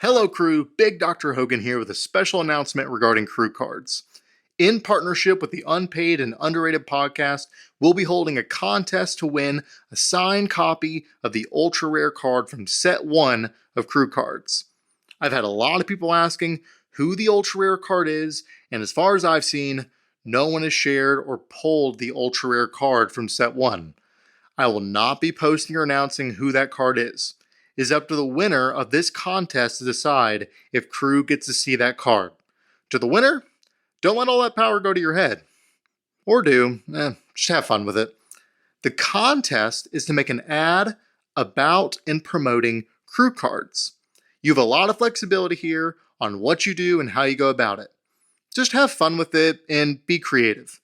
Hello crew, Big Dr. Hogan here with a special announcement regarding crew cards. In partnership with the Unpaid and Underrated podcast, we'll be holding a contest to win a signed copy of the ultra rare card from set 1 of crew cards. I've had a lot of people asking who the ultra rare card is, and as far as I've seen, no one has shared or pulled the ultra rare card from set 1. I will not be posting or announcing who that card is. It is up to the winner of this contest to decide if crew gets to see that card. To the winner, don't let all that power go to your head. Or do, just have fun with it. The contest is to make an ad about and promoting crew cards. You have a lot of flexibility here on what you do and how you go about it. Just have fun with it and be creative.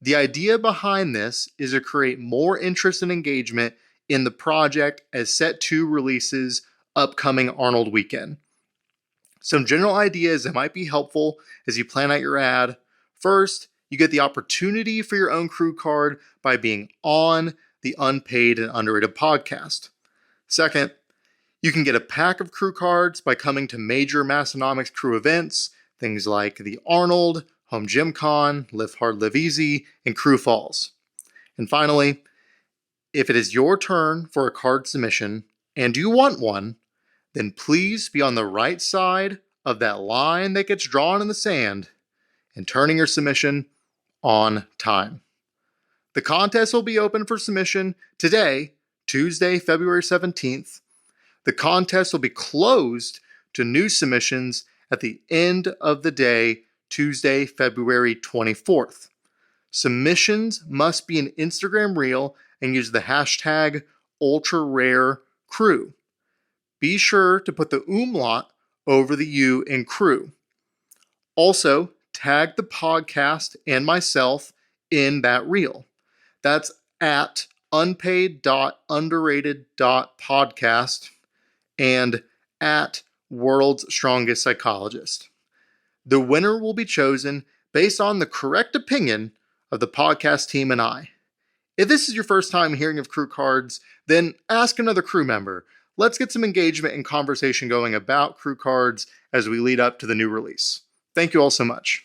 The idea behind this is to create more interest and engagement in the project as Set 2 releases upcoming Arnold weekend. Some general ideas that might be helpful as you plan out your ad. First, you get the opportunity for your own crew card by being on the Unpaid and Underrated podcast. Second, you can get a pack of crew cards by coming to major Massonomics crew events, things like the Arnold, Home Gym Con, Live Hard, Live Easy, and Crew Falls. And finally, if it is your turn for a card submission and you want one, then please be on the right side of that line that gets drawn in the sand and turning your submission on time. The contest will be open for submission today, Tuesday, February 17th. The contest will be closed to new submissions at the end of the day, Tuesday, February 24th. Submissions must be an Instagram reel and use the hashtag UltraRareCrew. Be sure to put the umlaut over the U in crew. Also, tag the podcast and myself in that reel. That's at unpaid.underrated.podcast and at World's Strongest Psychologist. The winner will be chosen based on the correct opinion of the podcast team and I. If this is your first time hearing of crew cards, then ask another crew member. Let's get some engagement and conversation going about crew cards as we lead up to the new release. Thank you all so much.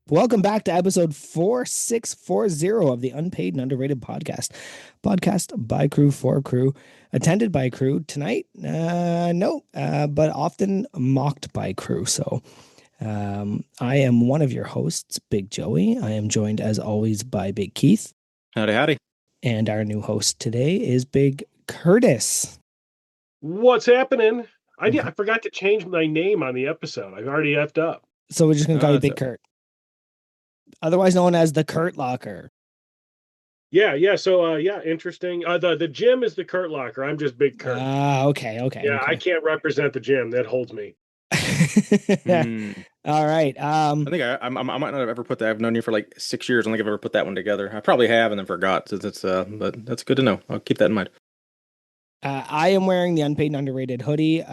Welcome back to episode 4640 of the Unpaid and Underrated podcast. Podcast by crew for crew, attended by crew. Tonight, but often mocked by crew. So I am one of your hosts, Big Joey. I am joined as always by Big Keith. Howdy, howdy. And our new host today is Big Curtis. What's happening? I forgot to change my name on the episode. I've already effed up. So we're just going to call you Big Kurt. Otherwise known as the Kurt Locker. Yeah. So, interesting. The gym is the Kurt Locker. I'm just Big Kurt. Okay. Yeah, okay. I can't represent the gym. That holds me. All right. I think I might not have ever put that. I've known you for like 6 years. I don't think I've ever put that one together. I probably have and then forgot. So but that's good to know. I'll keep that in mind. I am wearing the Unpaid and Underrated hoodie.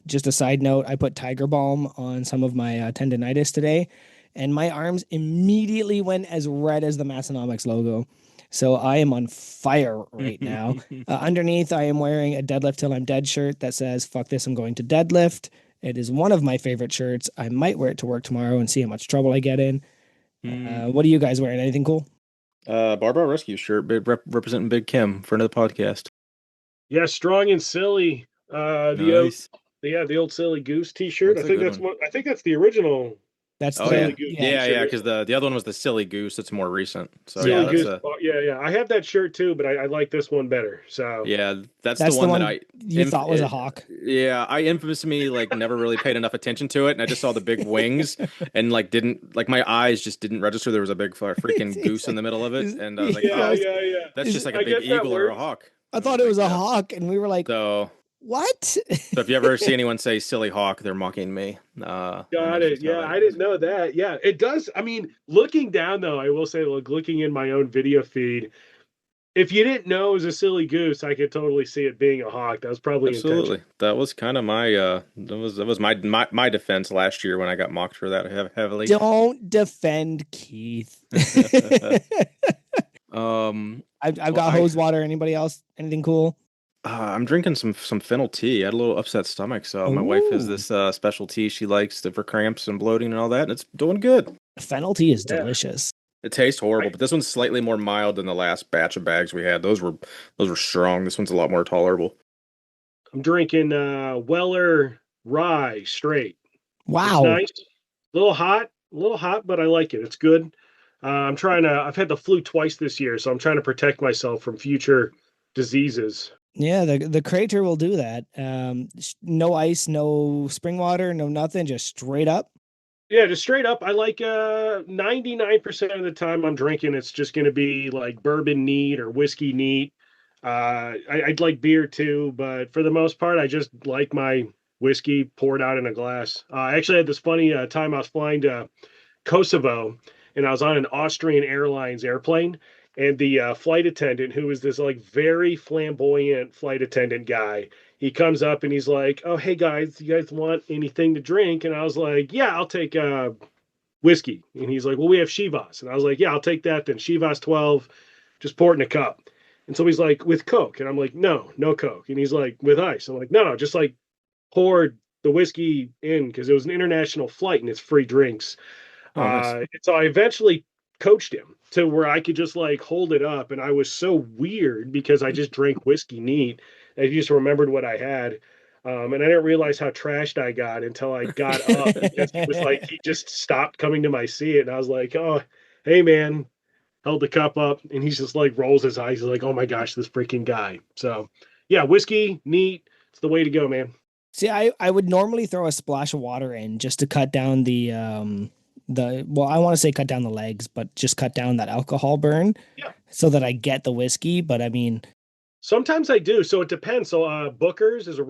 Just a side note, I put Tiger Balm on some of my tendonitis today, and my arms immediately went as red as the Massonomics logo. So I am on fire right now. Underneath, I am wearing a Deadlift Till I'm Dead shirt that says, "Fuck this, I'm going to deadlift." It is one of my favorite shirts. I might wear it to work tomorrow and see how much trouble I get in. What are you guys wearing? Anything cool? Barbell Rescue shirt, representing Big Kim for another podcast. Yeah, strong and silly. Nice. The old silly goose T-shirt. That's I think that's the original. That's Silly yeah. Goose Yeah, T-shirt. because the other one was the Silly Goose. It's more recent. So Silly yeah, Goose. Yeah. I have that shirt too, but I like this one better. So yeah, that's the one that you thought was a hawk. Yeah, I infamously never really paid enough attention to it, and I just saw the big wings and didn't my eyes just didn't register there was a big freaking goose in the middle of it, and I was like, yeah. that's just like a big eagle or a hawk. I thought it was a hawk, and we were like, so. What? So if you ever see anyone say "silly hawk," they're mocking me. Got it. Yeah, I didn't know that. Yeah, it does. I mean, looking down though, I will say, looking in my own video feed, If you didn't know it was a silly goose, I could totally see it being a hawk. That was probably intentional. Absolutely. That was kind of my that was my defense last year when I got mocked for that heavily. Don't defend Keith. I've Well, got hose water. Anybody else? Anything cool? I'm drinking some fennel tea. I had a little upset stomach, so my wife has this special tea she likes for cramps and bloating and all that, and it's doing good. Fennel tea is Yeah. delicious. It tastes horrible, but this one's slightly more mild than the last batch of bags we had. Those were strong. This one's a lot more tolerable. I'm drinking Weller Rye straight. Wow. It's nice. A little hot, but I like it. It's good. I've had the flu twice this year, so I'm trying to protect myself from future diseases. Yeah, the crater will do that. No ice, no spring water, no nothing, just straight up. Yeah, just straight up. I like 99% of the time I'm drinking, it's just going to be like bourbon neat or whiskey neat. I'd like beer too, but for the most part, I just like my whiskey poured out in a glass. I actually had this funny time I was flying to Kosovo, and I was on an Austrian Airlines airplane, and the flight attendant, who was this like very flamboyant flight attendant guy, he comes up and he's like, "Oh, hey guys, you guys want anything to drink?" And I was like, "Yeah, I'll take whiskey." And he's like, "Well, we have Chivas," and I was like, "Yeah, I'll take that then. Chivas 12, just pour it in a cup." And so he's like, "With Coke?" And I'm like, "No, no Coke." And he's like, "With ice?" I'm like, "No, no, just like pour the whiskey in," because it was an international flight and it's free drinks. Oh, nice. And so I eventually coached him to where I could just like hold it up. And I was so weird because I just drank whiskey neat. I just remembered what I had. And I didn't realize how trashed I got until I got up because he was like, he just stopped coming to my seat. And I was like, "Oh, hey, man," held the cup up. And he's just like rolls his eyes. He's like, "Oh my gosh, this freaking guy." So, yeah, whiskey neat. It's the way to go, man. See, I would normally throw a splash of water in just to cut down well, I want to say cut down the legs, but just cut down that alcohol burn. Yeah. So that I get the whiskey. But I mean, Sometimes I do. So it depends. So Booker's is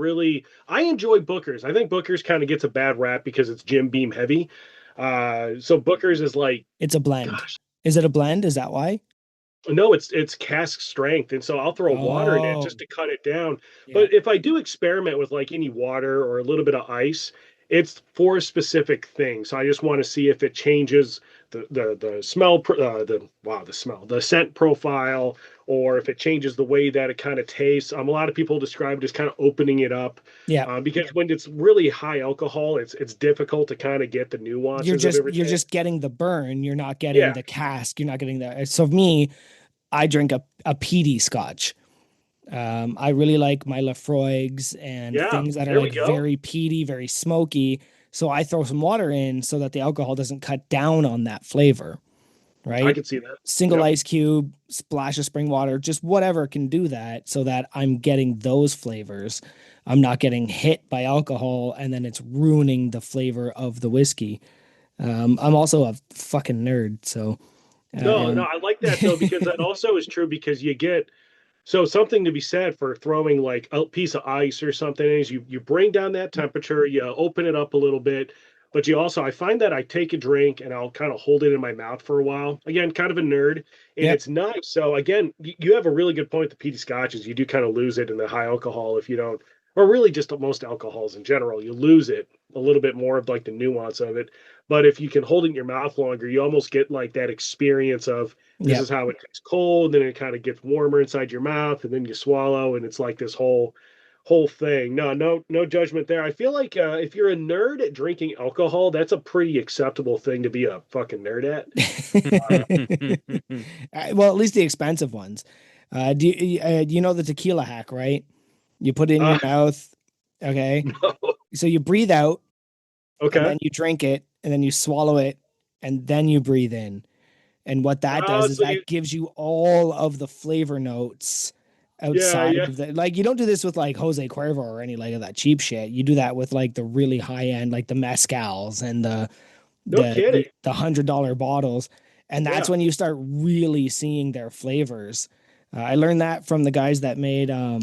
I enjoy Booker's. I think Booker's kind of gets a bad rap because it's Jim Beam heavy. So Booker's is like, it's a blend. gosh, Is it a blend? Is that why? no, it's cask strength. And so I'll throw water in it just to cut it down. Yeah. But if I do experiment with like any water or a little bit of ice, it's for a specific thing. So I just want to see if it changes the smell, the scent profile, or if it changes the way that it kind of tastes. A lot of people describe it as kind of opening it up. Yeah. Because when it's really high alcohol, it's difficult to kind of get the nuances of everything. You're just getting the burn. You're not getting the cask. You're not getting the. So me, I drink a peaty scotch. I really like my Lafroigs and things that are like very peaty, very smoky. So I throw some water in so that the alcohol doesn't cut down on that flavor. Right. I can see that. Single ice cube, splash of spring water, just whatever can do that so that I'm getting those flavors. I'm not getting hit by alcohol and then it's ruining the flavor of the whiskey. I'm also a fucking nerd. So no, I like that though, because that also is true because you get something to be said for throwing like a piece of ice or something is you bring down that temperature, you open it up a little bit, but you also I find that I take a drink and I'll kind of hold it in my mouth for a while. Again, kind of a nerd, and it's nice. So again, you have a really good point. The peaty scotches, you do kind of lose it in the high alcohol if you don't, or really just most alcohols in general, you lose it a little bit more of like the nuance of it. But if you can hold it in your mouth longer, you almost get like that experience of this is how it gets cold, then it kind of gets warmer inside your mouth, and then you swallow, and it's like this whole thing. No judgment there. I feel like if you're a nerd at drinking alcohol, that's a pretty acceptable thing to be a fucking nerd at. Well, at least the expensive ones. Do you know the tequila hack, right? You put it in your mouth. Okay. No. So you breathe out. Okay. And then you drink it, and then you swallow it, and then you breathe in. And what that does is that gives you all of the flavor notes outside of the, like, you don't do this with like Jose Cuervo or any like of that cheap shit. You do that with like the really high end, like the mezcals and the $100 bottles. And that's when you start really seeing their flavors. I learned that from the guys that made, I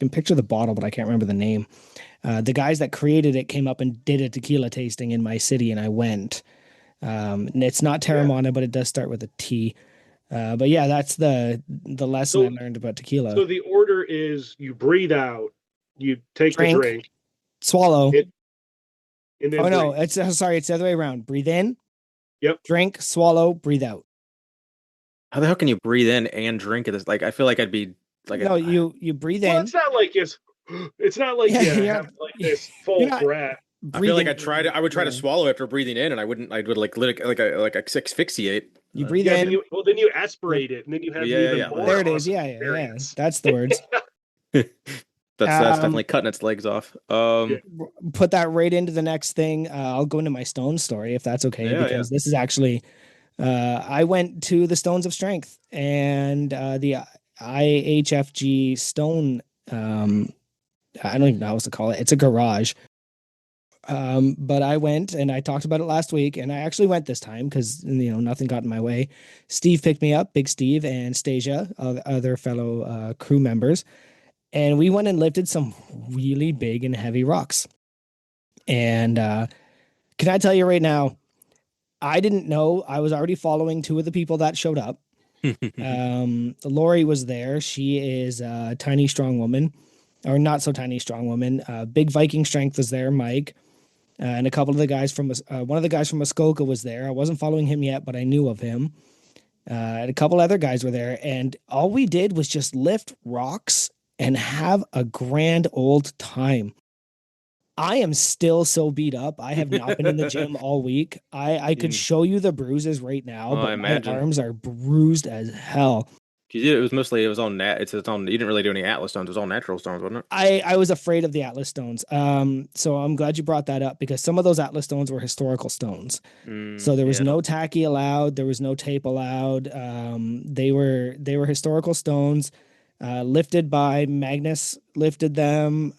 can picture the bottle, but I can't remember the name. The guys that created it came up and did a tequila tasting in my city, and I went. And it's not Terramana, but it does start with a T. But yeah, that's the lesson I learned about tequila. So the order is you breathe out, you take the Drink. drink, Swallow. and then Oh no, breathe. it's sorry, it's the other way around. Breathe in. Yep. Drink, swallow, breathe out. How the hell can you breathe in and drink it? Like, I feel like I'd be like, No, you breathe Well, in. it's not like it's not like Yeah, you you're have not- like this You're full not breath. I feel like breathing. I would try to Yeah. swallow after breathing in, and I would like asphyxiate. You breathe Yeah, in. then you aspirate it, and then you have even Yeah. more There it is. awesome Yeah. experience. That's the words. That's definitely cutting its legs off. Put that right into the next thing. I'll go into my stone story if that's okay, Yeah, because this is actually I went to the Stones of Strength and the IHFG Stone. I don't even know what to call it. It's a garage. But I went and I talked about it last week, and I actually went this time because nothing got in my way. Steve picked me up, Big Steve and Stasia, other fellow crew members, and we went and lifted some really big and heavy rocks. And can I tell you right now, I didn't know. I was already following two of the people that showed up. Lori was there. She is a tiny, strong woman, or not so tiny, strong woman. Big Viking Strength was there, Mike. And a couple of the guys from one of the guys from Muskoka was there. I wasn't following him yet, but I knew of him. And a couple other guys were there, and all we did was just lift rocks and have a grand old time. I am still so beat up. I have not been in the gym all week. I could show you the bruises right now, but my arms are bruised as hell. It was all it's its own. You didn't really do any Atlas stones. It was all natural stones, wasn't it? I was afraid of the Atlas stones. So I'm glad you brought that up because some of those Atlas stones were historical stones. So there was no tacky allowed. There was no tape allowed. They were historical stones, lifted by Magnus. Lifted them.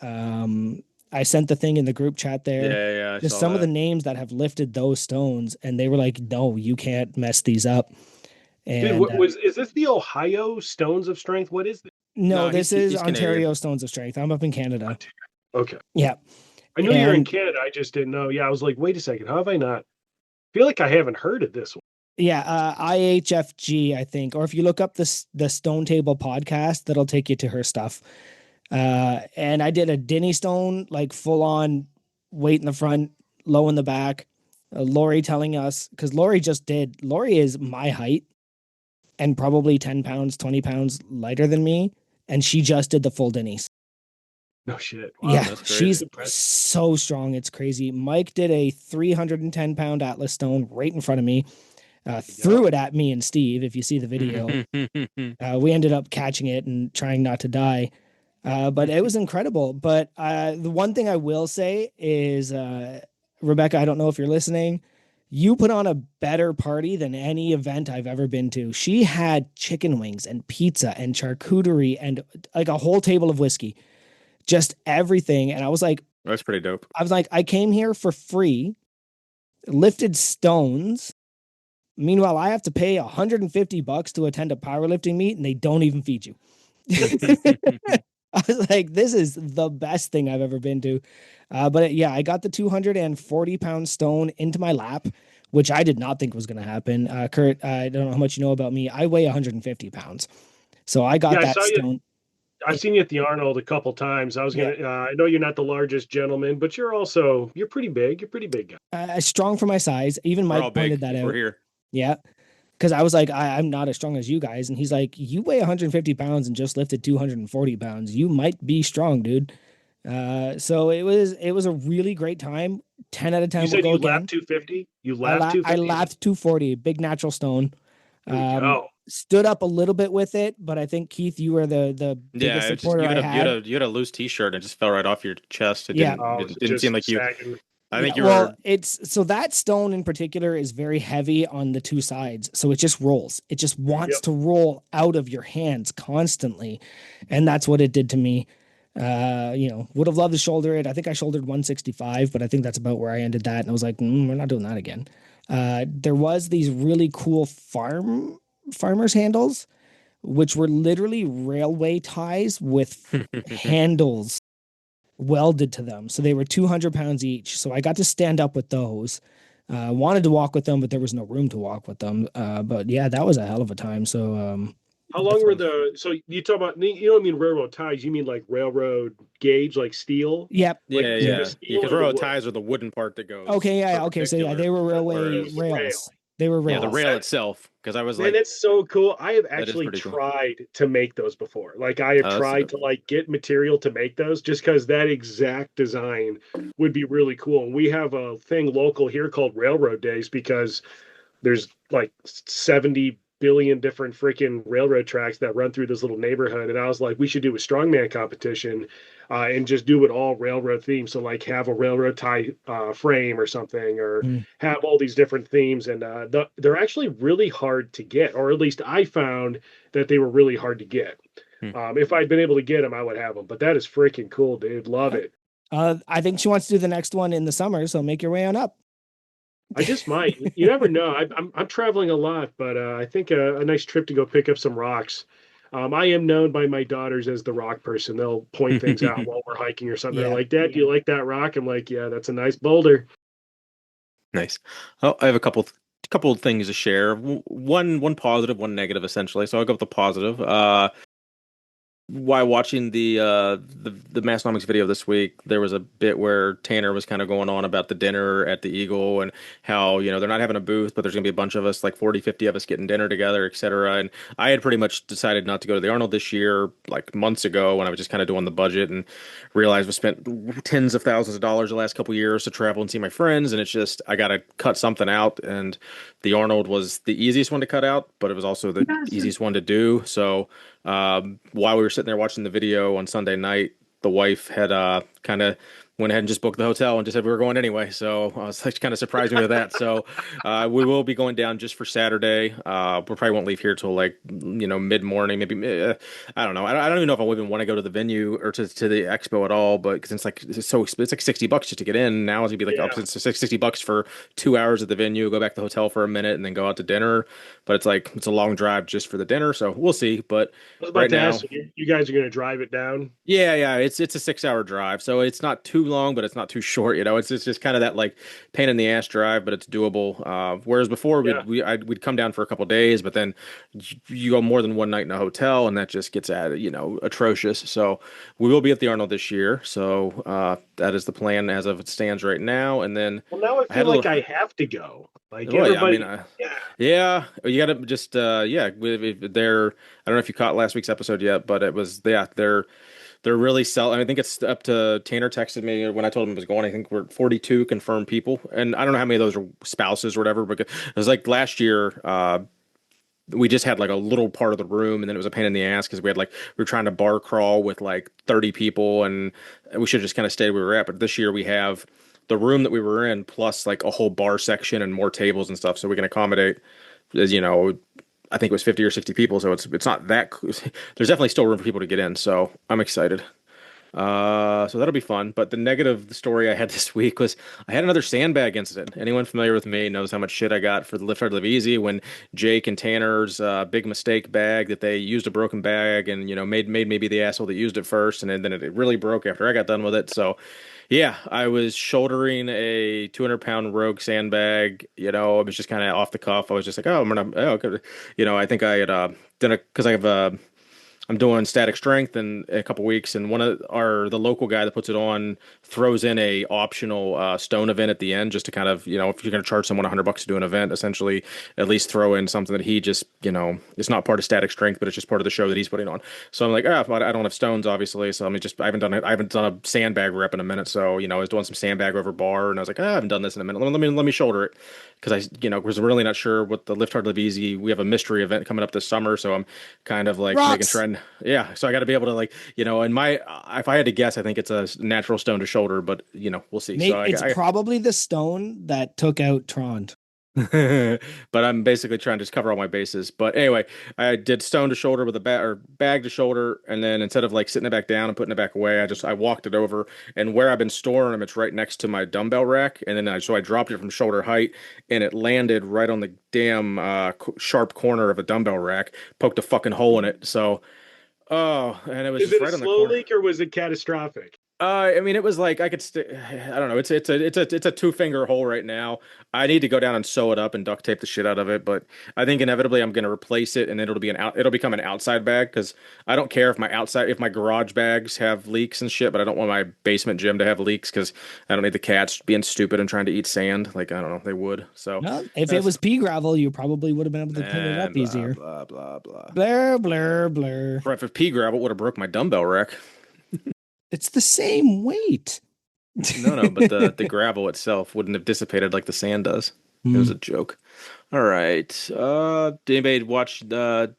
I sent the thing in the group chat there. Yeah. Just some of the names that have lifted those stones, and they were like, "No, you can't mess these up." And Dude, is this the Ohio Stones of Strength? What is this? no, this is he's Ontario Canadian. Stones of Strength. I'm up in Canada. Okay. Yeah. I knew you're in Canada. I just didn't know. Yeah, I was like, wait a second. How have I not? I feel like I haven't heard of this one. Yeah, IHFG, I think. Or if you look up the Stone Table podcast, that'll take you to her stuff. And I did a Denny Stone, like full on weight in the front, low in the back. Lori telling us, because Lori is my height and probably 10 pounds, 20 pounds lighter than me. And she just did the full Denny's. No shit. Wow, Yeah, she's so strong. It's crazy. Mike did a 310-pound Atlas stone right in front of me, threw it at me and Steve. If you see the video, we ended up catching it and trying not to die. But it was incredible. But the one thing I will say is, Rebecca, I don't know if you're listening. You put on a better party than any event I've ever been to. She had chicken wings and pizza and charcuterie and like a whole table of whiskey. Just everything. And I was like, that's pretty dope. I was like, I came here for free, lifted stones. Meanwhile, I have to pay $150 to attend a powerlifting meet and they don't even feed you. I was like, this is the best thing I've ever been to. But yeah, I got the 240-pound stone into my lap, which I did not think was going to happen. Kurt, I don't know how much you know about me. I weigh 150 pounds. So I got that stone. I've seen you at the Arnold a couple times. I was gonna. I know you're not the largest gentleman, but you're pretty big. You're a pretty big guy. Strong for my size. Even Mike pointed that out. We're here. Yeah, because I was like, I'm not as strong as you guys, and he's like, you weigh 150 pounds and just lifted 240 pounds. You might be strong, dude. So it was a really great time. 10 out of 10. You said you lapped 250. You lapped 250. I lapped 240. Big natural stone. Stood up a little bit with it, but I think Keith, you were the biggest supporter I had. You had a loose T-shirt and it just fell right off your chest. It didn't seem like you. Sagging. I think you were. So that stone in particular is very heavy on the two sides, so it just rolls. It just wants to roll out of your hands constantly, and that's what it did to me. Would have loved to shoulder it. I think I shouldered 165, but I think that's about where I ended that, and I was like, we're not doing that again. There was these really cool farmer's handles, which were literally railway ties with handles welded to them. So they were 200 pounds each. So I got to stand up with those. Wanted to walk with them, but there was no room to walk with them. But yeah, that was a hell of a time. So How long were so you talk about, you don't mean railroad ties, you mean like railroad gauge, like steel? Yep. Like Yeah, stainless yeah, steel because or the railroad wood? ties are the wooden part that goes Okay, yeah, okay. So yeah, perpendicular, they were railway whereas The rail. rails. They were yeah, the Oh, rails. rail itself. Because I was man, like, that's so cool. I have that is actually pretty cool. tried to make those before. Like I have That's tried to like get material to make those just because that exact design would be really cool. And we have a thing local here called Railroad Days because there's like 70 billion different freaking railroad tracks that run through this little neighborhood. And I was like, we should do a strongman competition and just do it all railroad themed. So like have a railroad tie frame or something, or Mm. have all these different themes. And they're actually really hard to get, or at least I found that they were really hard to get. Hmm. If I'd been able to get them, I would have them. But that is freaking cool, dude. Love it. I think she wants to do the next one in the summer, so make your way on up. I just might. You never know. I'm traveling a lot, but I think a nice trip to go pick up some rocks. I am known by my daughters as the rock person. They'll point things out while we're hiking or something. They're Yeah. like, "Dad, do you like that rock?" I'm like, "Yeah, that's a nice boulder." Nice. Oh, I have a couple of things to share. One positive, one negative, essentially. So I'll go with the positive. While watching the Massonomics video this week, there was a bit where Tanner was kind of going on about the dinner at the Eagle and how, they're not having a booth, but there's going to be a bunch of us, like 40, 50 of us getting dinner together, etc. And I had pretty much decided not to go to the Arnold this year, like months ago, when I was just kind of doing the budget and realized we spent tens of thousands of dollars the last couple years to travel and see my friends. And it's just, I got to cut something out. And the Arnold was the easiest one to cut out, but it was also the easiest one to do. So, while we were sitting there watching the video on Sunday night, the wife had kind of went ahead and just booked the hotel and just said we were going anyway. So I was like, kind of surprised me with that. So we will be going down just for Saturday. We probably won't leave here till like mid morning, maybe. I don't know. I don't even know if I would even want to go to the venue or to the expo at all. But because it's like $60 just to get in. Now it's gonna be like up to $60 for 2 hours at the venue. Go back to the hotel for a minute and then go out to dinner. But it's a long drive just for the dinner. So we'll see. But I was about right to now, ask you guys are going to drive it down. yeah, it's a 6 hour drive, so it's not too long, but it's not too short. It's just kind of that like pain in the ass drive, but it's doable. Whereas before Yeah. we'd come down for a couple days, but then you go more than one night in a hotel, and that just gets atrocious. So we will be at the Arnold this year. So that is the plan as of it stands right now. And then Well, now I I feel had a like little. I have to go. Like Well, yeah, I everybody. mean, Yeah. yeah, you gotta just they're I don't know if you caught last week's episode yet, but it was they're really selling. I think it's up to Tanner texted me when I told him it was going. I think we're 42 confirmed people, and I don't know how many of those are spouses or whatever. But it was like last year, we just had like a little part of the room, and then it was a pain in the ass because we were trying to bar crawl with like 30 people, and we should have just kind of stayed where we were at. But this year we have the room that we were in plus like a whole bar section and more tables and stuff, so we can accommodate, as you know. I think it was 50 or 60 people, so it's not that. There's definitely still room for people to get in, so I'm excited. So that'll be fun. But the negative story I had this week was I had another sandbag incident. Anyone familiar with me knows how much shit I got for the Lift Hard Live Easy when Jake and Tanner's big mistake bag that they used a broken bag and made maybe the asshole that used it first, and then it really broke after I got done with it. So yeah, I was shouldering a 200-pound Rogue sandbag. It was just kind of off the cuff. I was just like, oh, okay. I think I had done it because I'm doing static strength in a couple weeks, and the local guy that puts it on throws in a optional stone event at the end just to kind of, if you're going to charge someone $100 to do an event, essentially at least throw in something that he just, it's not part of static strength, but it's just part of the show that he's putting on. So I'm like, I don't have stones, obviously. So I haven't done a sandbag rep in a minute. So, I was doing some sandbag over bar, and I was like, I haven't done this in a minute. Let me shoulder it. Because I was really not sure what the Lift Hard Live Easy. We have a mystery event coming up this summer, so I'm kind of like making trend. Yeah, so I got to be able to if I had to guess, I think it's a natural stone to shoulder, but we'll see. Nate, So it's probably the stone that took out Tron. but I'm basically trying to just cover all my bases. But anyway, I did stone to shoulder with a bag to shoulder, and then instead of like sitting it back down and putting it back away, I walked it over, and where I've been storing them, it's right next to my dumbbell rack, and then I dropped it from shoulder height, and it landed right on the damn sharp corner of a dumbbell rack, poked a fucking hole in it. So, and it was Is just it right a on the slow corner. leak or was it catastrophic? I mean, it was like I could. I don't know. It's a two-finger hole right now. I need to go down and sew it up and duct tape the shit out of it. But I think inevitably I'm going to replace it, and it'll be It'll become an outside bag because I don't care if my garage bags have leaks and shit, but I don't want my basement gym to have leaks because I don't need the cats being stupid and trying to eat sand. Like I don't know, they would. So No, if it was pea gravel, you probably would have been able to clean it up blah easier. blah blah blah. Blur, blur, blur. If pea gravel would have broke my dumbbell rack. It's the same weight. No, but the gravel itself wouldn't have dissipated like the sand does. It was a joke. All right. Did anybody watch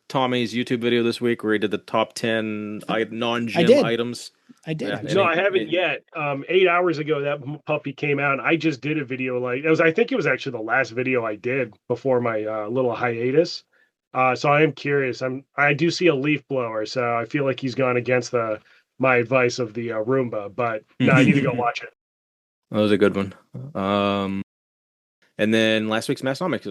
Tommy's YouTube video this week where he did the top 10 non-gym items? I did. Yeah, No, I haven't yet. 8 hours ago, that puppy came out, and I just did a video. Like I think it was actually the last video I did before my little hiatus. So I am curious. I do see a leaf blower, so I feel like he's gone against my advice of the Roomba. But no, I need to go watch it. That was a good one. And then last week's Massnomics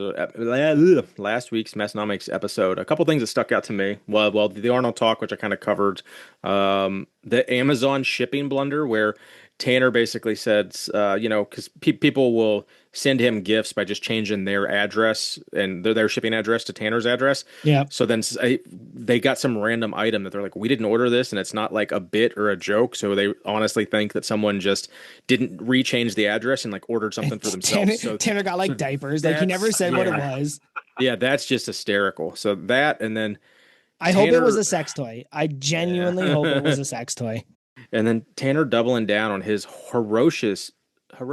episode, a couple things that stuck out to me. Well, the Arnold talk, which I kind of covered, the Amazon shipping blunder, where Tanner basically said, because people will send him gifts by just changing their address and their shipping address to Tanner's address. Yeah. So then they got some random item that they're like, we didn't order this, and it's not like a bit or a joke. So they honestly think that someone just didn't rechange the address and like ordered something for themselves. Tanner got like diapers. Like he never said what it was. Yeah, that's just hysterical. So that, and then I hope it was a sex toy. I genuinely hope it was a sex toy. And then Tanner doubling down on his ferocious. Oh,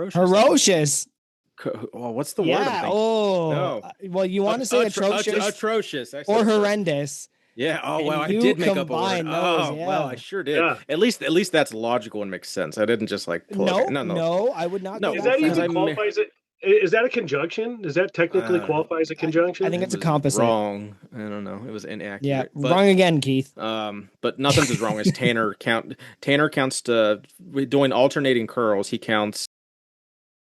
what's the word? Yeah. Oh. No. Well, you want to say atrocious or horrendous? Yeah. Oh well, I did make up a word. Well, I sure did. Yeah. At least that's logical and makes sense. I didn't just like pull it. No, I would not. No, is that even qualifies it? Is that a conjunction? Does that technically qualify as a conjunction? I think it's a composite. Wrong. I don't know. It was inaccurate. Yeah, wrong again, Keith. But nothing's as wrong as Tanner counts to doing alternating curls. He counts.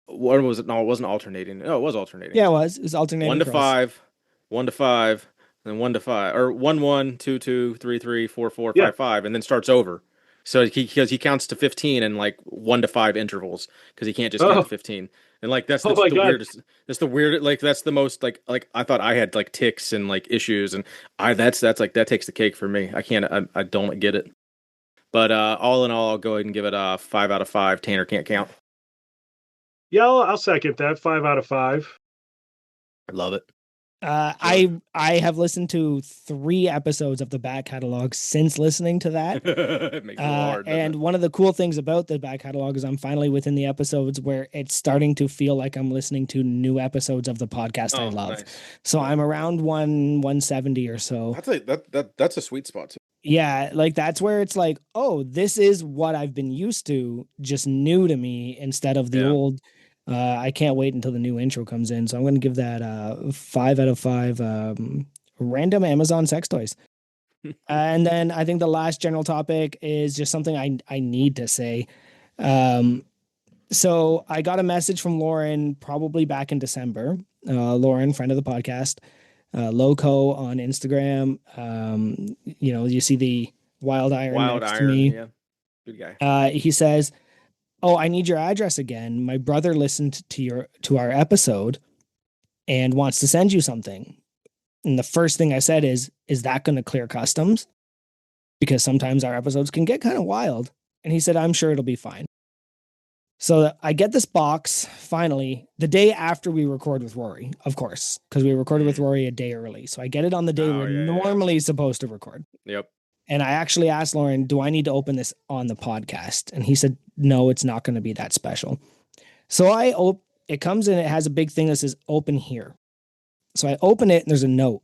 What was it? No, it wasn't alternating. Oh, it was alternating. Yeah, it was. It was alternating. 1 to 5, 1 to 5, then 1 to 5, or 1 1 2 2 3 3 4 4 5 5, and then starts over. So he counts to 15 in like 1 to 5 intervals because he can't just count to 15. And like that's the weirdest. That's the weird. Like that's the most like I thought I had like tics and like issues, and that's like that takes the cake for me. I can't. I don't get it. But all in all, I'll go ahead and give it a 5 out of 5. Tanner can't count. Yeah, I'll second that. 5 out of 5. I love it. I have listened to 3 episodes of the back catalog since listening to that. It makes it hard. And one of the cool things about the back catalog is I'm finally within the episodes where it's starting to feel like I'm listening to new episodes of the podcast I love. Nice. So I'm around 170 or so. That's a sweet spot too. Yeah, like that's where it's like, oh, this is what I've been used to, just new to me instead of the old. I can't wait until the new intro comes in. So I'm going to give that 5 out of 5 random Amazon sex toys. And then I think the last general topic is just something I need to say. So I got a message from Lauren probably back in December. Lauren, friend of the podcast, Loco on Instagram. You see the wild iron next to me. Yeah. Good guy. He says, "Oh, I need your address again. My brother listened to our episode and wants to send you something." And the first thing I said is that going to clear customs? Because sometimes our episodes can get kind of wild. And he said, "I'm sure it'll be fine." So I get this box finally the day after we record with Rory, of course, because we recorded with Rory a day early. So I get it on the day we're normally supposed to record. Yep. And I actually asked Lauren, do I need to open this on the podcast? And he said, no, it's not going to be that special. So it comes in, it has a big thing that says open here. So I open it and there's a note.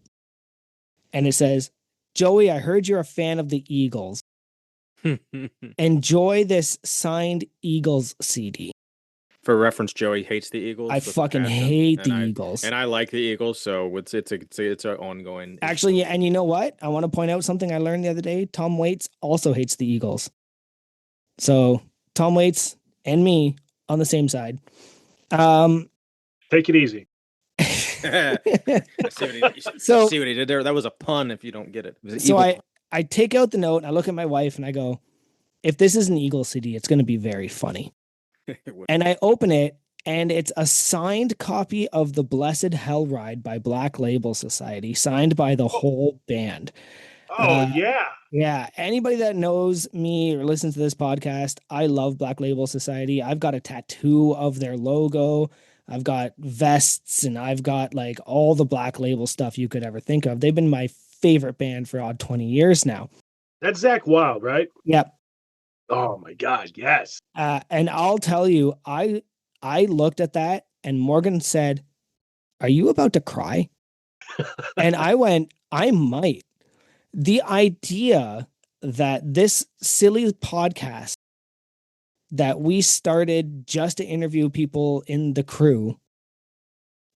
And it says, "Joey, I heard you're a fan of the Eagles. Enjoy this signed Eagles CD." For reference, Joey hates the Eagles. I fucking hate the Eagles. And I like the Eagles, so it's an ongoing. Actually, and you know what? I want to point out something I learned the other day. Tom Waits also hates the Eagles. So Tom Waits and me on the same side. Take it easy. See what he did there? That was a pun if you don't get it. So I take out the note and I look at my wife and I go, if this is an Eagle CD, it's going to be very funny. And I open it, and it's a signed copy of The Blessed Hell Ride by Black Label Society, signed by the whole band. Oh, yeah. Yeah, anybody that knows me or listens to this podcast, I love Black Label Society. I've got a tattoo of their logo. I've got vests, and I've got like all the Black Label stuff you could ever think of. They've been my favorite band for odd 20 years now. That's Zach Wild, right? Yep. Oh my God, yes. And I'll tell you, I looked at that, and Morgan said, "Are you about to cry?" And I went, "I might." The idea that this silly podcast that we started just to interview people in the crew,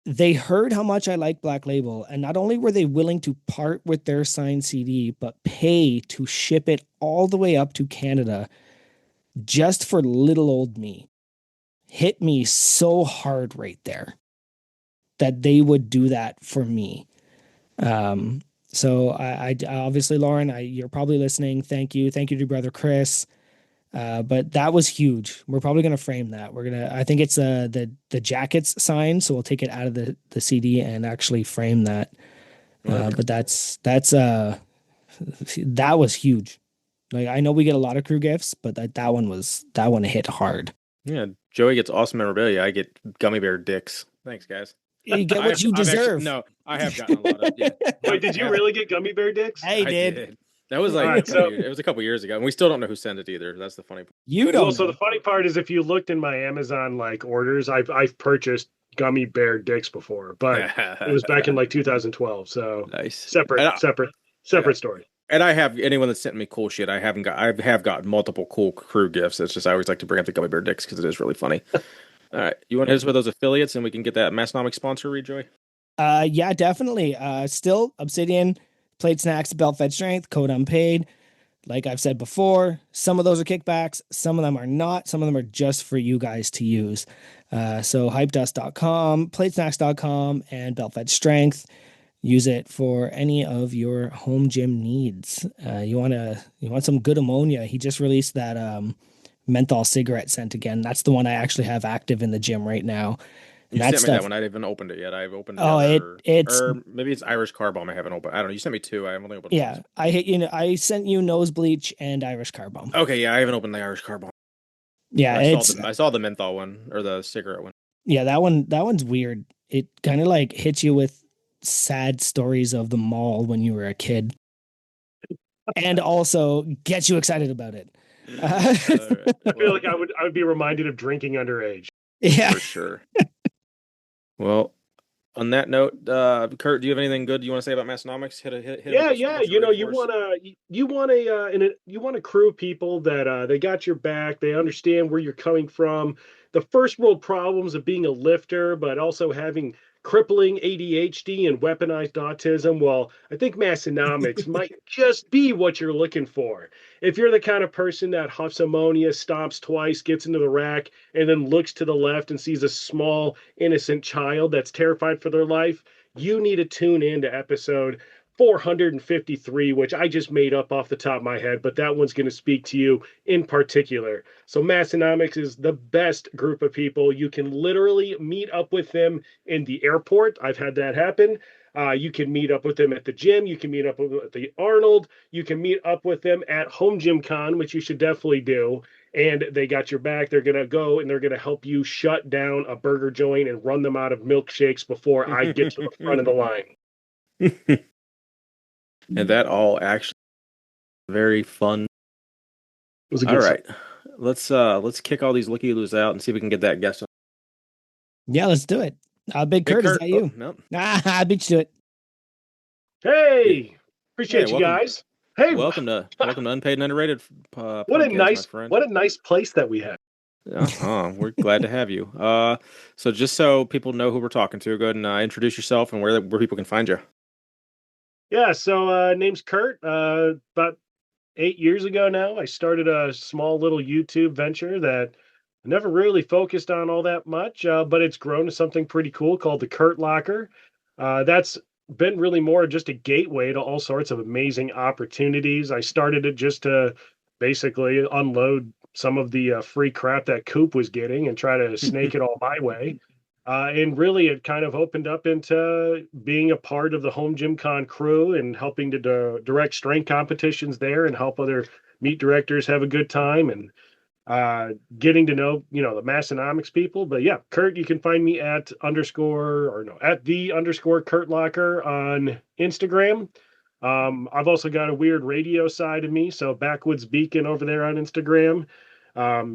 they heard how much I like Black Label, and not only were they willing to part with their signed CD, but pay to ship it all the way up to Canada just for little old me. Hit me so hard right there that they would do that for me. So I obviously, Lauren, you're probably listening. Thank you to brother Chris. But that was huge. We're probably gonna frame that. I think it's the jackets sign, so we'll take it out of the CD and actually frame that. But that was huge. Like, I know we get a lot of crew gifts, but that one hit hard. Yeah, Joey gets awesome memorabilia. I get gummy bear dicks. Thanks, guys. You get what you deserve. I have gotten a lot of. Yeah. Wait, did you really get gummy bear dicks? I did. That was like All right, it was a couple years ago, and we still don't know who sent it either. That's the funny part. You don't. Well, so the funny part is, if you looked in my Amazon like orders, I've purchased gummy bear dicks before, but it was back in like 2012. So nice. Separate story. And I have anyone that's sent me cool shit. I have gotten multiple cool crew gifts. It's just I always like to bring up the gummy bear dicks because it is really funny. All right, you want to hit us with those affiliates, and we can get that Massnomics sponsor, Rejoy? Yeah, definitely. Still Obsidian, Plate Snacks, Belt Fed Strength, code unpaid. Like I've said before, some of those are kickbacks, some of them are not, some of them are just for you guys to use. So hypedust.com, platesnacks.com, and Belt Fed Strength. Use it for any of your home gym needs. You want some good ammonia. He just released that menthol cigarette scent again. That's the one I actually have active in the gym right now. You sent me that one. I haven't opened it yet. I've opened it. Or maybe it's Irish Car Bomb I haven't opened. I don't know. You sent me two. I have only opened one. I sent you Nose Bleach and Irish Car Bomb. Okay, yeah, I haven't opened the Irish Car Bomb. Yeah, I saw the menthol one or the cigarette one. Yeah, that one's weird. It kind of like hits you with sad stories of the mall when you were a kid. And also gets you excited about it. I feel like I would be reminded of drinking underage. Yeah. For sure. Well, on that note, Kurt, do you have anything good you want to say about Massonomics? Hit Yeah. You want a crew of people that they got your back. They understand where you're coming from. The first world problems of being a lifter, but also having crippling ADHD and weaponized autism. Well, I think Massonomics might just be what you're looking for. If you're the kind of person that huffs ammonia, stomps twice, gets into the rack, and then looks to the left and sees a small, innocent child that's terrified for their life, you need to tune in to episode 453, which I just made up off the top of my head, but that one's going to speak to you in particular. So Massonomics is the best group of people. You can literally meet up with them in the airport. I've had that happen. You can meet up with them at the gym. You can meet up with them at the Arnold. You can meet up with them at Home Gym Con, which you should definitely do. And they got your back. They're going to go and they're going to help you shut down a burger joint and run them out of milkshakes before I get to the front of the line. And that all actually very fun. It was a good all right. Let's kick all these looky-loos out and see if we can get that guest on. Yeah, let's do it. Big Kurt, is that you? Oh, no. I beat you to it. Hey, appreciate you guys. Hey, welcome to Unpaid and Underrated. What a nice place that we have. We're glad to have you. So just so people know who we're talking to, go ahead and introduce yourself and where people can find you. Yeah, so name's Kurt. About 8 years ago now, I started a small little YouTube venture that I never really focused on all that much, but it's grown to something pretty cool called the Kurt Locker. That's been really more just a gateway to all sorts of amazing opportunities. I started it just to basically unload some of the free crap that Coop was getting and try to snake it all my way. And really, it kind of opened up into being a part of the Home Gym Con crew and helping to direct strength competitions there and help other meet directors have a good time and getting to know, the Massonomics people. But yeah, Kurt, you can find me at the Kurt Locker on Instagram. I've also got a weird radio side of me, so Backwoods Beacon over there on Instagram.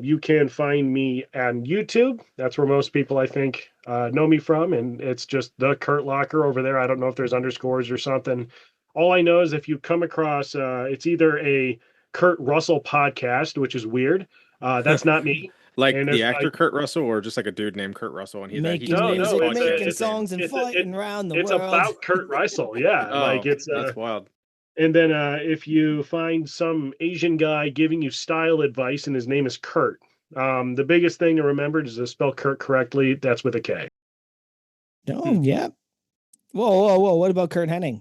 You can find me on YouTube. That's where most people, I think, know me from, and it's just the Kurt Locker over there. I don't know if there's underscores or something. All I know is if you come across, it's either a Kurt Russell podcast, which is weird. That's not me. Like And the there's actor Kurt Russell, or just like a dude named Kurt Russell, and he Making just made his music, it's podcast making his name. songs, and fighting around the it's world. about Kurt Russell. Yeah, Oh, it's that's wild. and then if you find some Asian guy giving you style advice and his name is Kurt, the biggest thing to remember is to spell Kurt correctly. That's with a K. Oh, yeah. Whoa. What about Kurt Hennig?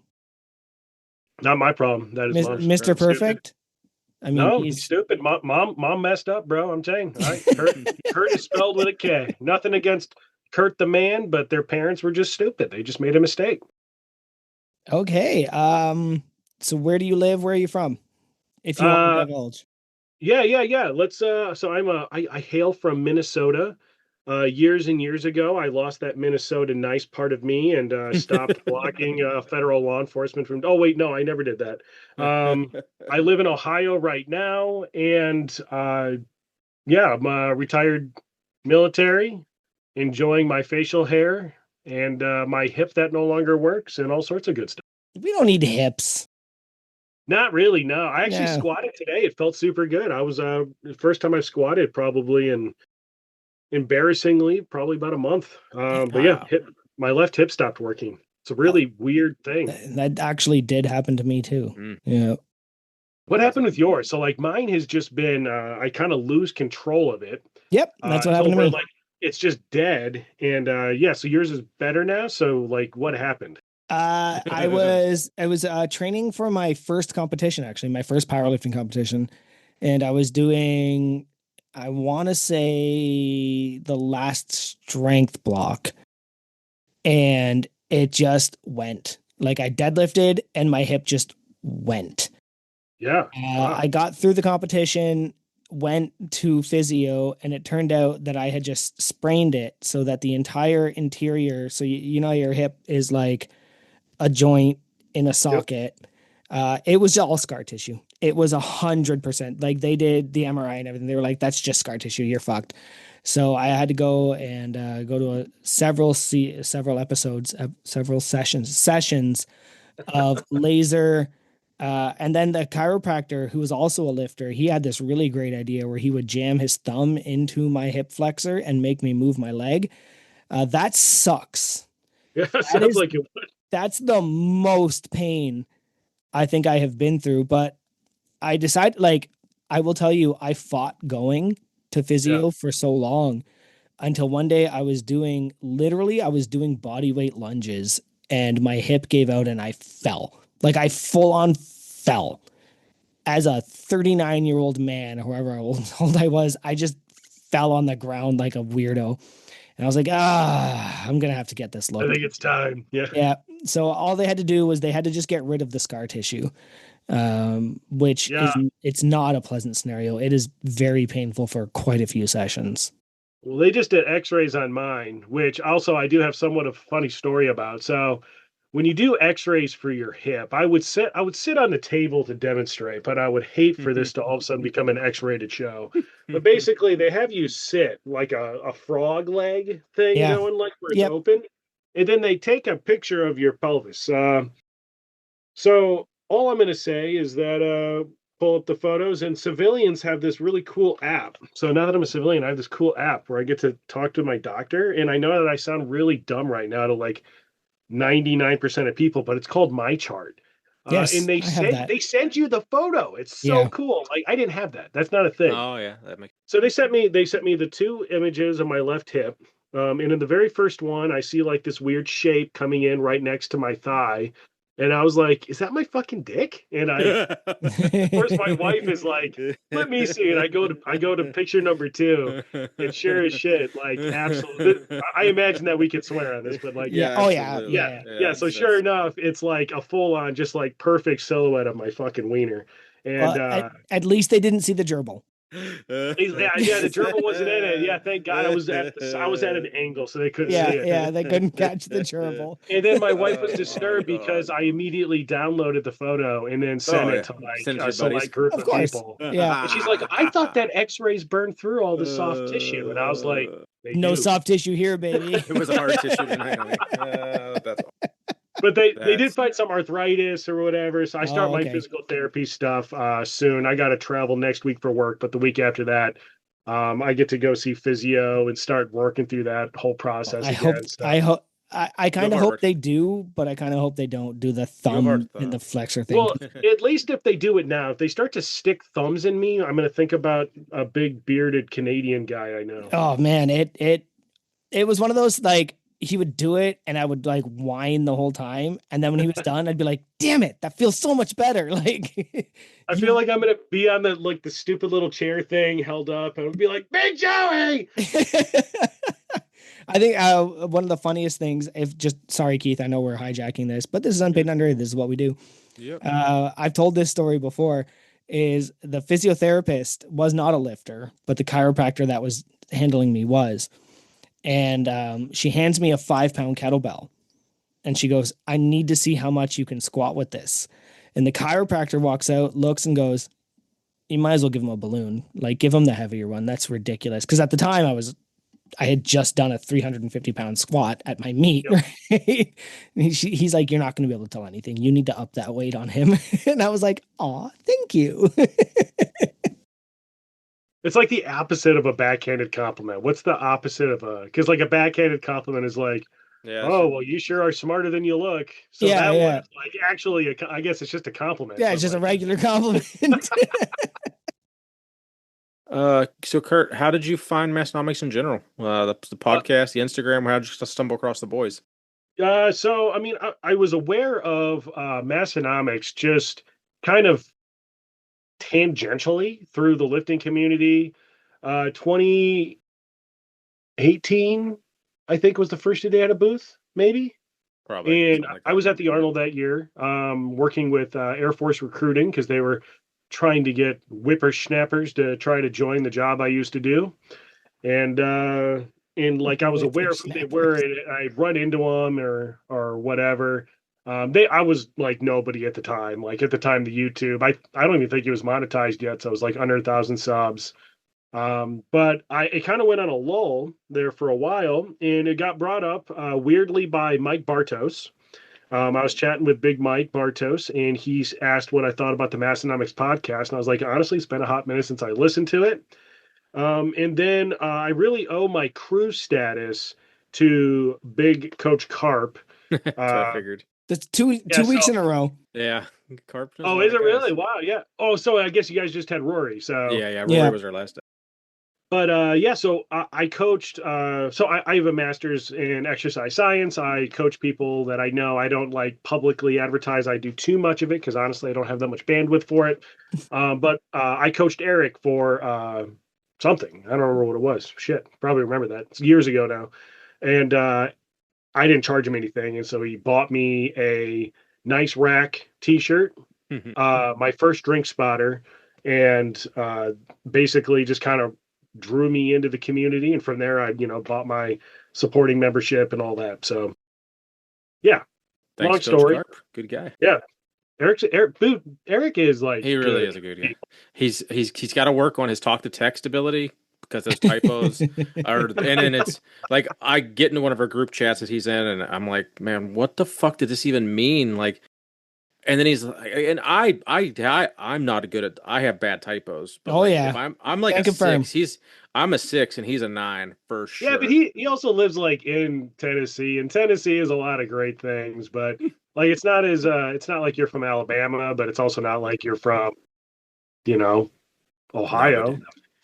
Not my problem. That is mom's. Mr. Perfect? Stupid. I mean, No, he's stupid. Mom messed up, bro. I'm saying. All right, Kurt is spelled with a K. Nothing against Kurt the man, but their parents were just stupid. They just made a mistake. Okay. So where do you live? Where are you from? If you want to divulge. Yeah. Let's so I hail from Minnesota. Years and years ago, I lost that Minnesota nice part of me and stopped blocking federal law enforcement from. Oh wait, no, I never did that. I live in Ohio right now, and I'm retired military, enjoying my facial hair and my hip that no longer works, and all sorts of good stuff. We don't need hips. Not really, no. I actually squatted today. It felt super good. I was the first time I squatted probably in embarrassingly probably about a month. But yeah, my left hip stopped working. It's a really weird thing. That actually did happen to me too. Yeah. What happened with yours? So like mine has just been I kind of lose control of it. Yep, that's what happened to me. Like it's just dead. And so yours is better now. So like what happened? I was training for my first competition, actually, my first powerlifting competition. And I was doing, I want to say, the last strength block. And it just went. Like I deadlifted and my hip just went. Yeah. I got through the competition, went to physio, and it turned out that I had just sprained it so that the entire interior, so you know your hip is like a joint in a socket. Yep. It was all scar tissue. It was 100%. Like they did the MRI and everything. They were like, "That's just scar tissue. You're fucked." So I had to go and go to several sessions of laser. And then the chiropractor, who was also a lifter, he had this really great idea where he would jam his thumb into my hip flexor and make me move my leg. That sucks. Yeah, sounds like it would. That's the most pain I think I have been through. But I decided, like, I will tell you, I fought going to physio for so long until one day I was doing body weight lunges and my hip gave out and I fell. Like I full on fell. As a 39-year-old man, or however old I was, I just fell on the ground like a weirdo. And I was like, I'm going to have to get this looked. I think it's time. Yeah. Yeah. So all they had to do was they had to just get rid of the scar tissue, which it's not a pleasant scenario. It is very painful for quite a few sessions. Well, they just did x-rays on mine, which also I do have somewhat of a funny story about. So when you do x-rays for your hip, I would sit on the table to demonstrate, but I would hate for this to all of a sudden become an x-rated show. But basically they have you sit like a frog leg thing going, like where it's open. And then they take a picture of your pelvis. So all I'm going to say is that pull up the photos, and civilians have this really cool app. So now that I'm a civilian, I have this cool app where I get to talk to my doctor. And I know that I sound really dumb right now to like 99% of people, but it's called My Chart. Yes, and they send you the photo. It's so cool. Like I didn't have that. That's not a thing. Oh yeah, that makes. So they sent me the two images of my left hip. And in the very first one, I see like this weird shape coming in right next to my thigh. And I was like, "Is that my fucking dick?" And of course, my wife is like, "Let me see." And I go to picture number two, and sure as shit, like absolutely. I imagine that we could swear on this, but like, Yeah. Yeah, Oh yeah. absolutely. Yeah. yeah. So sure enough, it's like a full on, just like perfect silhouette of my fucking wiener. And Well, at least they didn't see the gerbil. yeah, the gerbil wasn't in it. Yeah, thank God I was at an angle, so they couldn't see Yeah. it. Yeah. They couldn't catch the gerbil. And then my wife was Oh my disturbed because God. I immediately downloaded the photo and then Oh sent yeah. it to Send like it to a your buddies. select group Of of course. people. Yeah. And she's like, "I thought that X-rays burned through all the soft tissue," and I was like, "They No do." soft tissue here, baby. It was a hard tissue tonight, honey. But they did That's find some arthritis or whatever. So I start Oh, my okay. physical therapy stuff soon. I got to travel next week for work, but the week after that, I get to go see physio and start working through that whole process again. So, I you go kind of hard, hope Rich. they do, but I kind of hope they don't do the You go hard. thumb and the flexor thing. well, at least if they do it now, if they start to stick thumbs in me, I'm going to think about a big bearded Canadian guy I know. Oh man, it was one of those like he would do it and I would like whine the whole time. And then when he was done, I'd be like, damn it, that feels so much better. Like I feel you like I'm going to be on the stupid little chair thing held up and I'll be like, "Big Joey!" I think one of the funniest things, if just sorry, Keith, I know we're hijacking this, but this is unpaid and underrated. This is what we do. Yep. I've told this story before. Is the physiotherapist was not a lifter, but the chiropractor that was handling me was. And she hands me a 5-pound kettlebell. And she goes, I need to see how much you can squat with this. And the chiropractor walks out, looks, and goes, you might as well give him a balloon. Like, give him the heavier one. That's ridiculous. Because at the time, I had just done a 350-pound squat at my meet. Yep. Right? He's like, you're not going to be able to tell anything. You need to up that weight on him. And I was like, aw, thank you. It's like the opposite of a backhanded compliment. What's the opposite of because like a backhanded compliment is like, Yeah. "Oh, well, you sure are smarter than you look." So Yeah, that one yeah. is like actually, I guess it's just a compliment. Yeah, But it's just a like, regular compliment. So Kurt, how did you find Massnomics in general? The podcast, the Instagram. How did you stumble across the boys? so I mean, I was aware of Massonomics just kind of tangentially through the lifting community. 2018, I think, was the first year they had a booth, maybe. Probably. And Something like I that. was at the Arnold that year, working with Air Force recruiting because they were trying to get whippersnappers to try to join the job I used to do. And like I was aware of who they were, and I'd run into them or whatever. I was like nobody at the time. Like at the time, the YouTube, I don't even think it was monetized yet, so I was like under 1,000 subs. But it kind of went on a lull there for a while, and it got brought up weirdly by Mike Bartos. I was chatting with Big Mike Bartos, and he's asked what I thought about the Massonomics podcast, and I was like, honestly, it's been a hot minute since I listened to it. And then I really owe my crew status to Big Coach Carp. That's what I Uh, figured. That's two Yeah, weeks so- in a row. Yeah. Carpenter's oh, a lot is of it really? guys. Wow, yeah. Oh, so I guess you guys just had Rory. So Yeah. Rory Yeah. was our last. But yeah, so I coached. So I have a master's in exercise science. I coach people that I know. I don't like publicly advertise I do too much of it because honestly, I don't have that much bandwidth for it. But I coached Eric for something. I don't remember what it was. Shit, probably remember that. It's years ago now. And I didn't charge him anything, and so he bought me a nice rack T-shirt, my first drink spotter, and basically just kind of drew me into the community. And from there, I bought my supporting membership and all that. So yeah, Thanks, long Coach story. Carp. Good guy. Yeah, Eric is like He really good. is a good guy. He's got to work on his talk to text ability because those typos are. And then it's like I get into one of our group chats that he's in, and I'm like, man, what the fuck did this even mean? Like, and then he's like, and I'm not good at. I have bad typos. But Oh, like, yeah. if I'm like Can a confirm. 6. I'm a 6 and he's a 9 for sure. Yeah, but he also lives like in Tennessee, and Tennessee is a lot of great things, but like it's not like you're from Alabama, but it's also not like you're from, Ohio. No,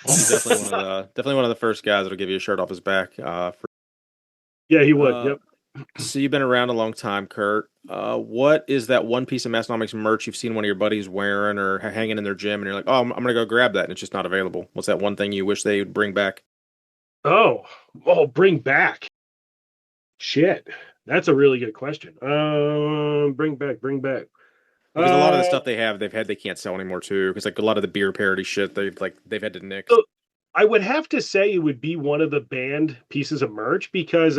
he's definitely one of the first guys that'll give you a shirt off his back. Yeah, he would. Yep. So you've been around a long time, Kurt. What is that one piece of Massonomics merch you've seen one of your buddies wearing or hanging in their gym, and you're like, oh, I'm gonna go grab that, and it's just not available? What's that one thing you wish they would bring back? Bring back. Shit. That's a really good question. Bring back. Because a lot of the Uh, stuff they can't sell anymore too. Because like a lot of the beer parody shit, they've had to nix. so I would have to say it would be one of the banned pieces of merch because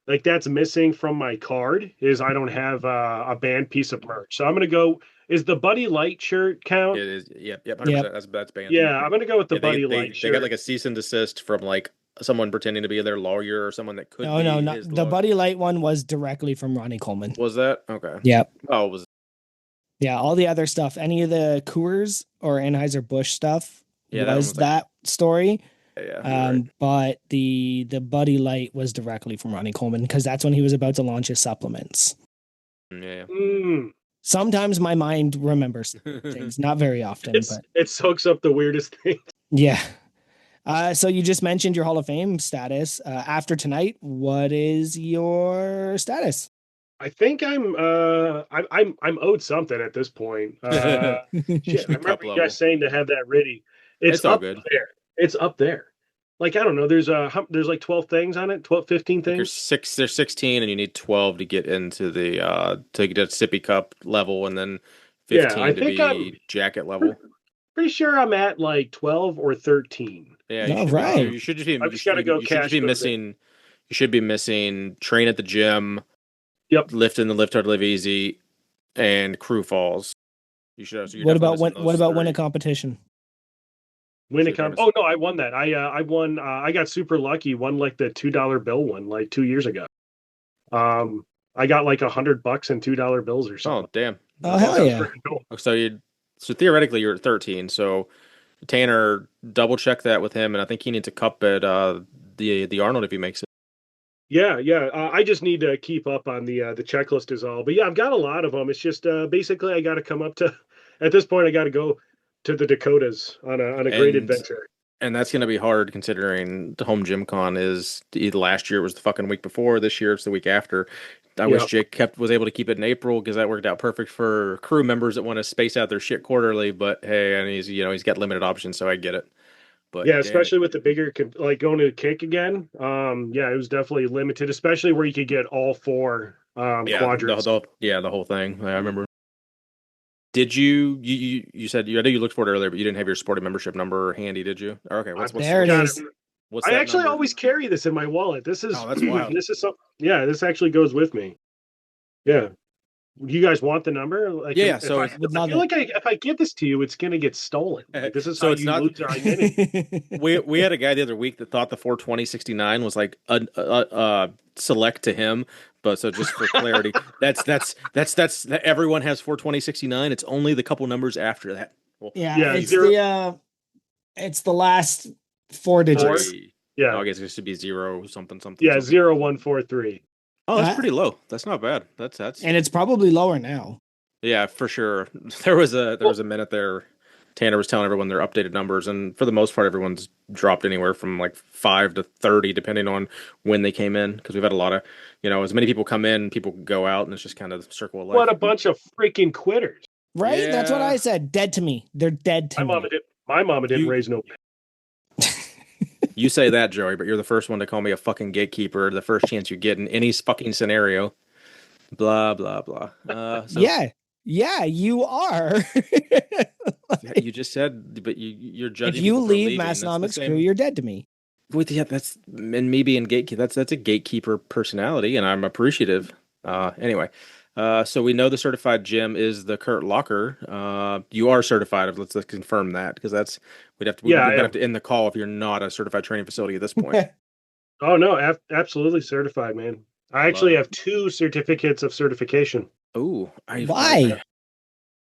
like that's missing from my card is I don't have a banned piece of merch. So I'm gonna go. Is the Buddy Light shirt count? It is, yep, 100%. Yep. That's banned. Yeah, I'm gonna go with the Yeah, they Buddy get Light they got shirt. like a cease and desist from like someone pretending to be their lawyer or someone that could No, be no, not his the lawyer. Buddy Light one was directly from Ronnie Coleman. Was that okay? Yep. Oh, it was Yeah, all the other stuff, any of the Coors or Anheuser-Busch stuff Yeah, that one was was like- that story. yeah. You're right. But the Buddy Light was directly from Ronnie Coleman because that's when he was about to launch his supplements. Yeah. Mm, Sometimes my mind remembers things, not very often, but it soaks up the weirdest thing. yeah. So you just mentioned your Hall of Fame status. After tonight, what is your status? I think I'm owed something at this point. Shit, I remember Cup you level. guys saying to have that ready. It's all up good. there. It's up there. Like I don't know. There's like 12 things on it. 12, 15 things. There's 16, and you need 12 to get into the to get sippy cup level, and then 15 I to think be I'm- jacket level. Pretty sure I'm at like 12 or 13. Yeah, All right. You should just be. I've just gotta go You should just cash be those in. missing. You should be missing train at the gym. Yep. Lift in the lift hard, live easy, and crew falls. You should. So you're What about definitely what missing those about win a three. competition? Win a Should comp. notice. Oh no, I won that. I won. I got super lucky. Won like the $2 bill one like 2 years ago. I got like $100 in $2 bills or Oh something. damn! Oh hell That was yeah! pretty cool. So theoretically you're at 13. So Tanner, double check that with him, and I think he needs a cup at the Arnold if he makes it. Yeah. I just need to keep up on the checklist is all. But yeah, I've got a lot of them. It's just basically I got to come up to. At this point, I got to go to the Dakotas on a great And- adventure. And that's going to be hard considering the home gym con is either last year it was the fucking week before, this year it's the week after. I wish Jake was able to keep it in April because that worked out perfect for crew members that want to space out their shit quarterly. But hey, and he's got limited options, so I get it. But Yeah, damn especially it. with the bigger, like going to kick again. Yeah, it was definitely limited, especially where you could get all four quadrants. The whole thing. I remember. Did you said I know you looked for it earlier, but you didn't have your sporting membership number handy, did you? Okay, what's There it Got is. what's I that actually number? always carry this in my wallet. This is Oh, that's wild. This is yeah, this actually goes with me. Yeah. You guys want the number? Like, Yeah, if so I, it's- Would if I love feel it. like if I give this to you, it's gonna get stolen. Like, this is So how it's you not- lose your identity. we had a guy the other week that thought the 42069 was like a select to him, but so just for clarity, that's everyone has 42069. It's only the couple numbers after that. Well, Yeah, Yeah, it's the last four digits. three. Yeah. Oh, I guess it should be 0 something. Yeah, something. 0143. Oh, that's Uh, pretty low. That's not bad. That's And it's probably lower now. yeah, for sure. There was a minute there. Tanner was telling everyone their updated numbers, and for the most part, everyone's dropped anywhere from like 5 to 30, depending on when they came in. Because we've had a lot of, as many people come in, people go out, and it's just kind of the circle of life. What a bunch of freaking quitters. Right? That's what Yeah. I said. Dead to me. They're dead to me. My mama didn't You- raise no. You say that, Joey, but you're the first one to call me a fucking gatekeeper the first chance you get in any fucking scenario. Blah blah blah. So Yeah, you are. you just said, but you're judging. If you people for leave leaving. That's the Massonomics same- crew, you're dead to me. that's and me being gatekeeper. That's a gatekeeper personality, and I'm appreciative. Anyway, so we know the certified gym is the Kurt Locker. You are certified. Let's confirm that because we'd have to Yeah, I we'd am. have to end the call if you're not a certified training facility at this point. Oh no, absolutely certified, man. I actually Love have 2 certificates of certification. Ooh, Why?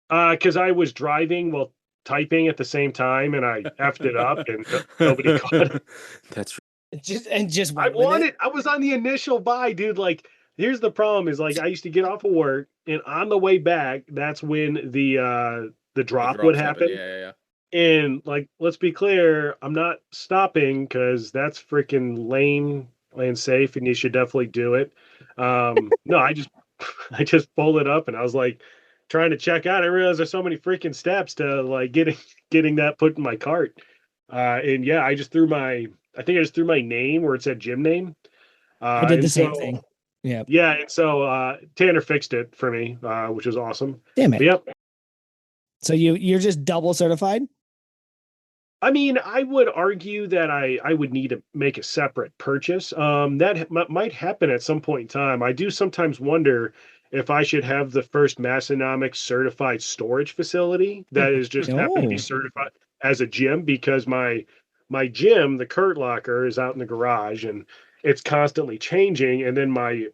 Because I was driving while typing at the same time, and I effed it up, and nobody caught it. That's Just I went with wanted. it. I was on the initial buy, dude. Like, here's the problem: is like I used to get off of work, and on the way back, that's when the drop would happen. Yeah. And like, let's be clear, I'm not stopping because that's freaking lame playing safe, and you should definitely do it. No, I just I just pulled it up and I was like trying to check out. I realized there's so many freaking steps to like getting that put in my cart. And yeah, I think I just threw my name where it said gym name. I did And the same so thing. Yeah. yeah, and so Tanner fixed it for me, which was awesome. Damn But it. yep. So you're just double certified? I mean, I would argue that I would need to make a separate purchase. Might happen at some point in time. I do sometimes wonder if I should have the first Massonomics certified storage facility that is just happen to be Oh. certified as a gym, because my gym, the Kurt Locker, is out in the garage and it's constantly changing. And then my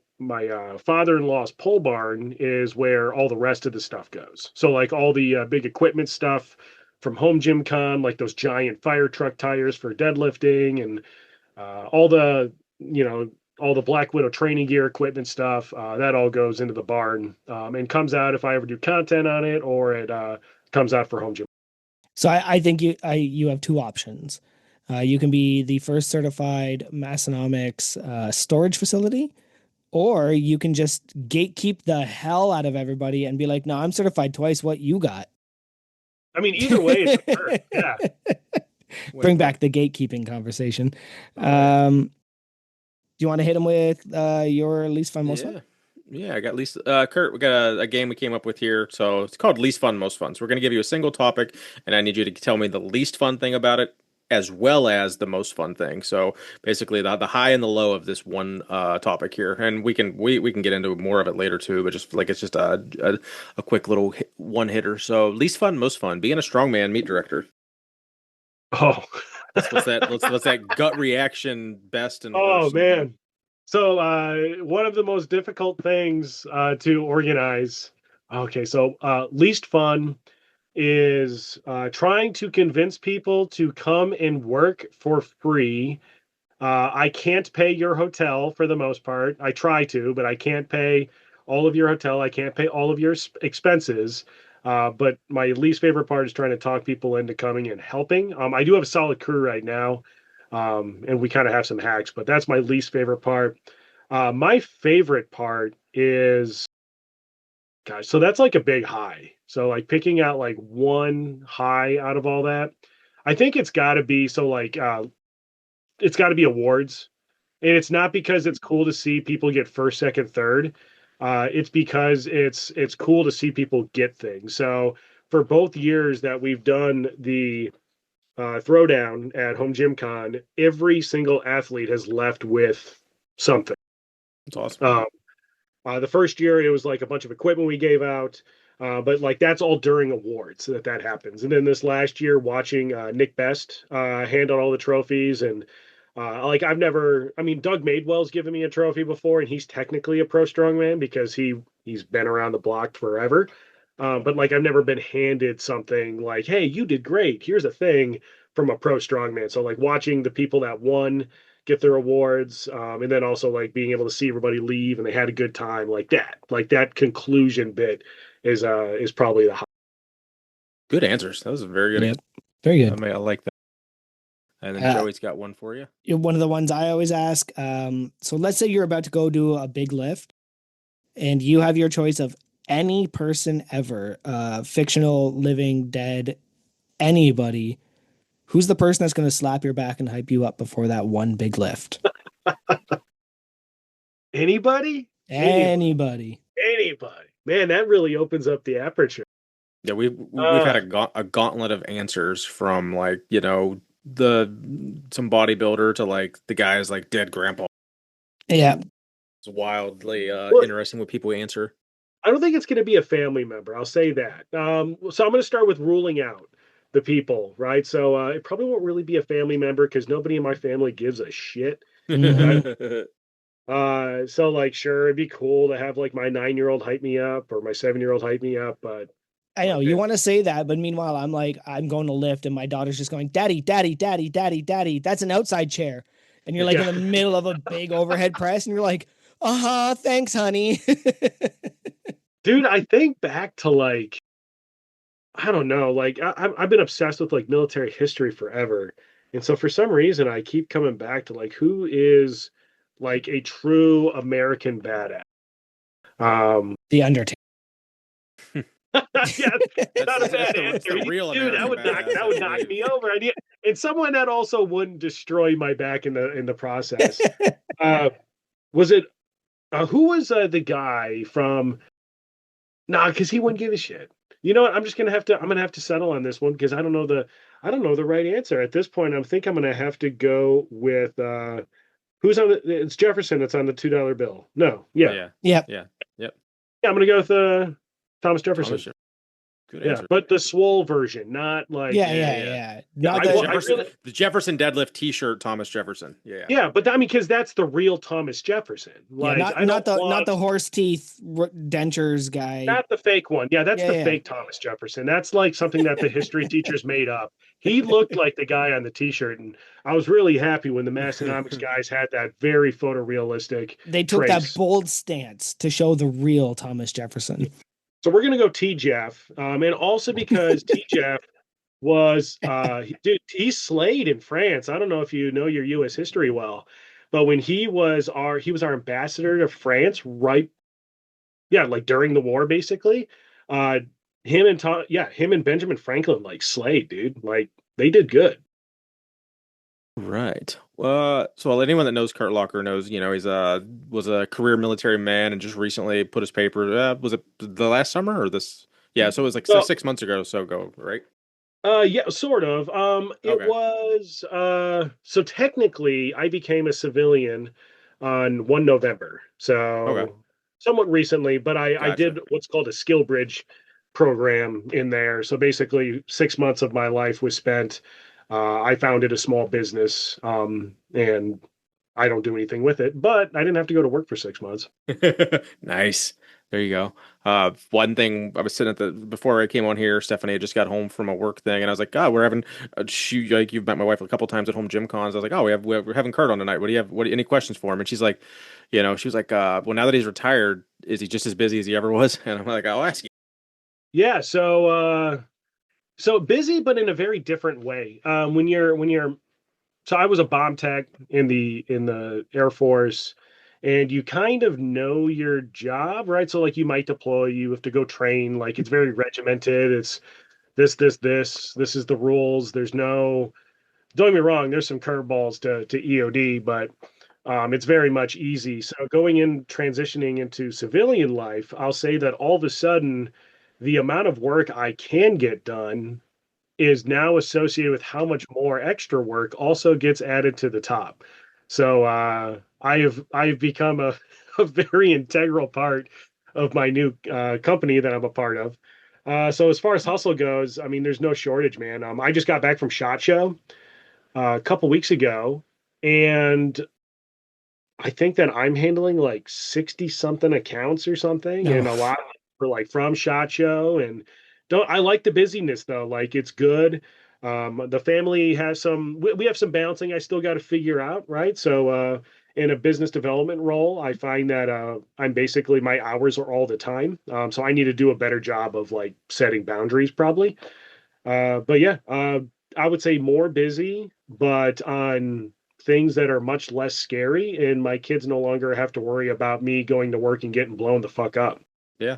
father-in-law's pole barn is where all the rest of the stuff goes. So like all the big equipment stuff from home gym con, like those giant fire truck tires for deadlifting, and all the you know all the Black Widow training gear equipment stuff. That all goes into the barn, and comes out if I ever do content on it, or it comes out for home gym. So I think you have two options. You can be the first certified Massonomics storage facility, or you can just gatekeep the hell out of everybody and be like, "No, I'm certified twice. What you got?" I mean, either way, it's a perk. Yeah. Bring back the gatekeeping conversation. All right. Do you want to hit him with your least fun, most fun? Yeah, I got least Kurt, we got a game we came up with here. So it's called least fun, most fun. So we're gonna give you a single topic, and I need you to tell me the least fun thing about it as well as the most fun thing. So basically the high and the low of this one topic here. And we can get into more of it later too, but just like it's just a quick little one hitter. So least fun, most fun, being a strongman meet director. Oh. What's that gut reaction best and Oh worst? man. So one of the most difficult things to organize. Okay, so least fun is trying to convince people to come and work for free. I can't pay your hotel for the most part. I try to, but I can't pay all of your hotel. I can't pay all of your expenses. But my least favorite part is trying to talk people into coming and helping. I do have a solid crew right now, and we kind of have some hacks, but that's my least favorite part. My favorite part is, gosh, so that's like a big high. So like picking out like one high out of all that, I think it's got to be so like it's got to be awards, and it's not because it's cool to see people get first, second, third. It's because it's cool to see people get things. So for both years that we've done the throwdown at Home Gym Con, every single athlete has left with something. That's awesome. The first year, it was like a bunch of equipment we gave out, but like that's all during awards that happens. And then this last year, watching Nick Best hand out all the trophies, and like I've never, I mean, Doug Madewell's given me a trophy before, and he's technically a pro strongman because he's been around the block forever. But like I've never been handed something like, "Hey, you did great. Here's a thing," from a pro strongman. So like watching the people that won get their awards, and then also like being able to see everybody leave and they had a good time, like that conclusion bit is probably the high. Good answers. That was a very good Yep. answer. Very good. I like that. And then Joey's got one for you. One of the ones I always ask. So let's say you're about to go do a big lift and you have your choice of any person ever, fictional, living, dead, anybody. Who's the person that's going to slap your back and hype you up before that one big lift? Anybody? Anybody. Man, that really opens up the aperture. Yeah, we've had a gauntlet of answers from like, some bodybuilder to like the guy's like dead grandpa. Yeah. It's wildly interesting what people answer. I don't think it's going to be a family member. I'll say that. So I'm going to start with ruling out the people, right? So it probably won't really be a family member because nobody in my family gives a shit. Mhm. So like, sure, it'd be cool to have like my 9-year-old hype me up or my 7-year-old hype me up, but I know you want to say that, but meanwhile, I'm like, I'm going to lift, and my daughter's just going, "Daddy, daddy, daddy, daddy, daddy." That's an outside chair, and you're like in the middle of a big overhead press, and you're like, thanks, honey." Dude, I think back to like, I don't know, like I've been obsessed with like military history forever, and so for some reason I keep coming back to like who is like a true American badass. The Undertaker. Yeah, not a bad that's answer. the real Dude, American badass, that I would knock believe. me over. And someone that also wouldn't destroy my back in the process. Was it who was the guy from? Nah, because he wouldn't give a shit. You know what? I'm gonna have to settle on this one because I don't know the right answer at this point. I think I'm gonna have to go with who's on the. It's Jefferson that's on the $2 bill. No, yeah, Yep. Yeah. Yep. I'm gonna go with Thomas Jefferson. Thomas Jefferson. Good Yeah, answer. but the swole version, not like Yeah. Not I, the, I Jefferson, really, the Jefferson deadlift T-shirt, Thomas Jefferson. Yeah. yeah, but I mean, because that's the real Thomas Jefferson. yeah, Like, I don't not want the horse teeth dentures guy. not the fake one. Yeah, that's the Yeah. fake Thomas Jefferson. That's like something that the history teachers made up. He looked like the guy on the T-shirt, and I was really happy when the Massonomics guys had that very photorealistic They took that trace. bold stance to show the real Thomas Jefferson. So we're gonna go T Jeff, and also because T Jeff was dude, he slayed in France. I don't know if you know your US history well, but when he was our ambassador to France, right, yeah, like during the war basically. uh him and Benjamin Franklin like slayed, dude. Like they did good. Right. So anyone that knows Kurt Locker knows, he's was a career military man and just recently put his paper. Was it the last summer or this? Yeah. So it was like So 6 months ago, so ago, right? yeah, sort of. It Okay. was so technically I became a civilian on 1 November. Okay. So somewhat recently, but I Gotcha. did what's called a skill bridge program in there. So basically 6 months of my life was spent. I founded a small business, and I don't do anything with it, but I didn't have to go to work for 6 months. Nice. There you go. One thing I was sitting at before I came on here, Stephanie had just got home from a work thing, and I was like, "God, we're having like you've met my wife a couple times at home gym cons." I was like, "Oh, we're having Kurt on tonight. What do you have? Any questions for him?" And she's like, she was like, "Well, now that he's retired, is he just as busy as he ever was?" And I'm like, "I'll ask you." Yeah, so busy, but in a very different way. When you're so I was a bomb tech in the Air Force, and you kind of know your job, right? So like you might deploy, you have to go train, like it's very regimented. It's this is the rules. There's no Don't get me wrong, there's some curveballs to EOD, but it's very much easy. So going in transitioning into civilian life, I'll say that all of a sudden the amount of work I can get done is now associated with how much more extra work also gets added to the top. So I've become a very integral part of my new company that I'm a part of. So as far as hustle goes, I mean, there's no shortage, man. I just got back from SHOT Show a couple weeks ago, and I think that I'm handling like 60 something accounts or something, and a No. lot for like from SHOT Show. And don't I like the busyness though? Like it's good. The family has we have some balancing I still got to figure out, right? So in a business development role, I find that I'm basically my hours are all the time. So I need to do a better job of like setting boundaries probably. But yeah, I would say more busy, but on things that are much less scary, and my kids no longer have to worry about me going to work and getting blown the fuck up. Yeah.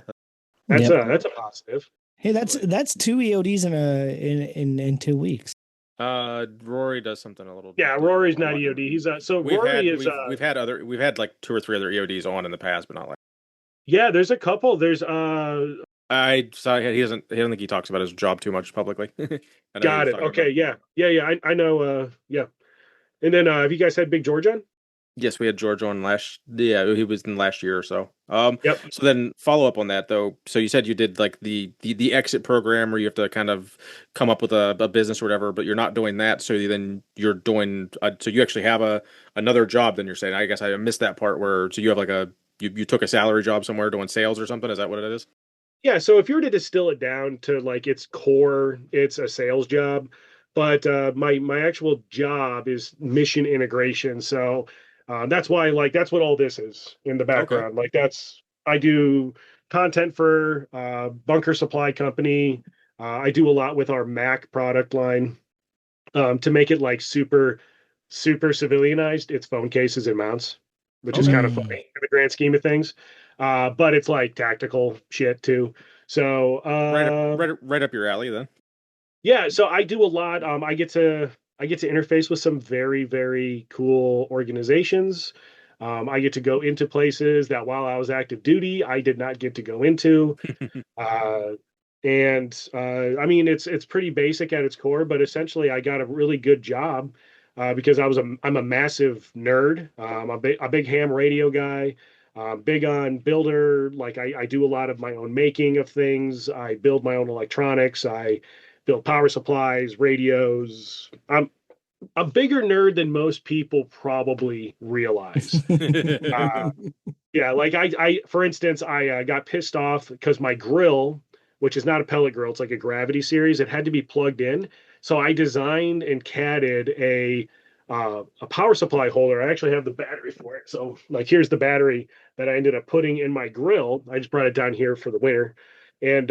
Yep. That's a positive. Hey, that's 2 EODs in 2 weeks. Rory does something a little. Yeah, Rory's not EOD. He's so Rory is we've had like 2 or 3 other EODs on in the past, but not like. yeah. There's a couple. There's I saw he doesn't. I don't think he talks about his job too much publicly. I know he got was it. talking Okay, about. yeah. I know. Yeah. And then have you guys had Big George on? Yes, we had George on last. Yeah, he was in last year or so. Yep. So then follow up on that though. So you said you did like the exit program where you have to kind of come up with a business or whatever, but you're not doing that. So then you're doing. So you actually have another job. Then you're saying. I guess I missed that part where. So you have like you took a salary job somewhere doing sales or something. Is that what it is? Yeah, so if you were to distill it down to like its core, it's a sales job. But my actual job is mission integration. So that's why like that's what all this is in the Okay. background. Like that's I do content for Bunker Supply Company. I do a lot with our Mac product line to make it like super civilianized. It's phone cases and mounts. which is kind of Mm. funny in the grand scheme of things. But it's like tactical shit too. So Right up your alley then. yeah, so I do a lot. I get to interface with some very, very cool organizations. I get to go into places that while I was active duty, I did not get to go into. Uh, I mean, it's pretty basic at its core, but essentially, I got a really good job because I'm a massive nerd. I'm a big ham radio guy. Big on builder. Like I do a lot of my own making of things. I build my own electronics. I build power supplies, radios. I'm a bigger nerd than most people probably realize. Uh, yeah, like for instance, I got pissed off because my grill, which is not a pellet grill, it's like a gravity series, it had to be plugged in. So I designed and catted a power supply holder. I actually have the battery for it. So like here's the battery that I ended up putting in my grill. I just brought it down here for the winter, and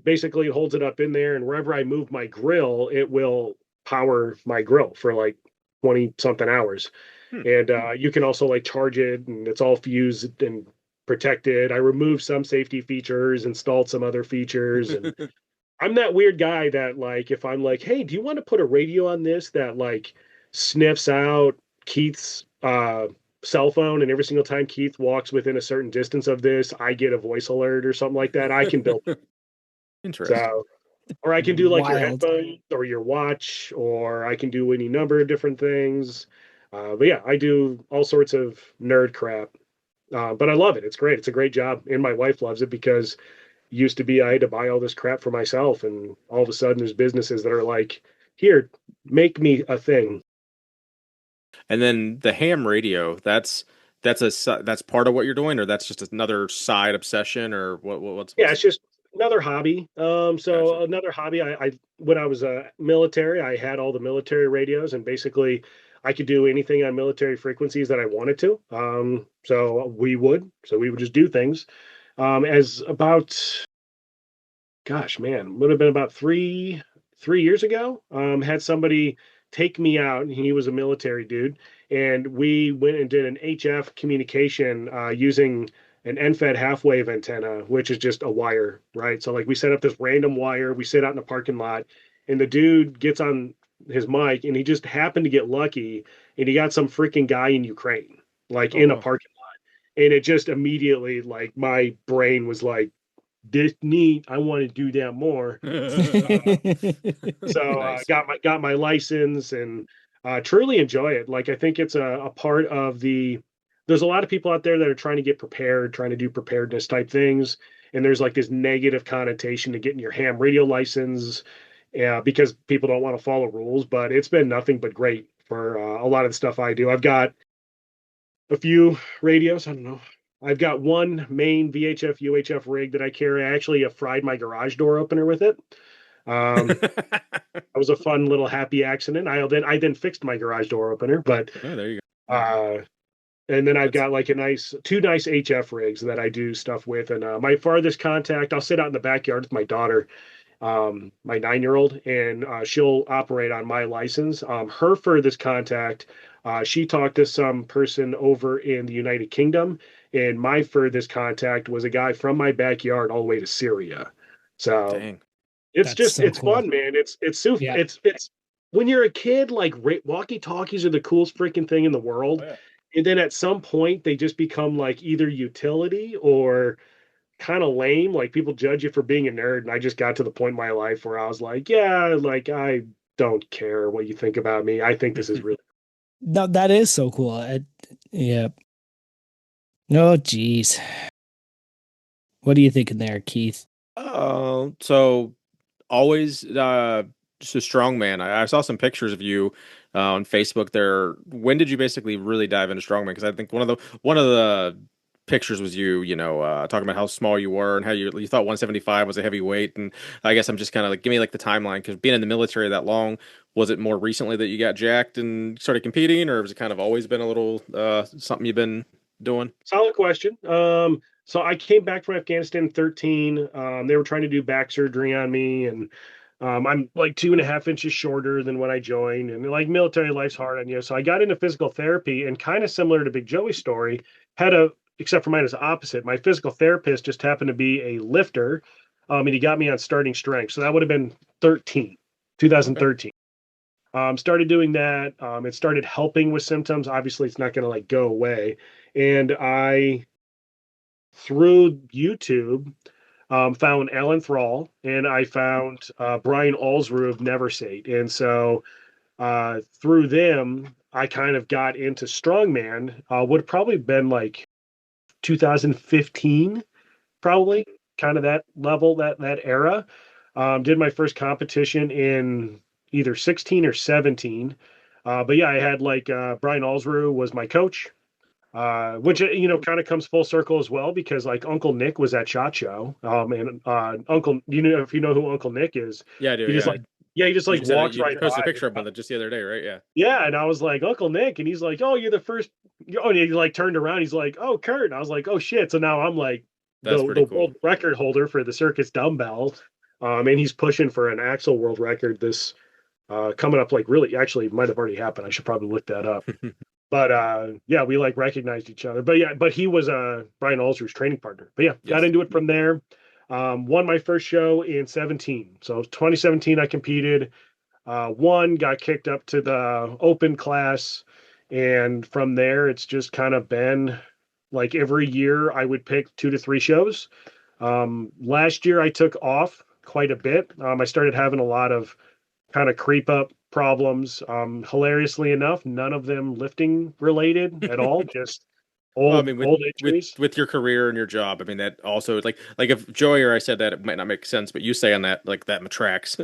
basically it holds it up in there. And wherever I move my grill, it will power my grill for like 20 something hours. Hmm. And you can also like charge it, and it's all fused and protected. I removed some safety features, installed some other features, and I'm that weird guy that like if I'm like, hey, do you want to put a radio on this that like sniffs out Keith's cell phone, and every single time Keith walks within a certain distance of this, I get a voice alert or something like that. I can build. Interesting. So, or I can do like your Wild. headphones or your watch, or I can do any number of different things. But yeah, I do all sorts of nerd crap. But I love it. It's great. It's a great job. And my wife loves it because used to be I had to buy all this crap for myself. And all of a sudden there's businesses that are like, here, make me a thing. And then the ham radio, that's part of what you're doing, or that's just another side obsession, or Yeah, what's it's just another hobby. gotcha. So another hobby. I when I was military, I had all the military radios, and basically I could do anything on military frequencies that I wanted to. So we would just do things. As about gosh, man, would have been about three years ago. Had somebody take me out, and he was a military dude, and we went and did an HF communication using an NFED half wave antenna, which is just a wire, right? So like we set up this random wire, we sit out in the parking lot, and the dude gets on his mic, and he just happened to get lucky, and he got some freaking guy in Ukraine, like Oh in a wow. parking lot, and it just immediately like my brain was like this neat. I want to do that more. Uh, so Nice. got my license and truly enjoy it. Like I think it's a part of the. There's a lot of people out there that are trying to get prepared, trying to do preparedness type things, and there's like this negative connotation to getting your ham radio license, because people don't want to follow rules. But it's been nothing but great for a lot of the stuff I do. I've got a few radios. I don't know. I've got one main VHF UHF rig that I carry. I actually have fried my garage door opener with it. Um, that was a fun little happy accident. I then fixed my garage door opener, but Oh, there you go. uh, and then I've That's got like two nice HF rigs that I do stuff with. And my farthest contact, I'll sit out in the backyard with my daughter, my 9-year-old, and she'll operate on my license. Her furthest contact, she talked to some person over in the United Kingdom, and my furthest contact was a guy from my backyard all the way to Syria. So dang. it's That's just so it's cool. fun, man. Yeah. It's when you're a kid, like walkie talkies are the coolest freaking thing in the Oh world. yeah. And then at some point, they just become like either utility or kind of lame. Like people judge you for being a nerd. And I just got to the point in my life where I was like, yeah, like I don't care what you think about me. I think this is really No, that is so cool. Yeah. No, geez. What are you thinking there, Keith? Oh, so always just a strongman. I saw some pictures of you on Facebook there. When did you basically really dive into strongman? Because I think one of the pictures was you, talking about how small you were and how you thought 175 was a heavy weight. And I guess I'm just kind of like, give me like the timeline, because being in the military that long, was it more recently that you got jacked and started competing, or has it kind of always been a little something you've been doing? solid question. So I came back from Afghanistan in 13. They were trying to do back surgery on me, and I'm like 2.5 inches shorter than when I joined, and like military life's hard on you. So I got into physical therapy, and kind of similar to Big Joey's story, had a except for mine is opposite. My physical therapist just happened to be a lifter, and he got me on starting strength. So that would have been 13, Okay. 2013. Started doing that. It started helping with symptoms. Obviously, it's not going to like go away. And I, through YouTube, found Alan Thrall, and I found Brian Allsrue of Neversate. And so through them, I kind of got into strongman. Would have probably been like 2015, probably kind of that level, that era. Did my first competition in either 16 or 17. But yeah, I had like Brian Allsrue was my coach, which kind of comes full circle as well because like Uncle Nick was at Shot Show, and Uncle, if you know who Uncle Nick is, Yeah, I do. he just Yeah. like he just You like just had a, walks you right posted a by. picture of him just the other day, right? Yeah. Yeah, and I was like, Uncle Nick, and he's like, oh, you're the first. Oh, and he like turned around. He's like, oh, Kurt. And I was like, oh shit. So now I'm like That's the pretty world cool. record holder for the circus dumbbell, and he's pushing for an axle world record this coming up. Like really, actually, it might have already happened. I should probably look that up. But yeah, we like recognized each other. But yeah, but he was Brian Alsru's training partner. But yeah, got Yes. into it from there. Won my first show in 17. So 2017, I competed. One got kicked up to the open class, and from there, it's just kind of been like every year I would pick 2 to 3 shows. Last year I took off quite a bit. I started having a lot of kind of creep up problems. Hilariously enough, none of them lifting related at all, just Well, I old mean, with old with injuries. with your career and your job, I mean that also like if Joey or I said that it might not make sense, but you say on that like that tracks.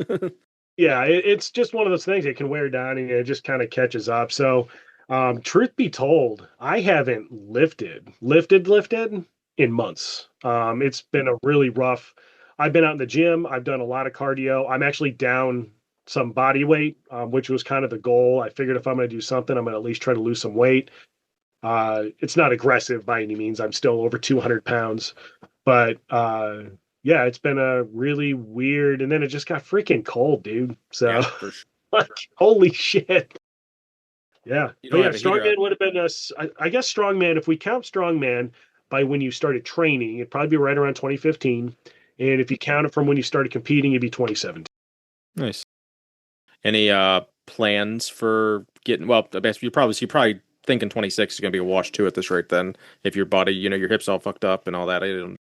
Yeah, it's just one of those things that can wear down and it just kind of catches up. So, truth be told, I haven't lifted in months. It's been a really rough. I've been out in the gym. I've done a lot of cardio. I'm actually down some body weight, which was kind of the goal. I figured if I'm going to do something, I'm going to at least try to lose some weight. It's not aggressive by any means. I'm still over 200 pounds, but yeah, it's been a really weird. And then it just got freaking cold, dude. So Yeah, for sure. like, holy shit. Yeah, You but don't yeah, have a heater strongman up. would have been I guess strongman. If we count strongman by when you started training, it'd probably be right around 2015. And if you count it from when you started competing, it'd be 2017. Nice. Any plans for getting? Well, I guess you probably thinking 26 is gonna be a wash too at this rate. Then if your body, your hips all fucked up and all that, I don't.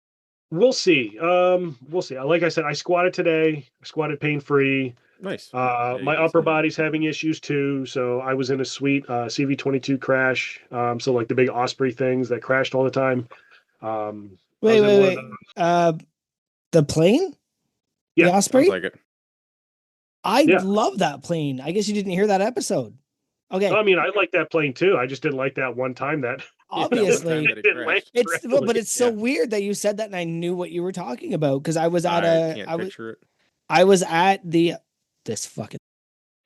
We'll see. We'll see. Like I said, I squatted today. I squatted pain free. Nice. Yeah, you My did upper say that. body's having issues too. So I was in a sweet CV-22 crash. So like the big Osprey things that crashed all the time. I Wait, was in wait, one of those. wait. The plane, the Yeah, Sounds Osprey. like it. I yeah. love that plane. I guess you didn't hear that episode. Okay, I mean, I like that plane too. I just didn't like that one time that That one time obviously that it it landed crashed. it's well, but correctly. it's so Yeah, weird that you said that and I knew what you were talking about because I can't picture it. I was at the this fucking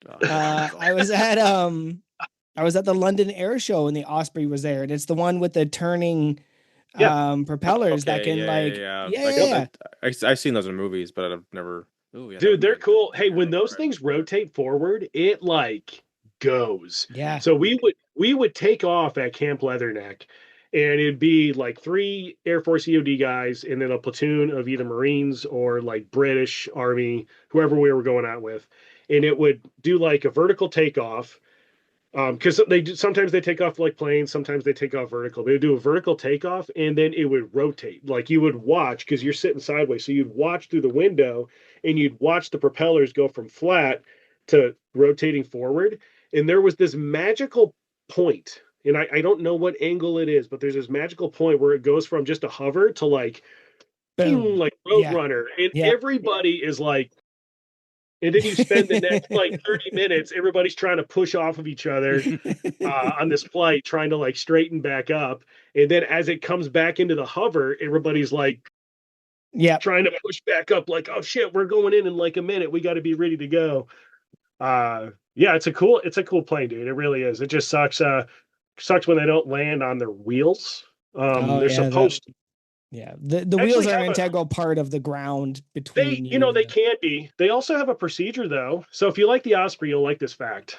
Oh, I was at the London Air Show and the Osprey was there and it's the one with the turning Yeah. propellers that okay, can yeah, yeah, like yeah. yeah Like yeah Yep. yeah. I've seen those in movies, but I've never. Oh yeah, that Dude, would be they're a good cool. Hey, when road those ride. things rotate forward, it like goes. Yeah. So we would take off at Camp Leatherneck, and it'd be like 3 Air Force EOD guys, and then a platoon of either Marines or like British Army, whoever we were going out with, and it would do like a vertical takeoff. Because sometimes they take off like planes, sometimes they take off vertical. They would do a vertical takeoff and then it would rotate. Like you would watch because you're sitting sideways, so you'd watch through the window and you'd watch the propellers go from flat to rotating forward. And there was this magical point, and I don't know what angle it is, but there's this magical point where it goes from just a hover to like, ping, Boom. like Yeah. Roadrunner, and Yeah. everybody is like, and then you spend the next like 30 minutes, everybody's trying to push off of each other on this flight, trying to like straighten back up. And then as it comes back into the hover, everybody's like Yep. trying to push back up, like, oh shit, we're going in like a minute. We got to be ready to go. Yeah, it's a cool plane, dude. It really is. It just sucks when they don't land on their wheels. Oh They're yeah, that supposed to. Yeah. The wheels Actually are have an a integral part of the ground they between you you know and they can be. They also have a procedure though. So if you like the Osprey, you'll like this fact.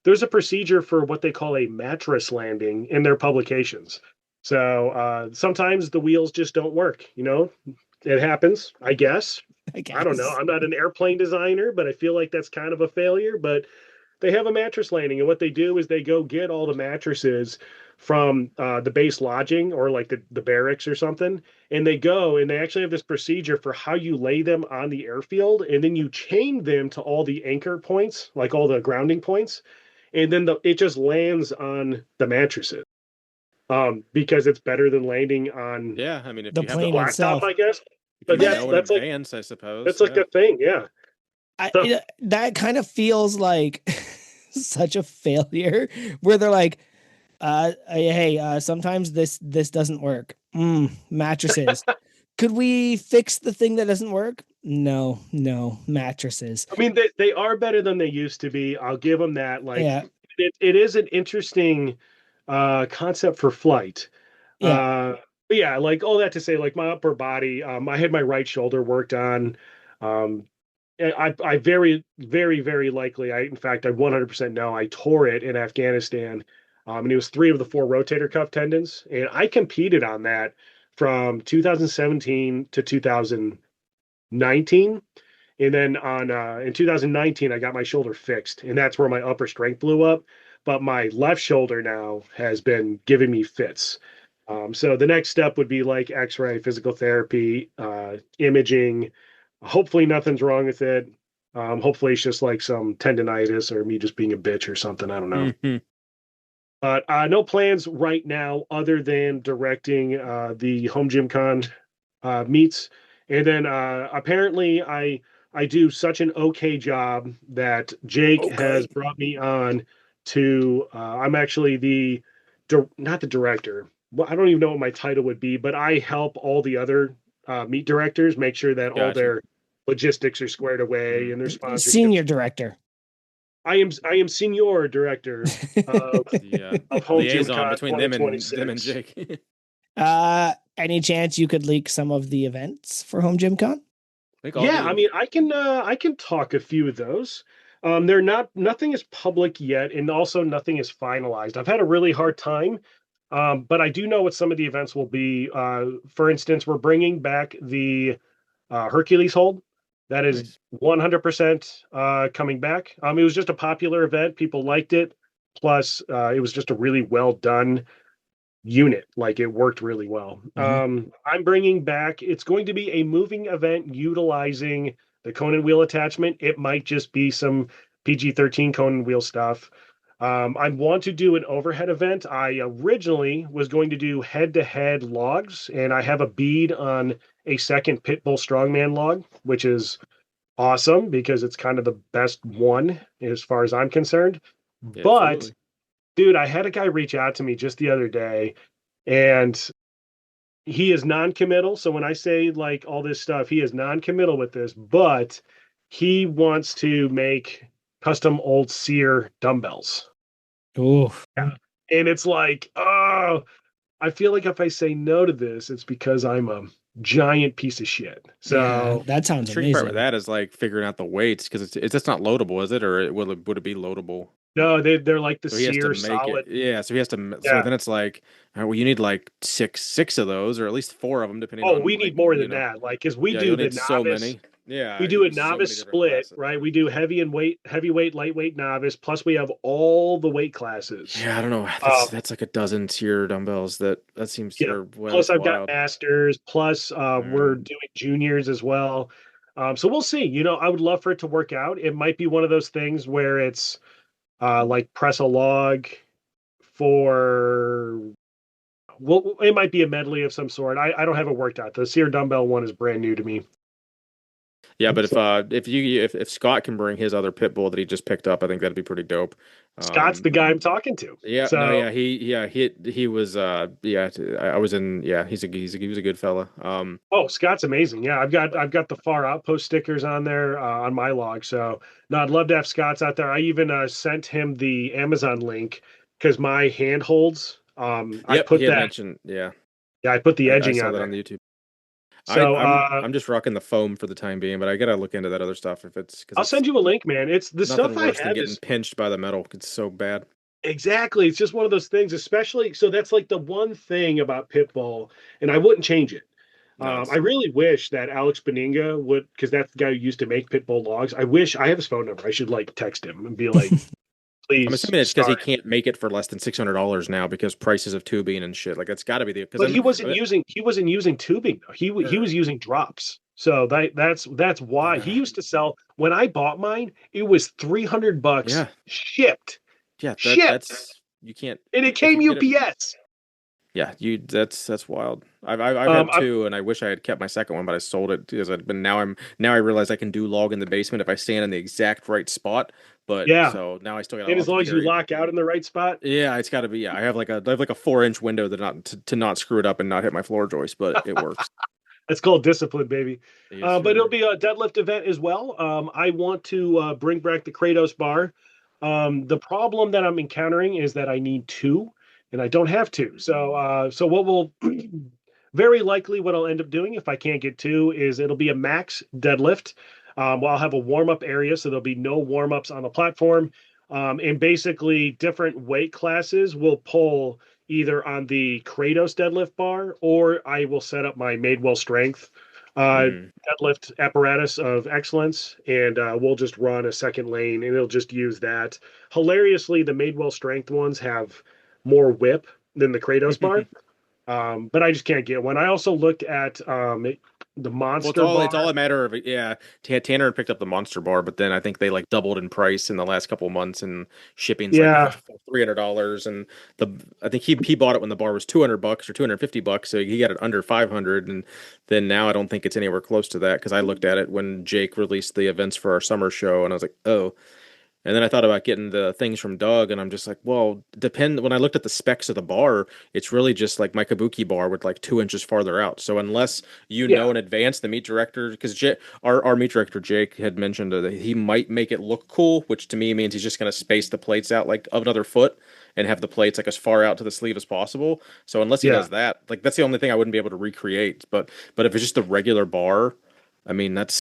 There's a procedure for what they call a mattress landing in their publications. So sometimes the wheels just don't work. It happens, I guess. I I don't know. guess. I'm not an airplane designer, but I feel like that's kind of a failure. But they have a mattress landing, and what they do is they go get all the mattresses from the base lodging or like the barracks or something, and they go and they actually have this procedure for how you lay them on the airfield, and then you chain them to all the anchor points, like all the grounding points, and then it just lands on the mattresses. Because it's better than landing on Yeah, I mean, if The you have the plane blacktop, itself. I guess. if But you But yeah, know in advance, I suppose. that's like Yeah. a thing. Yeah. So that kind of feels like such a failure where they're like, hey, sometimes this doesn't work. Mattresses. Could we fix the thing that doesn't work? No, mattresses. I mean, they are better than they used to be. I'll give them that. Like, Yeah, it is an interesting concept for flight. yeah. But yeah, like all that to say, like my upper body, I had my right shoulder worked on. Um, and I very, very, very likely, in fact, I 100% know I tore it in Afghanistan. And it was three of the four rotator cuff tendons. And I competed on that from 2017 to 2019. And then on in 2019, I got my shoulder fixed, and that's where my upper strength blew up. But my left shoulder now has been giving me fits. So the next step would be like X-ray, physical therapy, imaging. Hopefully nothing's wrong with it. Hopefully it's just like some tendonitis or me just being a bitch or something. I don't know. Hmm. But no plans right now other than directing the home gym con meets. And then apparently I do such an okay job that Jake has Okay. brought me on to I'm actually not the director. Well, I don't even know what my title would be, but I help all the other meet directors make sure that all Gotcha. their logistics are squared away Mm. and their sponsorship. Senior director. I am senior director of The Home Gym liaison Con between them and 2026. Jake. Any chance you could leak some of the events for Home Gym Con? I think all Yeah, I the mean, I can talk a few of those. Nothing is public yet, and also nothing is finalized. I've had a really hard time, but I do know what some of the events will be. For instance, we're bringing back the Hercules hold. That is nice. 100% coming back. It was just a popular event. People liked it. Plus, it was just a really well done unit. Like it worked really well. Mhm. I'm bringing back, it's going to be a moving event utilizing the Conan wheel attachment. It might just be some PG-13 Conan wheel stuff. I want to do an overhead event. I originally was going to do head-to-head logs, and I have a bead on a second Pitbull Strongman log, which is awesome because it's kind of the best one as far as I'm concerned. Yeah, But absolutely. dude, I had a guy reach out to me just the other day, and he is non-committal. So when I say like all this stuff, he is non-committal with this, but he wants to make custom old Sear dumbbells. Ooh, Yeah. And it's like, oh, I feel like if I say no to this, it's because I'm a giant piece of shit. yeah, So that The sounds tricky part with amazing. that is like figuring out the weights because it's not loadable, is it, or would it be loadable? no, they're like the So he has to Sear make it. solid. Yeah, so he has to. So Yeah. then it's like, well, you need like six of those, or at least four of them, depending Oh, on we need like more than that. Like, because we Yeah, do you'll the need so novice. many. Yeah, We you do a need so novice many different split, classes. right? We do heavyweight, lightweight, novice. Plus, we have all the weight classes. Yeah, I don't know. Uh, That's like a dozen tier dumbbells. That seems yeah. or well, Plus, that's I've got wild. masters. Plus, we're Mm. doing juniors as well. So we'll see. I would love for it to work out. It might be one of those things where it's like press a log for. Well, it might be a medley of some sort. I don't have it worked out. The Sear dumbbell one is brand new to me. Yeah, but So if Scott can bring his other pit bull that he just picked up, I think that'd be pretty dope. Scott's the guy I'm talking to. Yeah, no, So yeah, he was I was in yeah, he was a good fella. oh, Scott's amazing. Yeah, I've got the far outpost stickers on there on my log. So no, I'd love to have Scott's out there. I even sent him the Amazon link because my handholds. I Yep, put he had that mentioned yeah. Yeah, I put the I edging saw on that there. on the YouTube. So I'm just rocking the foam for the time being, but I gotta look into that other stuff if it's because I'll it's send you a link, man. It's the stuff nothing I worse than have getting is pinched by the metal. It's so bad. exactly. It's just one of those things, especially so that's like the one thing about Pitbull, and I wouldn't change it. No, I really wish that Alex Beninga would, because that's the guy who used to make Pitbull logs. I wish I have his phone number. I should like text him and be like, I'm please assuming it's because he start. can't make it for less than $600 now because prices of tubing and shit. Like that's got to be the because But I'm he wasn't using tubing though. He or, was using drops. So that's why he uh, used to sell. When I bought mine, it was $300 yeah, shipped, yeah. shipped, That's you can't and it if came you get it. UPS. Yeah, you that's wild. I've Um, had I, two, and I wish I had kept my second one, but I sold it because I've been now I realize I can do log in the basement if I stand in the exact right spot. But yeah, so now I still and I'll as have to long as you carry. lock out in the right spot, Yeah, it's got to be. Yeah, I have like a 4 inch window that not to not screw it up and not hit my floor joist, but it works. that's called discipline, baby. Yes, But it'll sir. be a deadlift event as well. I want to bring back the Kratos bar. The problem that I'm encountering is that I need two, and I don't have two. So what will very likely what I'll end up doing if I can't get two is it'll be a max deadlift. Well, I'll have a warm up area, so there'll be no warm ups on the platform. And basically, different weight classes will pull either on the Kratos deadlift bar or I will set up my Madewell Strength uh, Mm. deadlift apparatus of excellence, and we'll just run a second lane, and it'll just use that. Hilariously, the Madewell Strength ones have more whip than the Kratos bar, but I just can't get one. I also looked at the Well, Monster it's all bar. a matter of yeah. Tanner had picked up the Monster Bar, but then I think they like doubled in price in the last couple of months, and shipping's like Yeah, $300. And the I think he bought it when the bar was $200 or $250, so he got it under 500. And then now I don't think it's anywhere close to that because I looked at it when Jake released the events for our summer show, and I was like, oh. And then I thought about getting the things from Doug, and I'm just like, well, depend. When I looked at the specs of the bar, it's really just like my Kabuki bar with like 2 inches farther out. So unless you yeah, know in advance, the meat director, because our meat director Jake had mentioned that he might make it look cool, which to me means he's just going to space the plates out like of another foot and have the plates like as far out to the sleeve as possible. So unless he yeah. does that, like that's the only thing I wouldn't be able to recreate. But if it's just a regular bar, I mean that's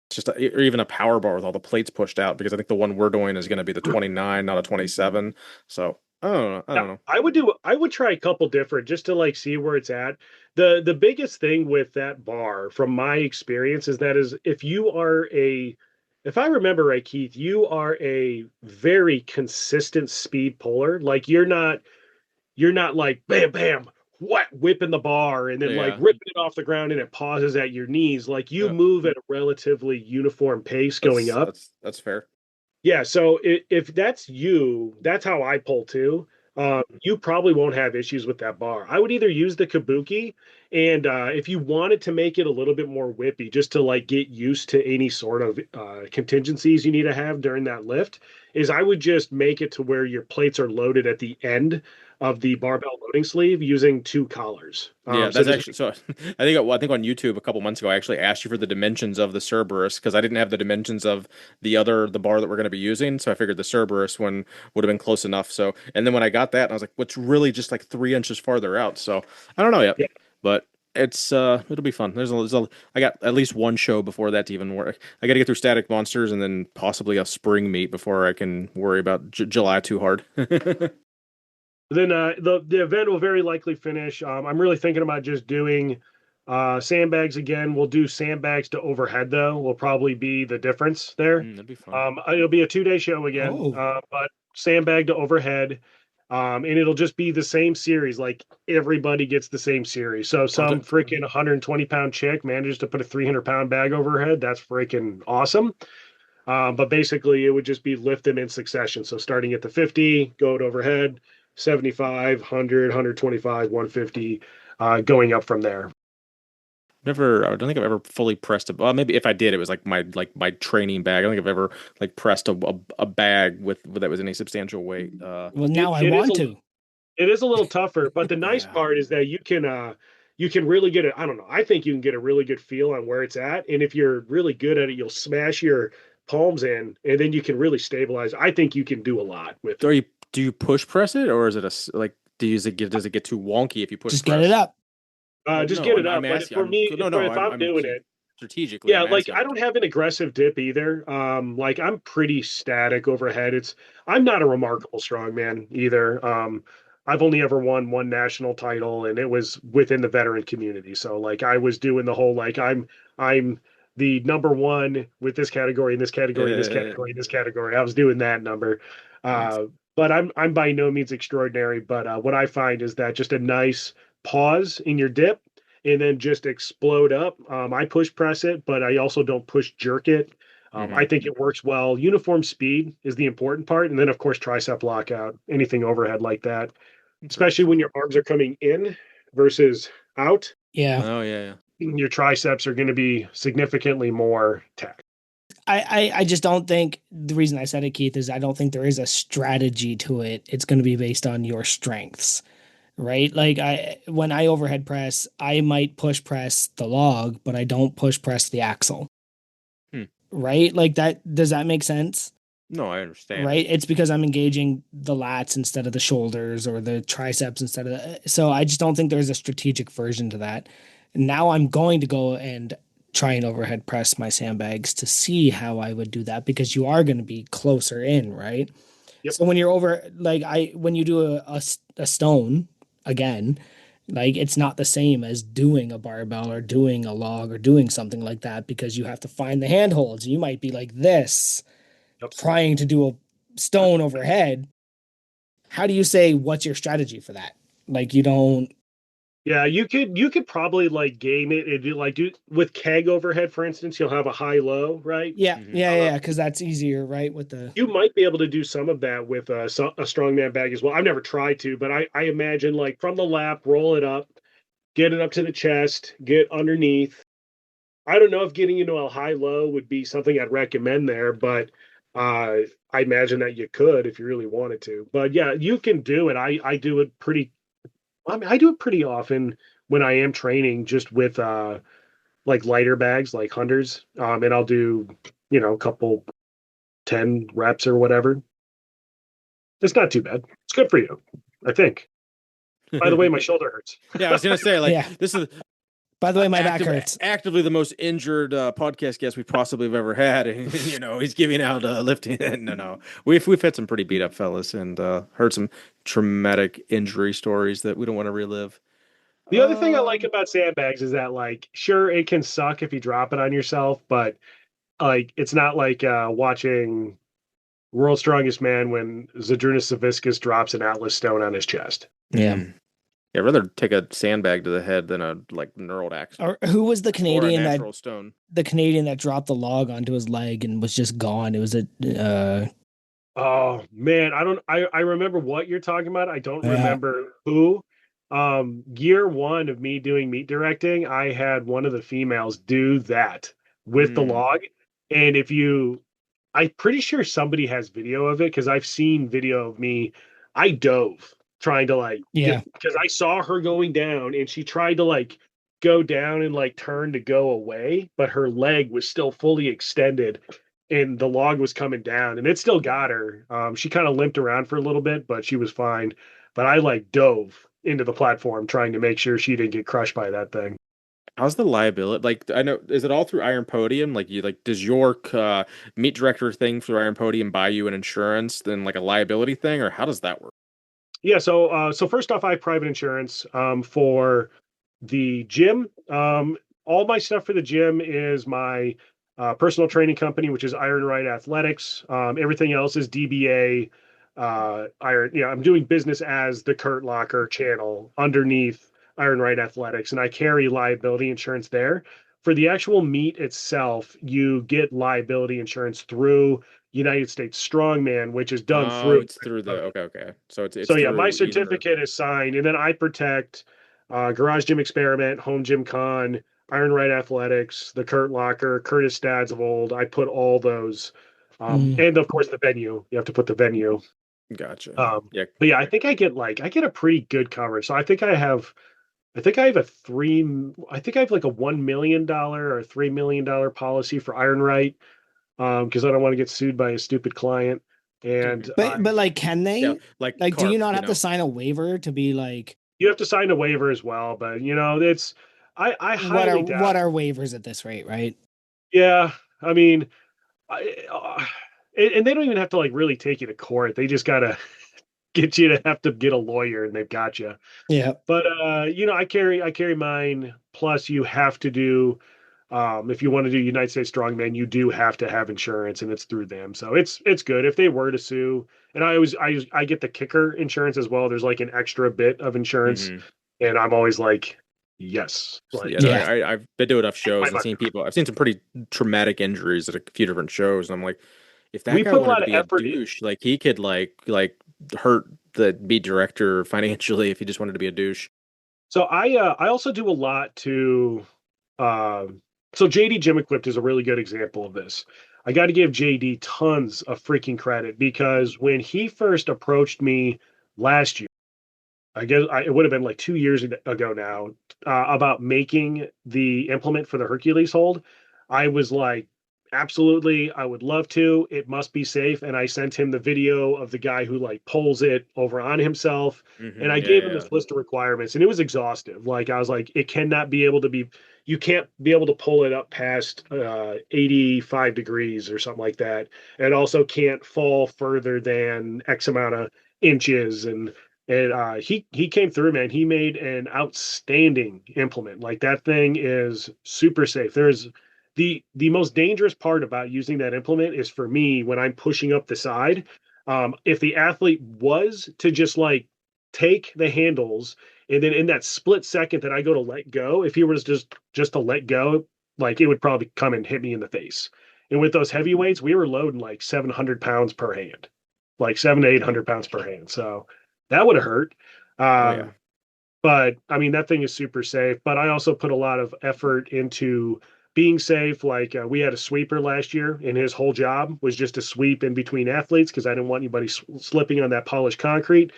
just or even a power bar with all the plates pushed out because I think the one we're doing is going to be the 29, not a 27. So I don't know. I Yeah, don't know. I would try a couple different just to like see where it's at. The biggest thing with that bar from my experience is that is if I remember right, Keith, you are a very consistent speed puller. Like you're not like bam bam what whipping the bar and then like Yeah, ripping it off the ground and it pauses at your knees. Like you yeah. move at a relatively uniform pace going up. That's fair. Yeah, so if that's you, that's how I pull too. You probably won't have issues with that bar. I would either use the Kabuki, and if you wanted to make it a little bit more whippy, just to like get used to any sort of contingencies you need to have during that lift, is I would just make it to where your plates are loaded at the end of the barbell loading sleeve using two collars. Yeah, So that's just actually so. I think on YouTube a couple months ago I actually asked you for the dimensions of the Cerberus because I didn't have the dimensions of the bar that we're going to be using, so I figured the Cerberus one would have been close enough. So and then when I got that, I was like, what's really just like 3 inches farther out? So I don't know yet, yeah, but it's it'll be fun. I got at least one show before that to even work. I got to get through Static Monsters and then possibly a spring meet before I can worry about July too hard. then the event will very likely finish. I'm really thinking about just doing sandbags again. We'll do sandbags to overhead though. Will probably be the difference there. That'd be fun. It'll be a 2 day show again, Oh, but sandbag to overhead, and it'll just be the same series. Like everybody gets the same series. So Oh, some freaking 120-pound chick manages to put a 300-pound bag over her head. That's freaking awesome. But basically, it would just be lift them in succession. So starting at the 50, go to overhead, 75, 100, 125, 150, going up from there. I don't think I've ever fully pressed a. Well, maybe if I did, it was like my training bag. I don't think I've ever like pressed a bag with that was any substantial weight. well, It, now I it is want a to. it is a little tougher, but the nice Yeah, part is that you can really get it. I don't know. I think you can get a really good feel on where it's at, and if you're really good at it, you'll smash your palms in, and then you can really stabilize. I think you can do a lot with do it. you do you push press it or is it like does it get too wonky if you push Just get it press? up. Well, Just no, get it I'm up. But asking. for me, if I'm I'm doing it, strategically. yeah, I'm like asking. I don't have an aggressive dip either. Like I'm pretty static overhead. I'm not a remarkable strongman either. I've only ever won one national title, and it was within the veteran community. So like I was doing the whole like I'm the number one with this category, in this category, in this category, in this category. I was doing that number. Nice. But I'm by no means extraordinary. But what I find is that just a nice pause in your dip and then just explode up. I push press it, but I also don't push jerk it. I Mhm. think it works well. Uniform speed is the important part. And then, of course, tricep lockout, anything overhead like that, especially when your arms are coming in versus out. Yeah. Oh yeah, Your triceps are going to be significantly more taxed. I just don't think the reason I said it, Keith, is I don't think there is a strategy to it. It's going to be based on your strengths, right? Like when I overhead press, I might push press the log, but I don't push press the axle, Hmm. right? Like that. Does that make sense? No, I understand Right? it. It's because I'm engaging the lats instead of the shoulders or the triceps instead of so I just don't think there's a strategic version to that. Now I'm going to go and try and overhead press my sandbags to see how I would do that because you are going to be closer in, right? Yep. So when you're over like when you do a stone again, like it's not the same as doing a barbell or doing a log or doing something like that because you have to find the handholds. You might be like this Yep. trying to do a stone overhead. How do you say what's your strategy for that? Like you don't. Yeah, you could probably like game it and do like do with keg overhead, for instance, you'll have a high low, right? Yeah, Mhm. yeah, yeah, because that's easier, right? With the You might be able to do some of that with a strongman bag as well. I've never tried to, but I imagine like from the lap, roll it up, get it up to the chest, get underneath. I don't know if getting into a high low would be something I'd recommend there, but I imagine that you could if you really wanted to. But yeah, you can do it. I do it pretty. I mean, I do it pretty often when I am training, just with like lighter bags, like hunters, and I'll do a couple 10 reps or whatever. It's not too bad. It's good for you, I think. By the way, my shoulder hurts. Yeah, I was gonna say like yeah. this is By the way, my back hurts. actively the most injured podcast guest we possibly have ever had. And, he's giving out lifting. No, we've had some pretty beat up fellas and heard some traumatic injury stories that we don't want to relive. The other thing I like Um, about sandbags is that, like, sure, it can suck if you drop it on yourself, but like, it's not like watching World's Strongest Man when Zydrunas Savickas drops an Atlas stone on his chest. Yeah. Yeah, I'd rather take a sandbag to the head than a like knurled axe Or who was the or a Canadian natural stone. that dropped the log onto his leg and was just gone? It was a Oh man, I remember what you're talking about. I don't yeah. remember who. Year one of me doing meat directing, I had one of the females do that with the Mm. log. And I'm pretty sure somebody has video of it because I've seen video of me. I dove trying to like Yeah. get, because I saw her going down and she tried to like go down and like turn to go away, but her leg was still fully extended and the log was coming down and it still got her. She kind of limped around for a little bit, but she was fine. But I like dove into the platform trying to make sure she didn't get crushed by that thing. How's the liability? Like, I know, is it all through Iron Podium? Does your meat director thing through Iron Podium buy you an insurance, then like a liability thing, or how does that work? Yeah, so first off, I have private insurance for the gym. All my stuff for the gym is my personal training company, which is Iron Right Athletics. Everything else is DBA. Iron, yeah, I'm doing business as the Kurt Locker channel underneath Iron Right Athletics, and I carry liability insurance there. For the actual meet itself, you get liability insurance through United States Strongman, which is done Oh, through. it's through the okay. So it's So yeah, my through either. certificate is signed, and then I protect Garage Gym Experiment, Home Gym Con, Iron Right Athletics, the Kurt Locker, Curtis Stads of old. I put all those, Mm. and of course the venue. You have to put the venue. Gotcha. Um, Yeah. but yeah, I think I get a pretty good coverage. So I think I have a three. I think I have like a $1 million or $3 million policy for Iron Right, because I don't want to get sued by a stupid client. And But like can Yeah, they? like Like do you carp, not have to sign a waiver to be like You have to sign a waiver as well, but it's I highly doubt. What are waivers at this rate, right? Yeah, I mean, and they don't even have to like really take you to court. They just gotta get you to have to get a lawyer, and they've got you. Yeah. But I carry mine. Plus, you have to do if you want to do United States Strongman, you do have to have insurance, and it's through them. So it's good if they were to sue. And I get the kicker insurance as well. There's like an extra bit of insurance, Mm-hmm. and I'm always like, yes, like Yeah, no, I've been to enough shows and seen people. I've seen some pretty traumatic injuries at a few different shows, and I'm like, if that we guy put a wanted lot to of be a effort. douche, like he could like hurt the beat director financially if he just wanted to be a douche. So I also do a lot to so JD Gym Equipped is a really good example of this. I got to give JD tons of freaking credit because when he first approached me last year, I guess it would have been like 2 years ago now, about making the implement for the Hercules hold. I was like, absolutely, I would love to. It must be safe. And I sent him the video of the guy who like pulls it over on himself. And Mm-hmm. I Yeah, gave him yeah. this list of requirements, and it was exhaustive. Like, I was like, it cannot be able to be, you can't be able to pull it up past 85 degrees or something like that. It also can't fall further than X amount of inches. And he came through, man. He made an outstanding implement. Like, that thing is super safe. There's the most dangerous part about using that implement is for me when I'm pushing up the side. If the athlete was to just like take the handles, and then in that split second that I go to let go, if he was just to let go, like, it would probably come and hit me in the face. And with those heavyweights, we were loading like 700 pounds per hand, like 700 to 800 pounds per hand. So that would have hurt. Oh yeah. But I mean, that thing is super safe. But I also put a lot of effort into being safe. Like, we had a sweeper last year, and his whole job was just to sweep in between athletes because I didn't want anybody slipping on that polished concrete.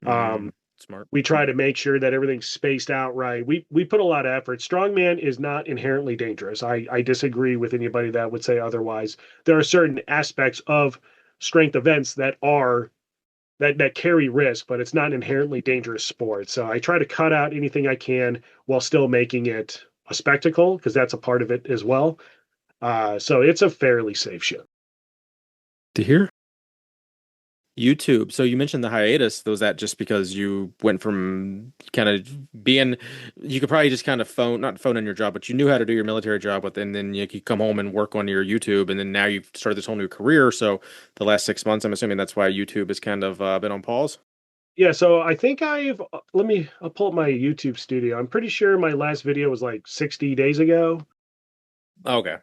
Mm-hmm. Um, Smart. we try to make sure that everything's spaced out right. We put a lot of effort. Strongman is not inherently dangerous. I disagree with anybody that would say otherwise. There are certain aspects of strength events that carry risk, but it's not an inherently dangerous sport. So I try to cut out anything I can while still making it a spectacle because that's a part of it as well. So it's a fairly safe show. To hear YouTube. So you mentioned the hiatus. Was that just because you went from kind of being, you could probably just kind of not phone in your job, but you knew how to do your military job with, and then you could come home and work on your YouTube, and then now you've started this whole new career. So the last 6 months, I'm assuming that's why YouTube has kind of been on pause. Yeah, so I think I'll pull up my YouTube studio. I'm pretty sure my last video was like 60 days ago. Okay.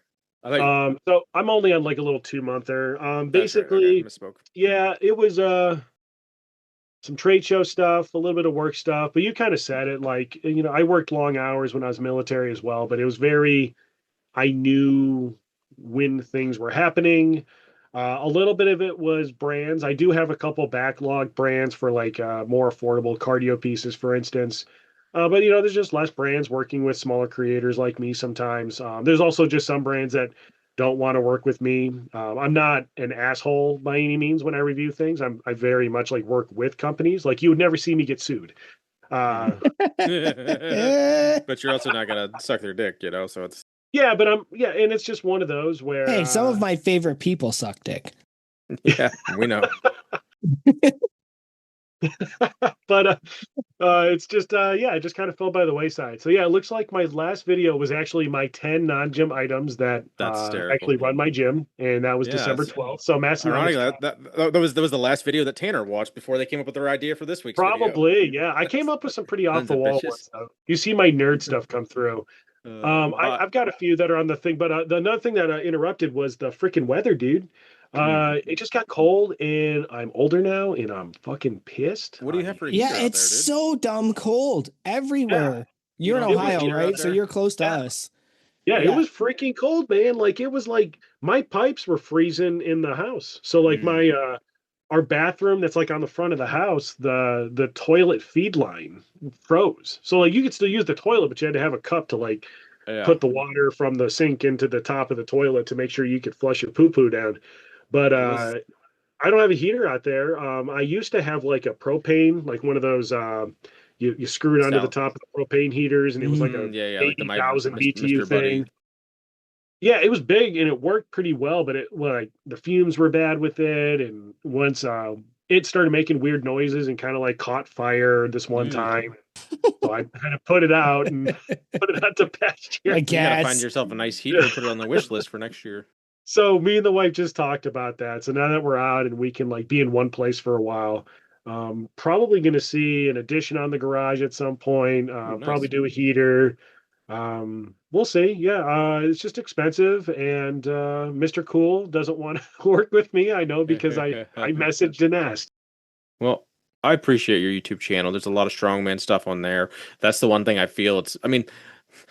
I thought So I'm only on like a little 2-monther. that's right. Okay, Basically, misspoke. yeah, it was some trade show stuff, a little bit of work stuff, but you kind of said it. Like, I worked long hours when I was military as well, but it was very, I knew when things were happening. A little bit of it was brands. I do have a couple backlog brands for like more affordable cardio pieces, for instance. But there's just less brands working with smaller creators like me sometimes. There's also just some brands that don't want to work with me. I'm not an asshole by any means when I review things. I very much like work with companies. Like, you would never see me get sued. Uh, But you're also not gonna suck their dick, so it's yeah, but yeah, and it's just one of those where Hey, some of my favorite people suck dick. yeah, we know. but it's just yeah, it just kind of fell by the wayside. So yeah, it looks like my last video was actually my 10 non-gym items that That's hysterical. actually run my gym, and that was Yeah, December it's 12th. So massive. ironically, that was the last video that Tanner watched before they came up with their idea for this week's video. Probably, yeah. I came up with some pretty off Sons the of wall bitches. ones though. You see my nerd stuff come through. I've got a few that are on the thing, but another thing that interrupted was the freaking weather, dude. It just got cold, and I'm older now, and I'm fucking pissed. What do you have for a heater Yeah, out it's there, dude? so dumb cold everywhere. You You're in don't have a Ohio, heater out right? So there? you're close to Yeah. us. Yeah, Yeah. it was freaking cold, man. Like, it was like my pipes were freezing in the house. So like my our bathroom that's like on the front of the house, the toilet feed line froze. So like you could still use the toilet, but you had to have a cup to like Yeah. put the water from the sink into the top of the toilet to make sure you could flush your poo poo down. But I don't have a heater out there. I used to have like a propane, like one of those you screw it onto the Stout. top of the propane heaters, and it was like a Yeah, like the 80,000 BTU Mr. Buddy. thing. Yeah, it was big and it worked pretty well, but like the fumes were bad with it, and once it started making weird noises and kind of like caught fire this one time, so I kind of put it out and put it out to pasture. Like, You gotta yeah, find yourself a nice heater and put it on the wish list for next year. So me and the wife just talked about that. So now that we're out and we can like be in one place for a while, probably going to see an addition on the garage at some point. Ooh, Probably nice. do a heater. We'll see. Yeah, it's just expensive, and Mr. Cool doesn't want to work with me. I know because I messaged and asked. Well, I appreciate your YouTube channel. There's a lot of strongman stuff on there. That's the one thing I feel I mean,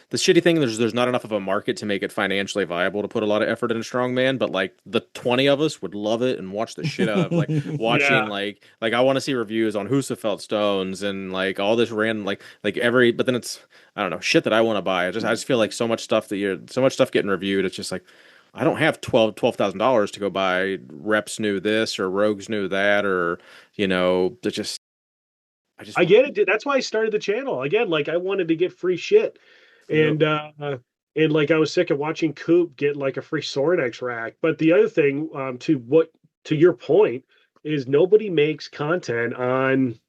the shitty thing, there's not enough of a market to make it financially viable to put a lot of effort into strongman, but like the 20 of us would love it and watch the shit out of like watching Yeah. like I want to see reviews on Husafelt stones and like all this random like every, but then it's, I don't know, shit that I want to buy. I just feel like so much stuff getting reviewed. It's just like I don't have $12,000 to go buy Reps New this or Rogues New that, or it's just I get it, dude. That's why I started the channel. Again, like I wanted to get free shit. Yep. And like I was sick of watching Coop get like a free Sorinex rack. But the other thing, to your point, is nobody makes content on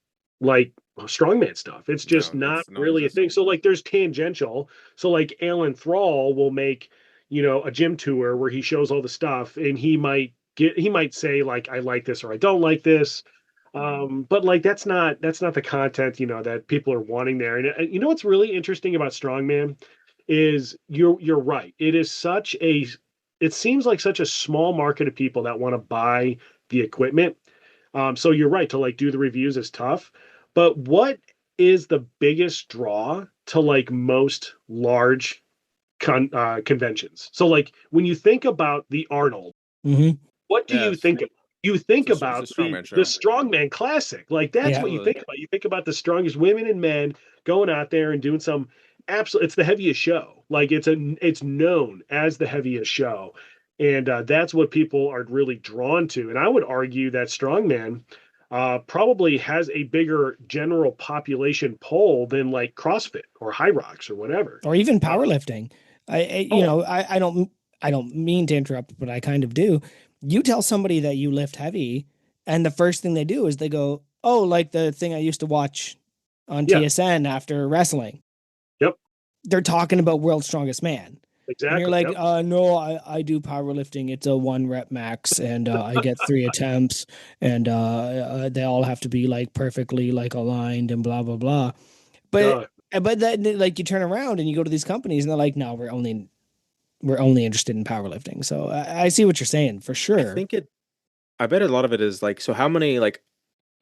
like strongman stuff. It's just No, not it's really a thing. So like there's tangential. So like Alan Thrall will make, a gym tour where he shows all the stuff, and he might say like I like this or I don't like this. But like that's not the content that people are wanting there. And you know what's really interesting about strongman is you're right. It seems like such a small market of people that want to buy the equipment. So you're right, to like do the reviews is tough. But what is the biggest draw to like most large conventions? So like when you think about the Arnold, hmm what do you Yes. think of? You think It's a about strongman the show. strongman classic. Like that's Yeah. what you Absolutely. think about. You think about the strongest women and men going out there and doing some absolute. It's the heaviest show. Like it's known as the heaviest show, and that's what people are really drawn to. And I would argue that strongman probably has a bigger general population poll than like CrossFit or High Rocks or whatever. Or even Uh, powerlifting. oh I don't mean to interrupt, but I kind of do. You tell somebody that you lift heavy, and the first thing they do is they go, "Oh, like the thing I used to watch on yeah, TSN after wrestling." yep, They're talking about World's Strongest Man. And you're exactly, like, yep. no, I do powerlifting. It's a 1 rep max, and I get 3 attempts, and they all have to be like perfectly like aligned and blah blah blah. But Uh, but then like you turn around and you go to these companies and they're like, no, we're only interested in powerlifting. So I see what you're saying for I sure. think I bet a lot of it is like, so how many, like,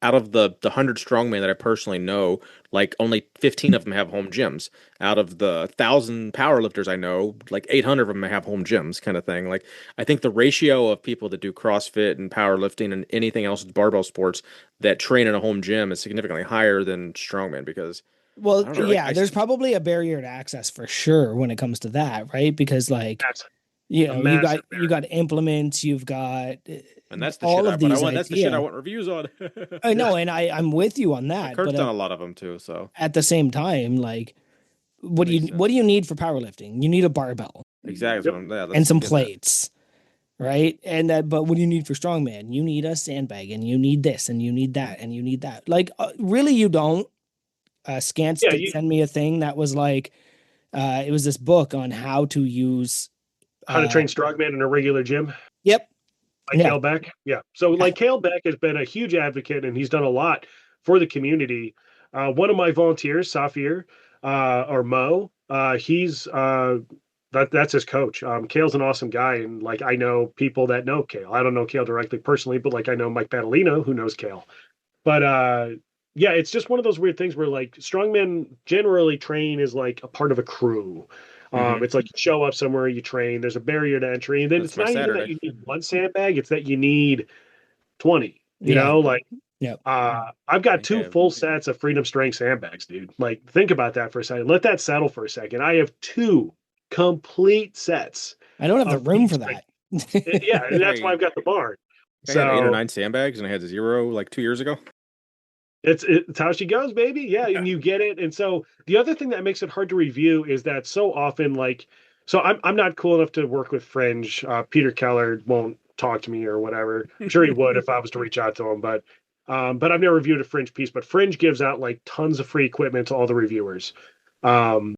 out of the 100 strongmen that I personally know, like only 15 of them have home gyms. Out of the 1,000 powerlifters I know, like 800 of them have home gyms, kind of thing. Like, I think the ratio of people that do CrossFit and powerlifting and anything else with barbell sports that train in a home gym is significantly higher than strongman, because I Well, don't know, like yeah, there's probably a barrier to access for sure when it comes to that, right? Because like, that's you a know, you got massive you got implements, you've got and that's the shit all I of but I these want that's the shit I ideas. want reviews on. I know, and I'm with you on But that, Kurt's but done a lot of them too, so at the same time, like, makes what do sense. you need for powerlifting? You need a barbell Exactly. yep. Yeah, and that's some I'm getting at. plates, right? And that, but what do you need for strongman? You need a sandbag, and you need this, and you need that, and you need that. Like, really, you don't. Scance Yeah, did send me a thing that was like, it was this book on how to use. how to train strongman in a regular gym. Yep. Like Yeah. Cale Beck. Yeah. So like Cale Beck has been a huge advocate and he's done a lot for the community. One of my volunteers, Safir, or Mo, he's that's his coach. Kale's an awesome guy, and like I know people that know Kale. I don't know Kale directly personally, but like I know Mike Battolino who knows Kale. But yeah, it's just one of those weird things where like strongmen generally train is like a part of a crew. Mhm. It's like you show up somewhere, you train. There's a barrier to entry, and then That's it's my not even that Saturday. you need one sandbag; it's that you need 20. Yeah. Like Yep. I've I got think I two have full sets of Freedom Strength sandbags, dude. Like think about that for a second. Let that settle for a second. I have two complete sets I don't have the of room Freedom for Strength. that. Yeah, I and think that's why I've got the barn. I had 8 or So 9 sandbags and I had 0 like 2 years ago. It's how she goes, baby. Yeah, and you get it. And so the other thing that makes it hard to review is that so often, like, so I'm not cool enough to work with Fringe. Peter Keller won't talk to me or whatever. I'm sure he would if I was to reach out to him, but I've never reviewed a Fringe piece. But Fringe gives out like tons of free equipment to all the reviewers. Um,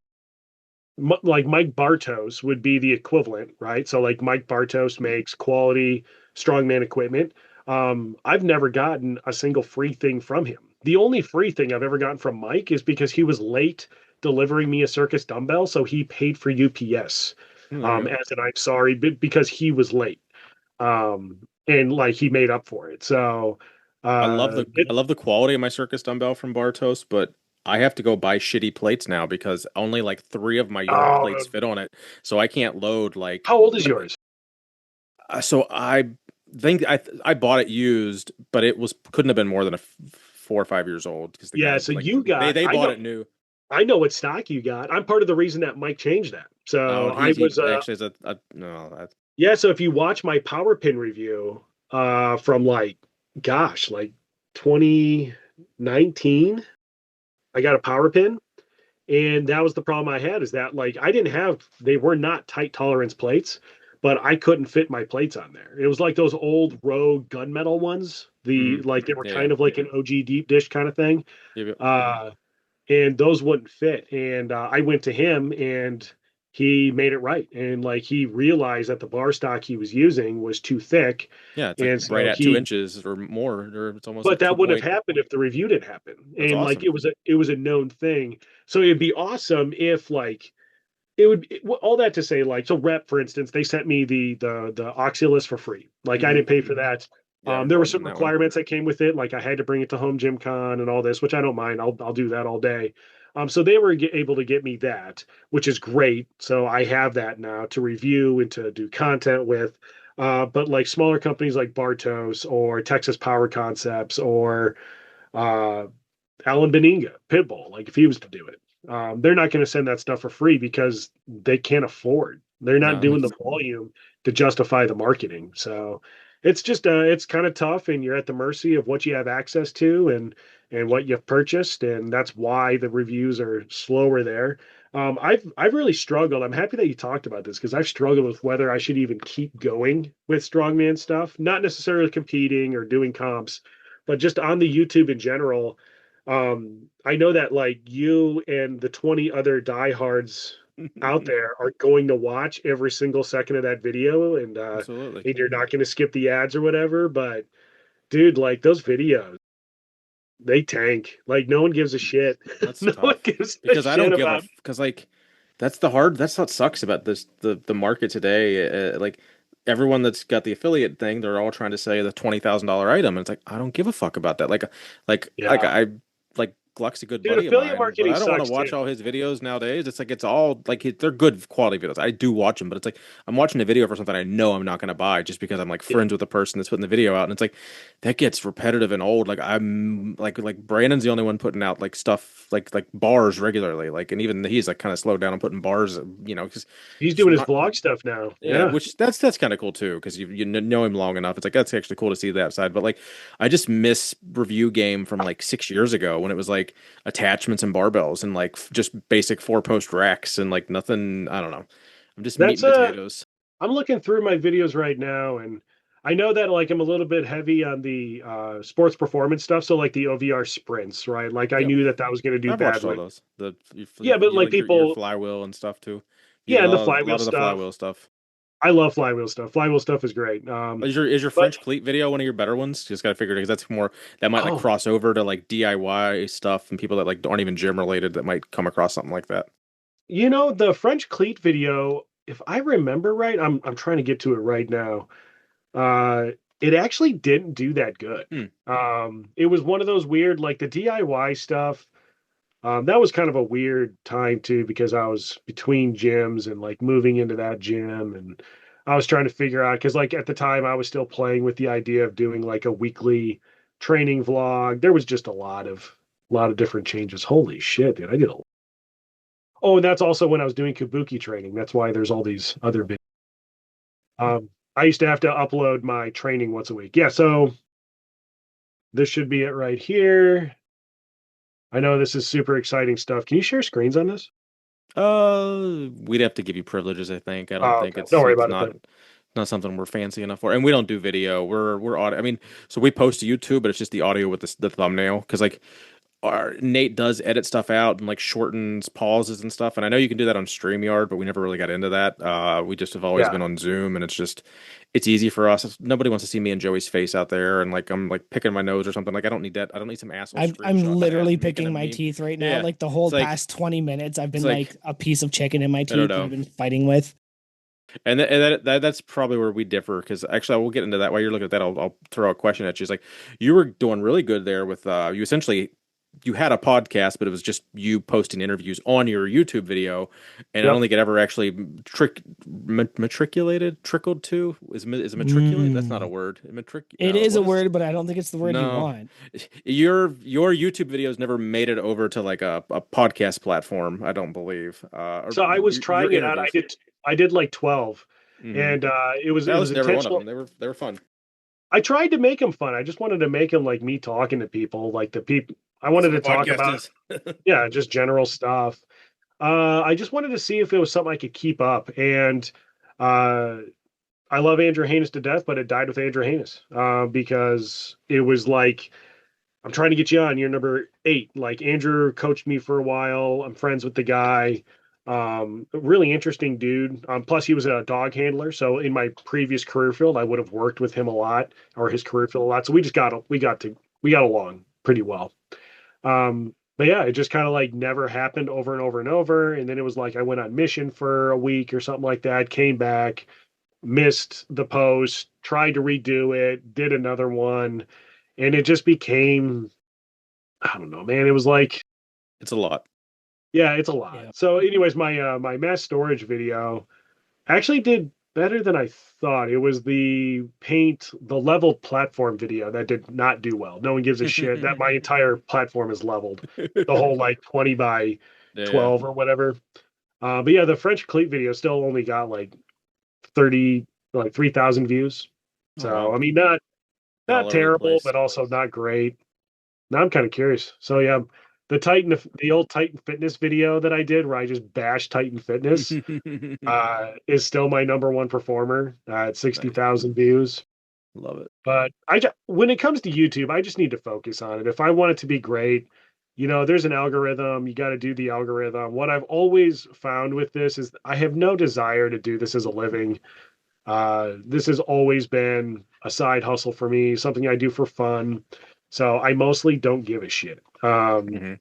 like Mike Bartos would be the equivalent, right? So like Mike Bartos makes quality strongman equipment. I've never gotten a single free thing from him. The only free thing I've ever gotten from Mike is because he was late delivering me a circus dumbbell, so he paid for UPS. There you go. As an I'm sorry, because he was late. And like he made up for it. So I love the quality of my circus dumbbell from Bartos, but I have to go buy shitty plates now because only like three of my York plates oh, fit on it, so I can't load like. how old is yours? So I think I bought it used, but it was couldn't have been more than 4 or 5 years old because the Yeah, guy so like you got they I bought know it new. I know what stock you got. I'm part of the reason that Mike changed that. So Oh, I he was actually is a no. That yeah, so if you watch my power pin review from like gosh, like 2019, I got a power pin and that was the problem I had is that like I didn't have they were not tight tolerance plates, but I couldn't fit my plates on there. It was like those old Rogue gunmetal ones. The mhm. like they were Yeah, yeah. kind of like an OG deep dish kind of thing. Yep, yep. Uh and those wouldn't fit. And I went to him, and he made it right. And like he realized that the bar stock he was using was too thick, Yeah, it's like and right so at 2 he. inches or more, or it's almost But like two that wouldn't point. have happened if the review didn't happen. That's And like awesome. it was a known thing. So it'd be awesome if like all that to say like so rep for instance they sent me the Oculus for free like I Hmm. didn't pay for that. Yeah, I There recall were doing certain that one. requirements that came with it like I had to bring it to home gym con and all this which I don't mind. I'll do that all day. So they were able to get me that, which is great. So I have that now to review and to do content with. But like smaller companies like Bartos or Texas Power Concepts or uh, Alan Beninga, Pitbull, like if he was to do it, they're not going to send that stuff for free because they can't afford. They're not No, doing the volume to justify the marketing. So it's just it's kind of tough, and you're at the mercy of what you have access to and what you've purchased, and that's why the reviews are slower there. I've really struggled. I'm happy that you talked about this because I've struggled with whether I should even keep going with strongman stuff, not necessarily competing or doing comps, but just on the YouTube in general. I know that like you and the 20 other diehards out there are going to watch every single second of that video absolutely. and you're not going to skip the ads or whatever, but dude, like those videos, they tank. Like no one gives a shit. That's No one tough gives a because I shit don't give a about. because like that's what sucks about this the market today. Like everyone that's got the affiliate thing, they're all trying to say the $20,000 item, and it's like I don't give a fuck about that. Like Yeah. I like Gluck's a good Dude, buddy of affiliate mine, but marketing I don't want to sucks watch too. all his videos nowadays. It's like it's all like they're good quality videos. I do watch them, but it's like I'm watching a video for something I know I'm not going to buy just because I'm like Yeah. friends with the person that's putting the video out, and it's like that gets repetitive and old. Like I'm like Brandon's the only one putting out like stuff like bars regularly. Like and even he's like kind of slowed down on putting bars, because He's just doing his not. vlog stuff now. Yeah, Yeah. which that's kind of cool too because you know him long enough. It's like that's actually cool to see that side. But like, I just miss review game from like 6 years ago when it was like attachments and barbells and like just basic 4 post racks and like nothing. I don't know. I'm just meat That's and potatoes. I'm looking through my videos right now, and I know that like I'm a little bit heavy on the sports performance stuff. So like the OVR sprints, right? Like I Yep, knew that that was going to do I've watched all badly. those. Yeah, but You like like your people, flywheel and stuff too. You yeah, did and the a flywheel lot of the stuff. flywheel stuff. I love flywheel stuff. Flywheel stuff is great. Is your But French cleat video one of your better ones? Just gotta figure it because that's more that might like oh, cross over to like DIY stuff and people that like aren't even gym related that might come across something like that. the French cleat video, if I remember right, I'm trying to get to it right now. Uh, it actually didn't do that good. Hmm. It was one of those weird like the DIY stuff. That was kind of a weird time too because I was between gyms and like moving into that gym and I was trying to figure out because like at the time I was still playing with the idea of doing like a weekly training vlog. There was just a lot of different changes. Holy shit, dude! I did a. Oh, and that's also when I was doing kabuki training. That's why there's all these other videos. I used to have to upload my training once a week. Yeah, so this should be it right here. I know this is super exciting stuff. Can you share screens on this? We'd have to give you privileges, I think. I don't Oh, think okay. Don't worry it's about it not then. not something we're fancy enough for. And we don't do video. We're audio. I mean, so we post to YouTube, but it's just the audio with the thumbnail because like Nate does edit stuff out and like shortens pauses and stuff. And I know you can do that on StreamYard, but we never really got into that. We just have always Yeah. been on Zoom, and it's easy for us. Nobody wants to see me and Joey's face out there, and like I'm like picking my nose or something. Like I don't need that. I don't need some asshole I'm screenshot literally making a picking my meme. teeth right now. Yeah, Like the it's whole like past 20 minutes, I've it's been like like a piece of chicken in my I don't teeth that I've know. been fighting with. And that's probably where we differ because actually I will get into that while you're looking at that. I'll throw a question at you. It's like you were doing really good there with you essentially you had a podcast, but it was just you posting interviews on your YouTube video, and I don't Yep. think it ever actually matriculated trickled to is matriculate. That's not a Mm. word. It No, is what a is word, but I don't think it's the word you no want. your YouTube videos never made it over to like a podcast platform. I don't believe. Or So I was your trying it out. interviews. I did like 12, Hmm. and it That was was never one of them. intentional. They were fun. I tried to make them fun. I just wanted to make them like me talking to people, like the people. I That's wanted what a to talk podcast about, is. yeah, just general stuff. I just wanted to see if it was something I could keep up. And uh, I love Andrew Haynes to death, but it died with Andrew Haynes because it was like, I'm trying to get you on. You're number 8. Like Andrew coached me for a while. I'm friends with the guy. A really interesting dude. Plus, he was a dog handler. So in my previous career field, I would have worked with him a lot, or his career field a lot. So we got along pretty well. But yeah, it just kind of like never happened over and over and over. And then it was like I went on mission for a week or something like that, came back, missed the post, tried to redo it, did another one, and it just became, I don't know, man. It was like, It's a lot. yeah, it's a lot. Yeah. So, anyways, my mass storage video actually did better than I thought. It was the level platform video that did not do well. No one gives a shit that my entire platform is leveled. The whole like 20 by Yeah. 12 or whatever. But yeah, the French cleat video still only got like 30, like 3,000 views. Oh So, wow. I mean, All not over the terrible, place. but also not great. Now I'm kind of curious. So yeah, the old Titan Fitness video that I did where I just bashed Titan Fitness is still my number one performer at Nice. 60,000 views. Love it. But when it comes to YouTube, I just need to focus on it. If I want it to be great, there's an algorithm. You got to do the algorithm. What I've always found with this is I have no desire to do this as a living. This has always been a side hustle for me, something I do for fun. So I mostly don't give a shit. Hmm.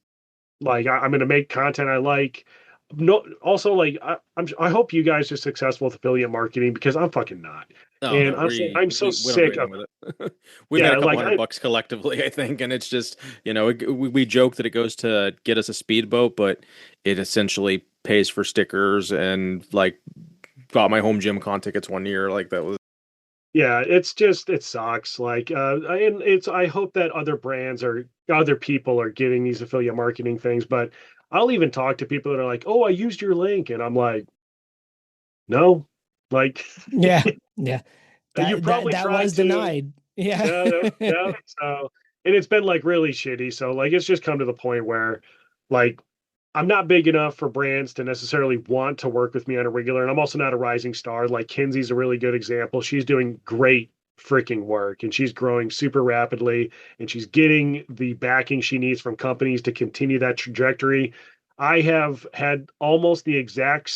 Like I'm going to make content I like. No, also like I hope you guys are successful with affiliate marketing because I'm fucking not. Oh And no, honestly, I'm so we don't do sick anything of with it. We've made yeah, a couple like hundred I bucks collectively, I think, and it's just we joke that it goes to get us a speedboat, but it essentially pays for stickers and like got my home gym con tickets one year. Like that was yeah, it's just it sucks. Like and it's I hope that other brands or other people are getting these affiliate marketing things, but I'll even talk to people that are like, "Oh, I used your link." And I'm like, "No." Like Yeah. Yeah. you probably That tried was to. denied. Yeah. Yeah, yeah. So, and it's been like really shitty. So, like, it's just come to the point where, like, I'm not big enough for brands to necessarily want to work with me on a regular. And I'm also not a rising star. Like, Kinsey's a really good example. She's doing great freaking work and she's growing super rapidly and she's getting the backing she needs from companies to continue that trajectory. I have had almost uh, the exact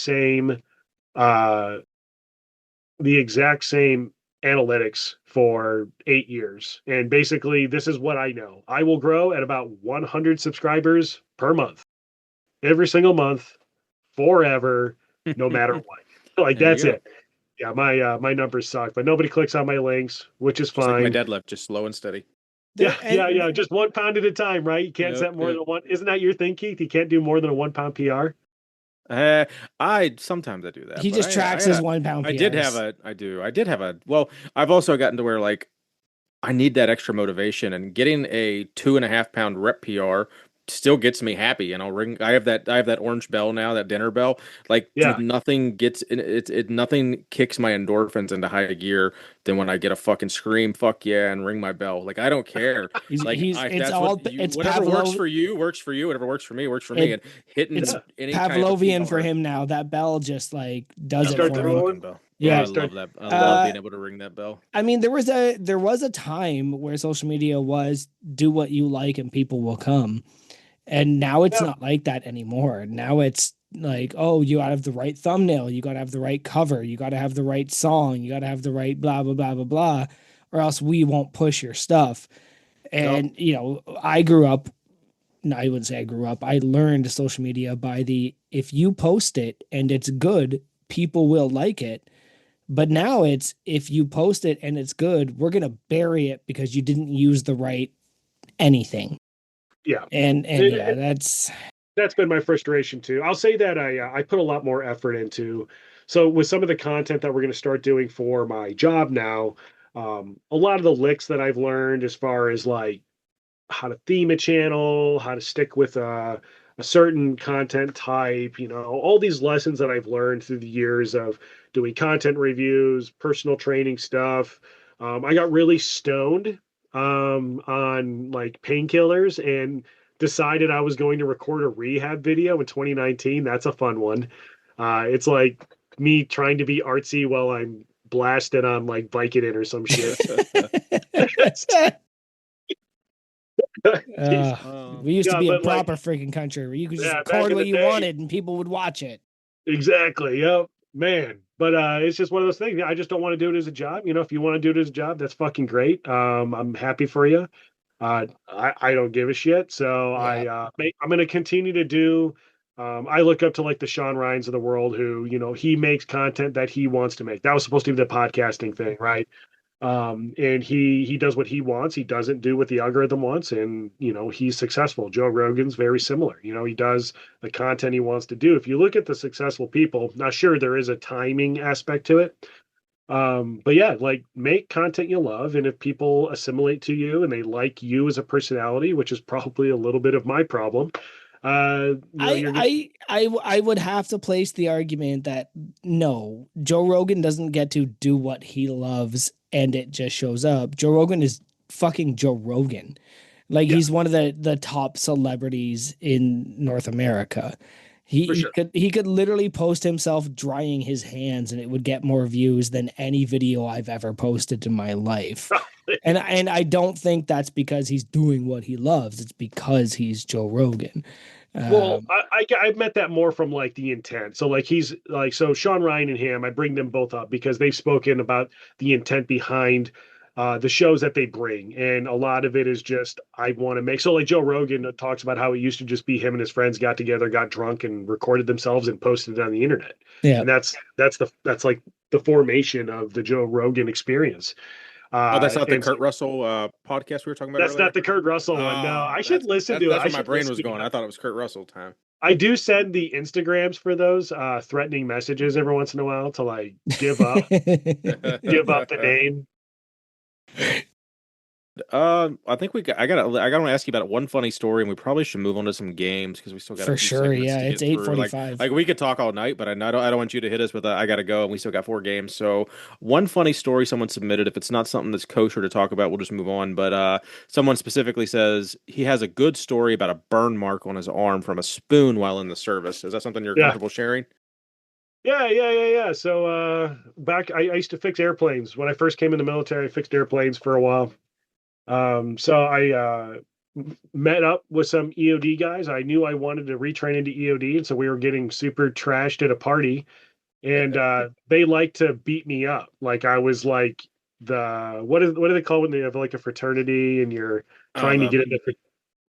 same analytics for 8 years. And basically, this is what I know. I will grow at about 100 subscribers per month, every single month, forever, no matter what. Like there you that's go. it. Yeah, my numbers suck, but nobody clicks on my links, which is Just like my fine. deadlift, just slow and steady. There Yeah. Just 1 pound at a time, right? You can't Yep, set more yep. than one. Isn't that your thing, Keith? You can't do more than a 1 pound PR. Uh, I sometimes I do that, he but just tracks his 1 pound I did have PRs. I did have a well, I've also gotten to where like I need that extra motivation and getting a 2.5 pound rep PR still gets me happy, and I'll ring. I have that orange bell now, that dinner bell. Like, Yeah. dude, nothing gets nothing kicks my endorphins into high gear than when I get a fucking scream, fuck yeah, and ring my bell. Like, I don't care. Like, It's that's all what you, it's whatever works Pavlov. for you works for you. Whatever works for me works for me. It And hitting it's Yeah. any type of Pavlovian for PR. him now. That bell just like does I it Start love for the that him. rolling. fucking bell. Yeah. I Yeah. love that. I love Uh, being able to ring that bell. I mean, there was a time where social media was do what you like and people will come. And now it's Yeah. not like that anymore. Now it's like, oh, you gotta have the right thumbnail, you gotta have the right cover, you gotta have the right song, you gotta have the right blah blah blah blah blah, or else we won't push your stuff. Nope. And you know, I grew up, no, I wouldn't say I grew up. I learned social media by the if you post it and it's good, people will like it. But now it's if you post it and it's good, we're gonna bury it because you didn't use the right anything. Yeah. And yeah, That's been my frustration too. I'll say that I put a lot more effort into. So with some of the content that we're going to start doing for my job now, a lot of the licks that I've learned as far as like how to theme a channel, how to stick with a certain content type, all these lessons that I've learned through the years of doing content reviews, personal training stuff. I got really stoned on like painkillers and decided I was going to record a rehab video in 2019. That's a fun one. It's like me trying to be artsy while I'm blasted on like Vicodin or some shit. Jeez. we used to Yeah, be a but like, proper freaking country where you could just yeah, back record in what the you day, wanted and people would watch it. exactly. Yep, man. But it's just one of those things. I just don't want to do it as a job. If you want to do it as a job, that's fucking great. I'm happy for you. I don't give a shit. So Yeah. I'm going to continue to do. I look up to like the Sean Ryans of the world, who he makes content that he wants to make. That was supposed to be the podcasting thing, right? And he does what he wants. He doesn't do what the algorithm wants, and he's successful. Joe Rogan's very similar. He does the content he wants to do. If you look at the successful people, now sure there is a timing aspect to it, but yeah, like make content you love, and if people assimilate to you and they like you as a personality, which is probably a little bit of my problem, you're gonna. I would have to place the argument that no, Joe Rogan doesn't get to do what he loves and it just shows up. Joe Rogan is fucking Joe Rogan. Like Yeah, he's one of the top celebrities in North America. He, for he sure. could he could literally post himself drying his hands and it would get more views than any video I've ever posted in my life. And I don't think that's because he's doing what he loves. It's because he's Joe Rogan. Well, Um, I've met that more from like the intent. So like he's like so Sean Ryan and him, I bring them both up because they've spoken about the intent behind the shows that they bring, and a lot of it is just I want to make. So like Joe Rogan talks about how it used to just be him and his friends got together, got drunk, and recorded themselves and posted it on the internet, yeah. and that's like the formation of the Joe Rogan experience. Oh, that's not the And so Kurt Russell podcast we were talking about that's not earlier. the Kurt Russell one. No, I should listen to it. That's I where my should brain listen was to going. it. I thought it was Kurt Russell time. I do send the Instagrams for those threatening messages every once in a while to like give up the name. I think I gotta ask you about one funny story, and we probably should move on to some games because we still got a For few sure. segments Yeah. to It's get through. 8:45. Like we could talk all night, but I don't want you to hit us with I gotta go, and we still got 4 games. So one funny story someone submitted. If it's not something that's kosher to talk about, we'll just move on. But someone specifically says he has a good story about a burn mark on his arm from a spoon while in the service. Is that something you're Yeah. comfortable sharing? Yeah. So back I used to fix airplanes. When I first came in the military, I fixed airplanes for a while. So I met up with some EOD guys. I knew I wanted to retrain into EOD, and so we were getting super trashed at a party, and they like to beat me up. Like I was like what do they call when they have like a fraternity and you're Oh, trying to get into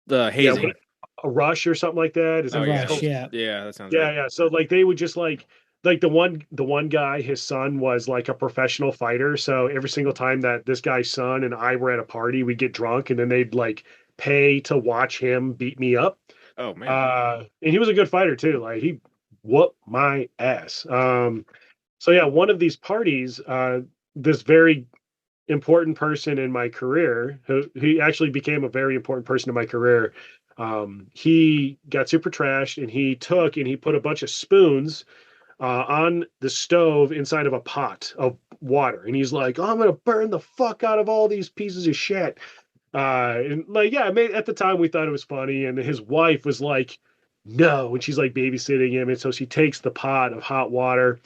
the yeah, hazing. a rush or something like that. Is that Oh A what it's yeah, rush. called? Yeah. yeah, that sounds right. Yeah. So like they would just like the one guy, his son was like a professional fighter. So every single time that this guy's son and I were at a party, we'd get drunk and then they'd like pay to watch him beat me up. Oh man. And he was a good fighter too. Like he whooped my ass. So yeah, one of these parties, this very important person in my career, who he actually became a very important person in my career. He got super trashed, and he put a bunch of spoons on the stove inside of a pot of water, and he's like, "Oh, I'm gonna burn the fuck out of all these pieces of shit." And like, yeah, at the time we thought it was funny, and his wife was like, "No," and she's like babysitting him, and so she takes the pot of hot water,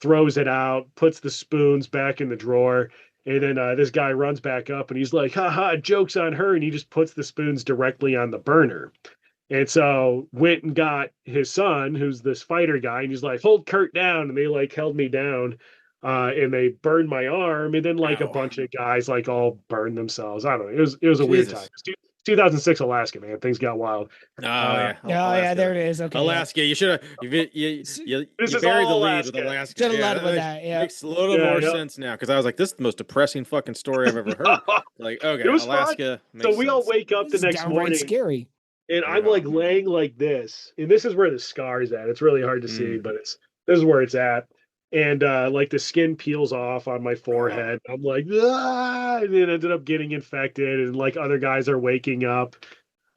throws it out, puts the spoons back in the drawer, and then this guy runs back up, and he's like, "Ha ha, joke's on her," and he just puts the spoons directly on the burner. And so went and got his son, who's this fighter guy, and he's like, "Hold Kurt down," and they like held me down. And they burned my arm, and then like a Ow. bunch of guys like all burned themselves. I don't know. It was a weird time. Jesus. 2006 Alaska, man. Things got wild. Oh Uh, yeah, Oh yeah, there it is. Okay, yeah. Alaska. You should have S- this you is buried the all lead with Alaska. Alaska. Should have Yeah, led with makes, that. Yeah, makes a little Yeah, more yeah. sense now because I was like, this is the most depressing fucking story I've ever heard. Like, okay, It was fun. Alaska So makes we all sense. wake up the this is next downright morning, scary. and I'm Yeah. like laying like this, and this is where the scar is at. It's really hard to see, but this is where it's at. And like the skin peels off on my forehead. I'm like, ah, and it ended up getting infected, and like other guys are waking up.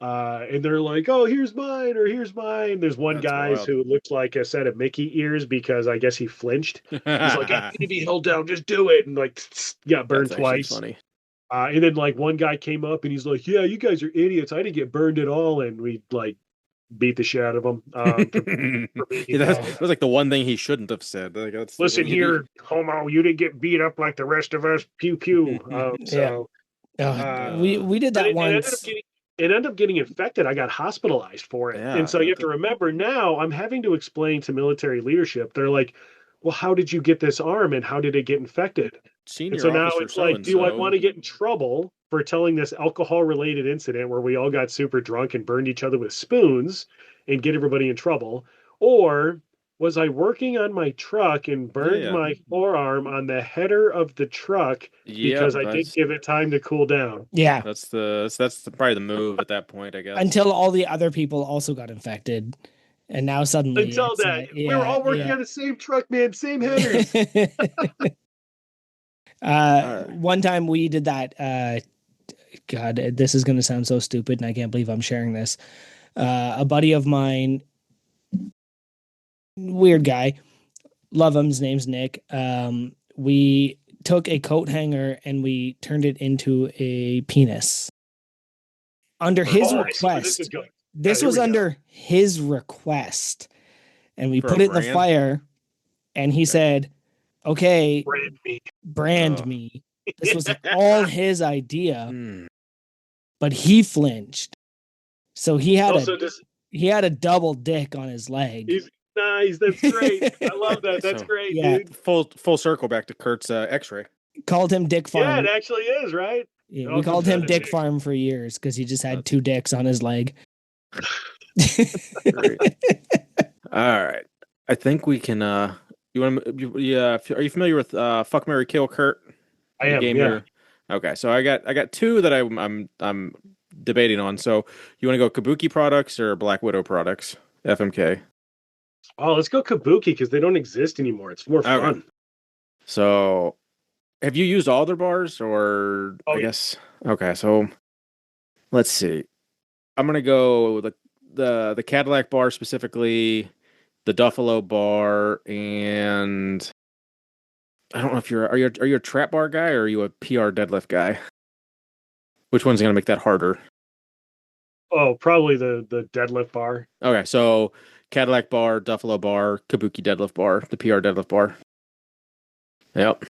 And they're like, "Oh, here's mine," or "Here's mine." There's one That's guy wild. who looks like a set of Mickey ears because I guess he flinched. He's like, "I need to be held down, just do it," and like got burned That's actually twice. funny. And then like one guy came up and he's like, "Yeah, you guys are idiots. I didn't get burned at all," and we like beat the shit out of him for being Yeah, idiots. that was like the one thing he shouldn't have said. Like, that's like, Listen here, homo, you didn't get beat up like the rest of us. Pew pew. Yeah. We did But that it ended up once. getting infected. I got hospitalized for it. Yeah, And so you have to remember now I'm having to explain to military leadership. They're like, "Well, how did you get this arm and how did it get infected?" And so senior now officer it's so like, and do I so. want to get in trouble for telling this alcohol related incident where we all got super drunk and burned each other with spoons and get everybody in trouble? Or was I working on my truck and burned Yeah. my forearm on the header of the truck Yep, because I didn't give it time to cool down? Yeah, probably the move at that point, I guess. until all the other people also got infected, and now suddenly Until it's, that, we were all working on the same truck, man, same headers. Alright. One time we did that. God, this is going to sound so stupid, and I can't believe I'm sharing this. A buddy of mine, weird guy, love him. His name's Nick. We took a coat hanger and we turned it into a penis. Under his Oh, I see where request. this is going. This here was we go. under his request. And we For put a it in the brand? fire, and he said, "Okay, Brand me. brand Oh. me." This was all his idea, Hmm. but he flinched. So he had Also, a double dick on his leg. he's nice. That's great. I love that. That's So- great, Yeah. dude. Full circle back to Kurt's X-ray. Called him Dick Yeah, Farm. it actually is, right? Yeah, It we all called comes him down to Dick dick. Farm for years because he just had That's- 2 dicks on his leg. Great. All right. I think we can. You want to? Yeah. Are you familiar with Fuck, Marry, Kill, Kurt? I The am. game Yeah. you're- Okay. So I got two that I'm debating on. So you want to go Kabuki products or Black Widow products? FMK. Oh, let's go Kabuki because they don't exist anymore. It's more Okay. fun. So have you used all their bars or? Oh, I yeah. guess. Okay. So let's see. I'm gonna go the Cadillac bar specifically, the Duffalo bar, and I don't know if are you a trap bar guy or are you a PR deadlift guy? Which one's gonna make that harder? Oh, probably the deadlift bar. Okay, so Cadillac bar, Duffalo bar, Kabuki deadlift bar, the PR deadlift bar. Yep.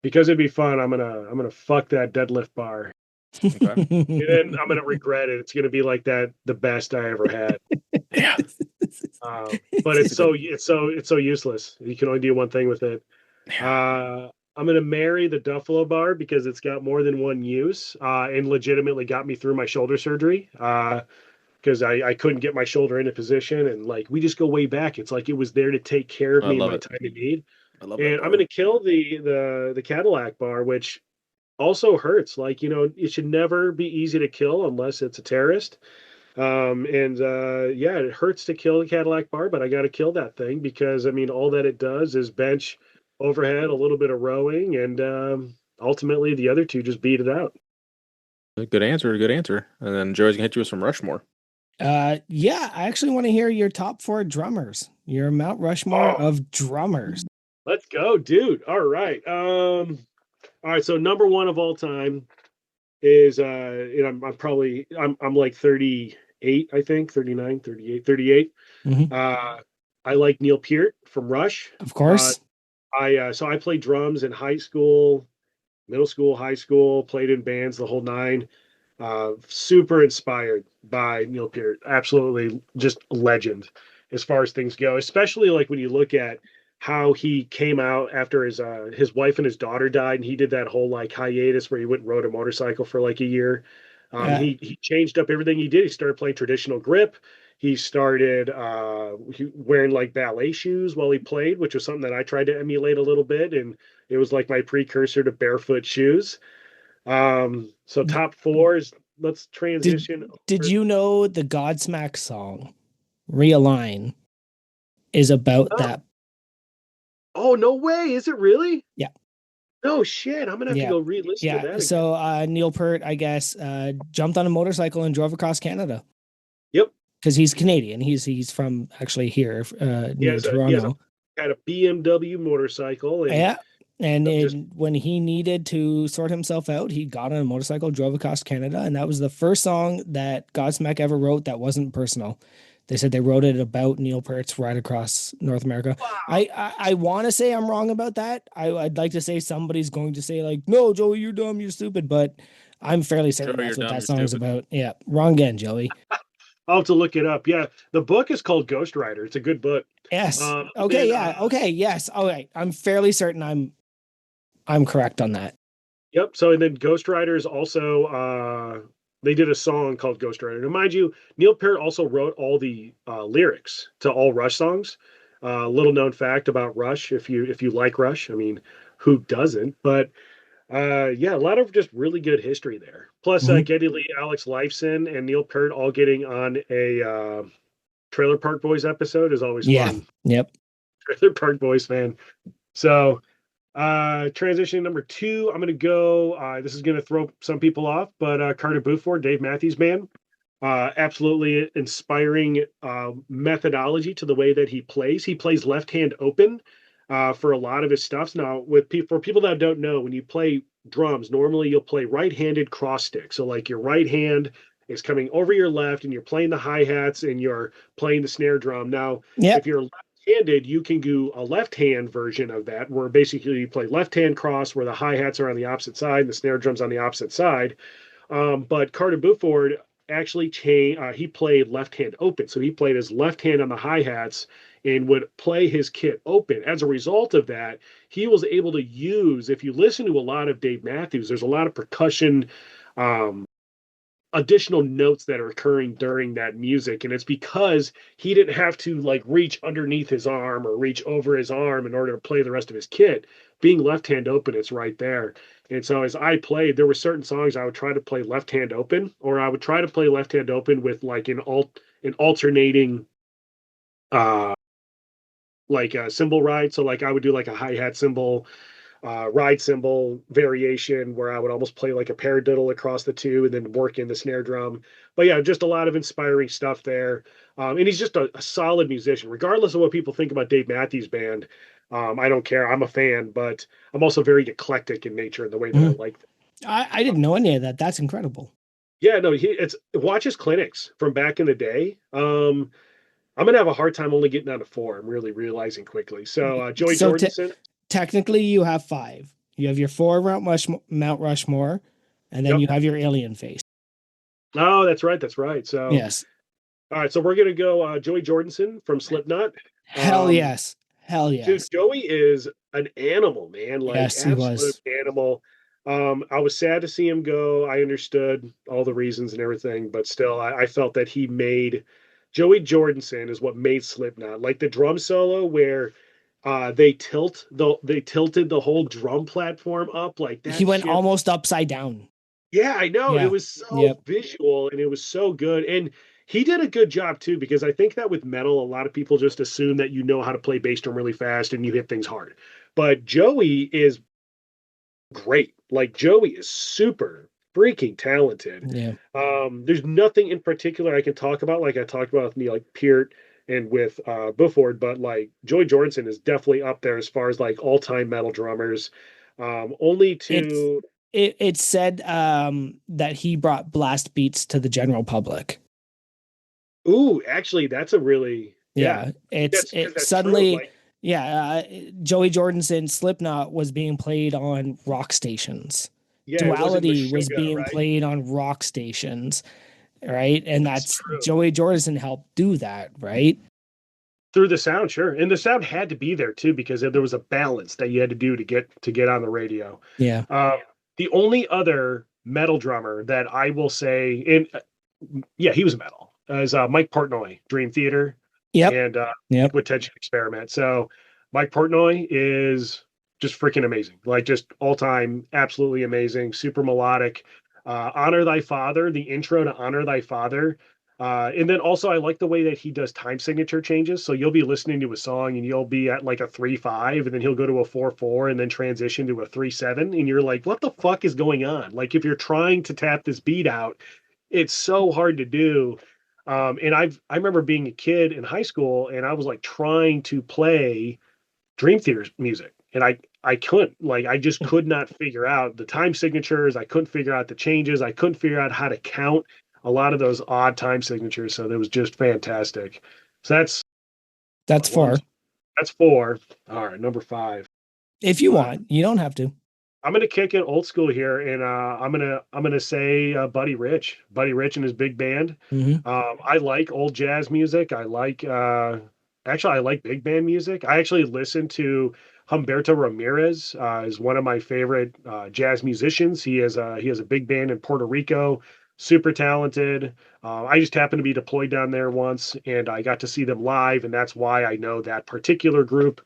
Because it'd be fun. I'm gonna fuck that deadlift bar, Okay. and then I'm gonna regret it. It's gonna be like that the best I ever had. Yeah. But it's so useless. You can only do one thing with it. I'm gonna marry the Duffalo bar because it's got more than one use, and legitimately got me through my shoulder surgery. Because I couldn't get my shoulder into position, and like we just go way back. It's like it was there to take care of I me in love my it. time of need. I love And that I'm bar. gonna kill the Cadillac bar, which also hurts. Like, it should never be easy to kill unless it's a terrorist. Yeah, it hurts to kill the Cadillac bar, but I got to kill that thing because I mean, all that it does is bench overhead, a little bit of rowing, and ultimately the other two just beat it out. Good answer. Good answer. And then Joey's gonna hit you with some Rushmore. Yeah, I actually want to hear your top 4 drummers. Your Mount Rushmore of drummers. Let's go, dude. All right. All right. So number one of all time is I'm like 38, I think, 39, 38, 38. Mhm. I like Neil Peart from Rush. Of course. I played drums in high school, middle school, high school, played in bands the whole nine. Super inspired by Neil Peart. Absolutely just a legend as far as things go, especially like when you look at how he came out after his wife and his daughter died, and he did that whole like hiatus where he went and rode a motorcycle for like a year. Yeah. He changed up everything he did. He started playing traditional grip. He started wearing like ballet shoes while he played, which was something that I tried to emulate a little bit, and it was like my precursor to barefoot shoes. So top four is let's transition. Did you know the Godsmack song, Realign, is about Oh, that? oh, no way. Is it really? Yeah. No shit. I'm gonna have to Yeah. go re-listen to that Yeah. again. So Neil Peart, I guess, jumped on a motorcycle and drove across Canada Yep. because he's Canadian. He's from actually here near He has Toronto. had a BMW motorcycle and Yeah. And just when he needed to sort himself out, he got on a motorcycle, drove across Canada, and that was the first song that Godsmack ever wrote that wasn't personal. They said they wrote it about Neil Peart's ride across North America. wow. I want to say I'm wrong about that. I'd like to say somebody's going to say like, no, Joey, you're dumb, you're stupid, but I'm fairly certain Joey, that's you're what dumb, that you're song's stupid. about. Yeah, wrong again, Joey. I'll have to look it up. Yeah, the book is called Ghost Rider. It's a good book. Yes. And Okay. then, Yeah. Okay. Yes. All right. I'm fairly certain I'm correct on that. yep. So and then Ghost Rider is also they did a song called Ghost Rider. Now, mind you, Neil Peart also wrote all the lyrics to all Rush songs. Little known fact about Rush, if you like Rush, I mean, who doesn't? But yeah, a lot of just really good history there. Plus, Mhm. Geddy Lee, Alex Lifeson, and Neil Peart all getting on a Trailer Park Boys episode is always Yeah. fun. Yep. Trailer Park Boys fan. So transition number two, I'm going to go. This is going to throw some people off, but Carter Buford, Dave Matthews Band, absolutely inspiring methodology to the way that he plays. He plays left hand open for a lot of his stuffs. Now, for people that don't know, when you play drums, normally you'll play right-handed cross stick. So like your right hand is coming over your left, and you're playing the hi-hats and you're playing the snare drum. Now, Yep. if you're left-handed, you can do a left-hand version of that, where basically you play left-hand cross, where the hi-hats are on the opposite side and the snare drum's on the opposite side. But Carter Buford actually he played left-hand open, so he played his left hand on the hi-hats and would play his kit open. As a result of that, he was able to use, if you listen to a lot of Dave Matthews, there's a lot of percussion, additional notes that are occurring during that music, and it's because he didn't have to like reach underneath his arm or reach over his arm in order to play the rest of his kit. Being left hand open, it's right there. And so as I played, there were certain songs I would try to play left hand open, or I would try to play left hand open with like an alternating like a cymbal ride. So like I would do like a hi-hat cymbal, ride cymbal variation where I would almost play like a paradiddle across the two and then work in the snare drum. But yeah, just a lot of inspiring stuff there. And he's just a solid musician, regardless of what people think about Dave Matthews Band. I don't care. I'm a fan, but I'm also very eclectic in nature in the way that I like them. I didn't know any of that. That's incredible. Yeah, no, it's watch his clinics from back in the day. I'm gonna have a hard time only getting down to four. I'm really realizing quickly. So Joey So Jordison. technically, you have 5. You have your 4 Mount Rushmore, and then Yep. you have your alien face. Oh, that's right. That's right. So Yes. all right, so we're gonna go Joey Jordison from Slipknot. Hell yes. Hell Dude, yes. Joey is an animal, man. Like Yes, he absolute was. animal. I was sad to see him go. I understood all the reasons and everything, but still, I felt that he made Joey Jordison is what made Slipknot. Like the drum solo where they tilted the whole drum platform up like He that went shit. almost upside down. Yeah, I know. It Yeah. was so Yep. visual and it was so good. And he did a good job too, because I think that with metal, a lot of people just assume that you know how to play bass drum really fast and you hit things hard. But Joey is great. Like Joey is super freaking talented. Yeah. There's nothing in particular I can talk about, like I talked about with me, like Peart and with Buford, but like Joey Jordison is definitely up there as far as like all-time metal drummers. Only It's to it said that he brought blast beats to the general public. Ooh, actually, that's a really Yeah, That's because it that's true. suddenly Like, yeah, Joey Jordison Slipknot was being played on rock stations. yeah, it wasn't Duality was Meshuggah, being right? played on rock stations, right? And That's that's true. Joey Jordison helped do that, right? Through the sound, sure, and the sound had to be there too because there was a balance that you had to do to get on the radio. Yeah. The only other metal drummer that I will say, and yeah, he was metal, is Mike Portnoy, Dream Theater, Yep. and Yep. with Tension Experiment. So Mike Portnoy is just freaking amazing, like just all time, absolutely amazing, super melodic. Honor Thy Father, the intro to Honor Thy Father. And then also, I like the way that he does time signature changes. So you'll be listening to a song and you'll be at like a 3/5, and then he'll go to a 4/4, and then transition to a 3/7, and you're like, "What the fuck is going on?" Like if you're trying to tap this beat out, it's so hard to do. And I remember being a kid in high school, and I was like trying to play Dream Theater music, and I couldn't. Like I just could not figure out the time signatures. I couldn't figure out the changes. I couldn't figure out how to count a lot of those odd time signatures. So that was just fantastic. So That's one, four. that's four. All right, number five. If you want, you don't have to. I'm gonna kick it old school here, and I'm gonna say Buddy Rich, Buddy Rich and his big band. Mm-hmm. I like old jazz music. I like actually I like big band music. I actually listen to Humberto Ramirez is one of my favorite jazz musicians. He has a big band in Puerto Rico, super talented. I just happened to be deployed down there once, and I got to see them live, and that's why I know that particular group.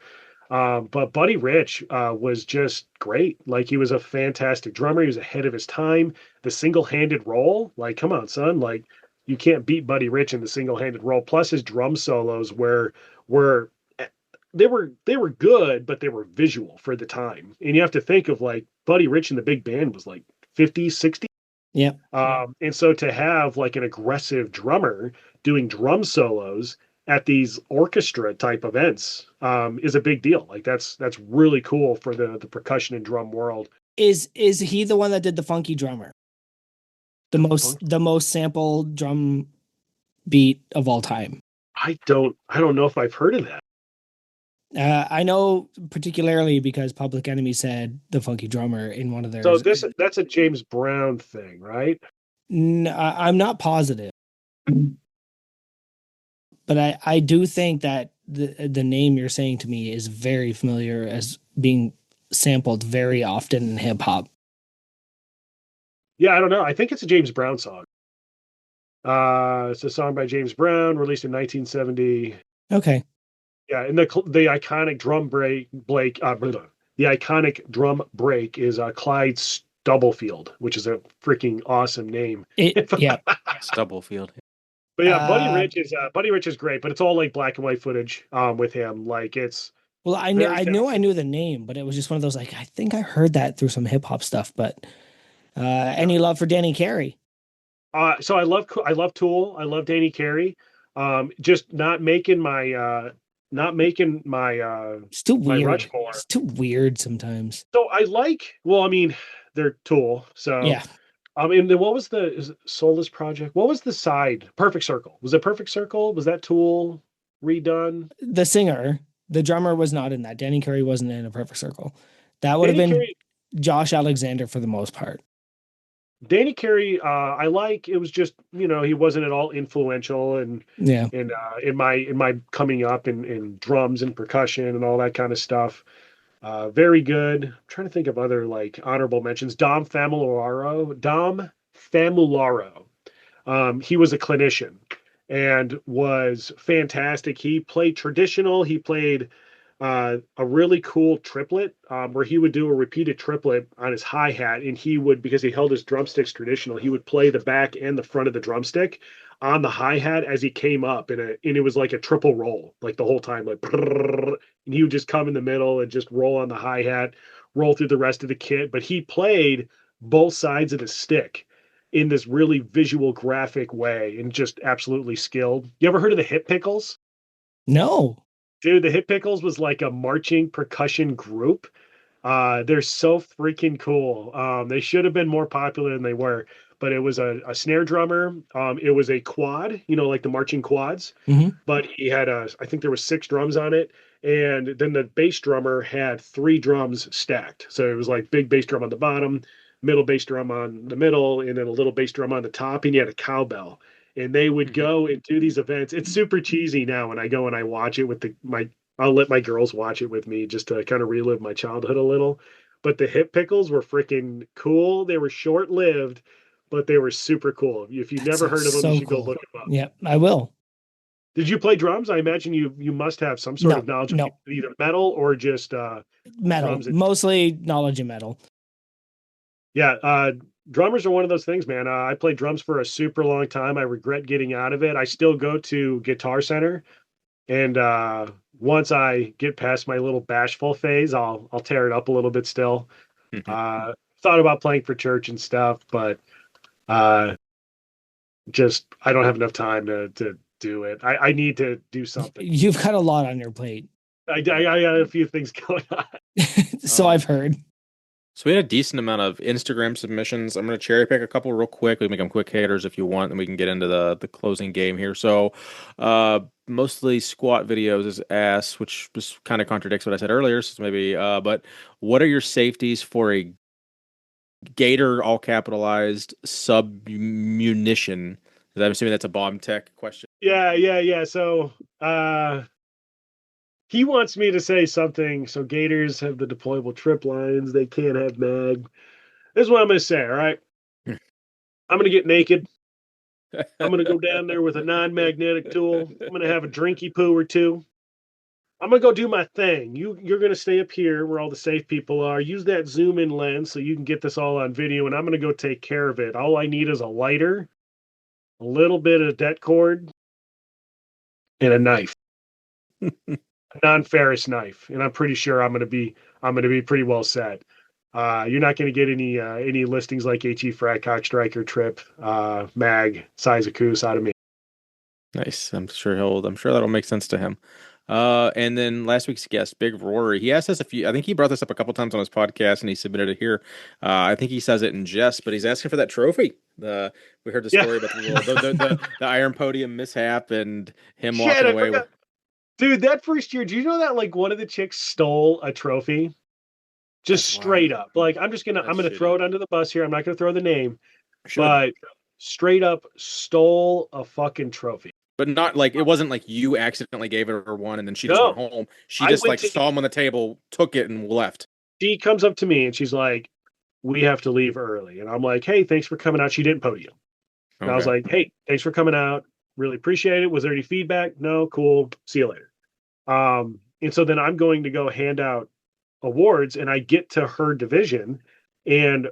But Buddy Rich was just great. Like he was a fantastic drummer. He was ahead of his time. The single-handed roll, like, come on, son, like you can't beat Buddy Rich in the single-handed roll. Plus his drum solos were they were good, but they were visual for the time. And you have to think of like Buddy Rich and the big band was like 50, 60. Yep. And so to have like an aggressive drummer doing drum solos at these orchestra type events is a big deal. Like that's really cool for the percussion and drum world. Is he the one that did the funky drummer? The most sampled drum beat of all time. I don't know if I've heard of that. I know particularly because Public Enemy said the funky drummer in one of their. So that's a James Brown thing, right? I'm not positive, but I do think that the name you're saying to me is very familiar as being sampled very often in hip hop. Yeah, I don't know. I think it's a James Brown song. It's a song by James Brown, released in 1970. Okay. Yeah, and the iconic drum the iconic drum break is Clyde Stubblefield, which is a freaking awesome name. Yeah, Stubblefield. But yeah, Buddy Rich is great, but it's all like black and white footage with him. Like it's well, I knew the name, but it was just one of those like I think I heard that through some hip hop stuff. But any love for Danny Carey? So I love Tool. I love Danny Carey. Just not making my It's too my weird. Rushmore. It's too weird sometimes. So I like. Well, I mean, they're Tool. So Yeah. And then what was is it Soulless Project? What was the side? Perfect Circle. Was it Perfect Circle? Was that Tool redone? The singer, the drummer was not in that. Danny Carey wasn't in a Perfect Circle. That would have been Josh Alexander for the most part. Danny Carey, I like. It was just he wasn't at all influential, and Yeah. in my coming up in drums and percussion and all that kind of stuff. Very good. I'm trying to think of other like honorable mentions. Dom Famularo. He was a clinician and was fantastic. He played traditional. He played a really cool triplet where he would do a repeated triplet on his hi-hat, and he would, because he held his drumsticks traditional, he would play the back and the front of the drumstick on the hi-hat as he came up, and it was like a triple roll, like the whole time, like, and he would just come in the middle and just roll on the hi-hat, roll through the rest of the kit. But he played both sides of the stick in this really visual graphic way and just absolutely skilled. You ever heard of the hip pickles? No. Dude, the hip pickles was like a marching percussion group. They're so freaking cool. They should have been more popular than they were, but it was a snare drummer. It was a quad, like the marching quads, Mhm. but he had I think there was 6 drums on it. And then the bass drummer had 3 drums stacked. So it was like big bass drum on the bottom, middle bass drum on the middle, and then a little bass drum on the top. And you had a cowbell. And they would go and do these events. It's super cheesy now when I go and I watch it with my I'll let my girls watch it with me just to kind of relive my childhood a little. But the hip pickles were freaking cool. They were short lived, but they were super cool. If you've That never heard sounds of them, you so should go cool. look them up. Yeah, I will. Did you play drums? I imagine you must have some sort No, of knowledge of no. either metal or just Metal. drums. Mostly knowledge of metal. Yeah, drummers are one of those things, man. I played drums for a super long time. I regret getting out of it. I still go to Guitar Center, and once I get past my little bashful phase, I'll tear it up a little bit still. Thought about playing for church and stuff, but uh, just I don't have enough time to do it. I need to do something. You've got a lot on your plate. I got a few things going on. So I've heard. So we had a decent amount of Instagram submissions. I'm going to cherry pick a couple real quick. We can make them quick hitters if you want, and we can get into the closing game here. So, mostly squat videos is asked, which just kind of contradicts what I said earlier. So maybe, but what are your safeties for a Gator, all capitalized, sub munition? I'm assuming that's a bomb tech question. Yeah. So he wants me to say something. So Gators have the deployable trip lines. They can't have mag. This is what I'm going to say. All right. I'm going to get naked. I'm going to go down there with a non-magnetic tool. I'm going to have a drinky poo or two. I'm going to go do my thing. You're going to stay up here where all the safe people are. Use that zoom in lens so you can get this all on video, and I'm going to go take care of it. All I need is a lighter, a little bit of det cord, and a knife. A non-ferrous knife, and I'm pretty sure I'm going to be pretty well set. You're not going to get any listings like HE Frat, Cock Striker, Trip, Mag, Size of Coos out of me. Nice. I'm sure that'll make sense to him. And then last week's guest, Big Rory, he asked us I think he brought this up a couple times on his podcast and he submitted it here. I think he says it in jest, but he's asking for that trophy. We heard the story about the Iron Podium mishap and him walking away. Dude, that first year, do you know that like one of the chicks stole a trophy? Just straight up. Like I'm gonna throw it under the bus here. I'm not gonna throw the name, but straight up stole a fucking trophy. But not like it wasn't like you accidentally gave it her one and then she just went home. She just like saw him on the table, took it, and left. She comes up to me and she's like, "We have to leave early," and I'm like, "Hey, thanks for coming out." She didn't podium. And I was like, "Hey, thanks for coming out. Really appreciate it. Was there any feedback? No, cool. See you later." And so then I'm going to go hand out awards, and I get to her division, and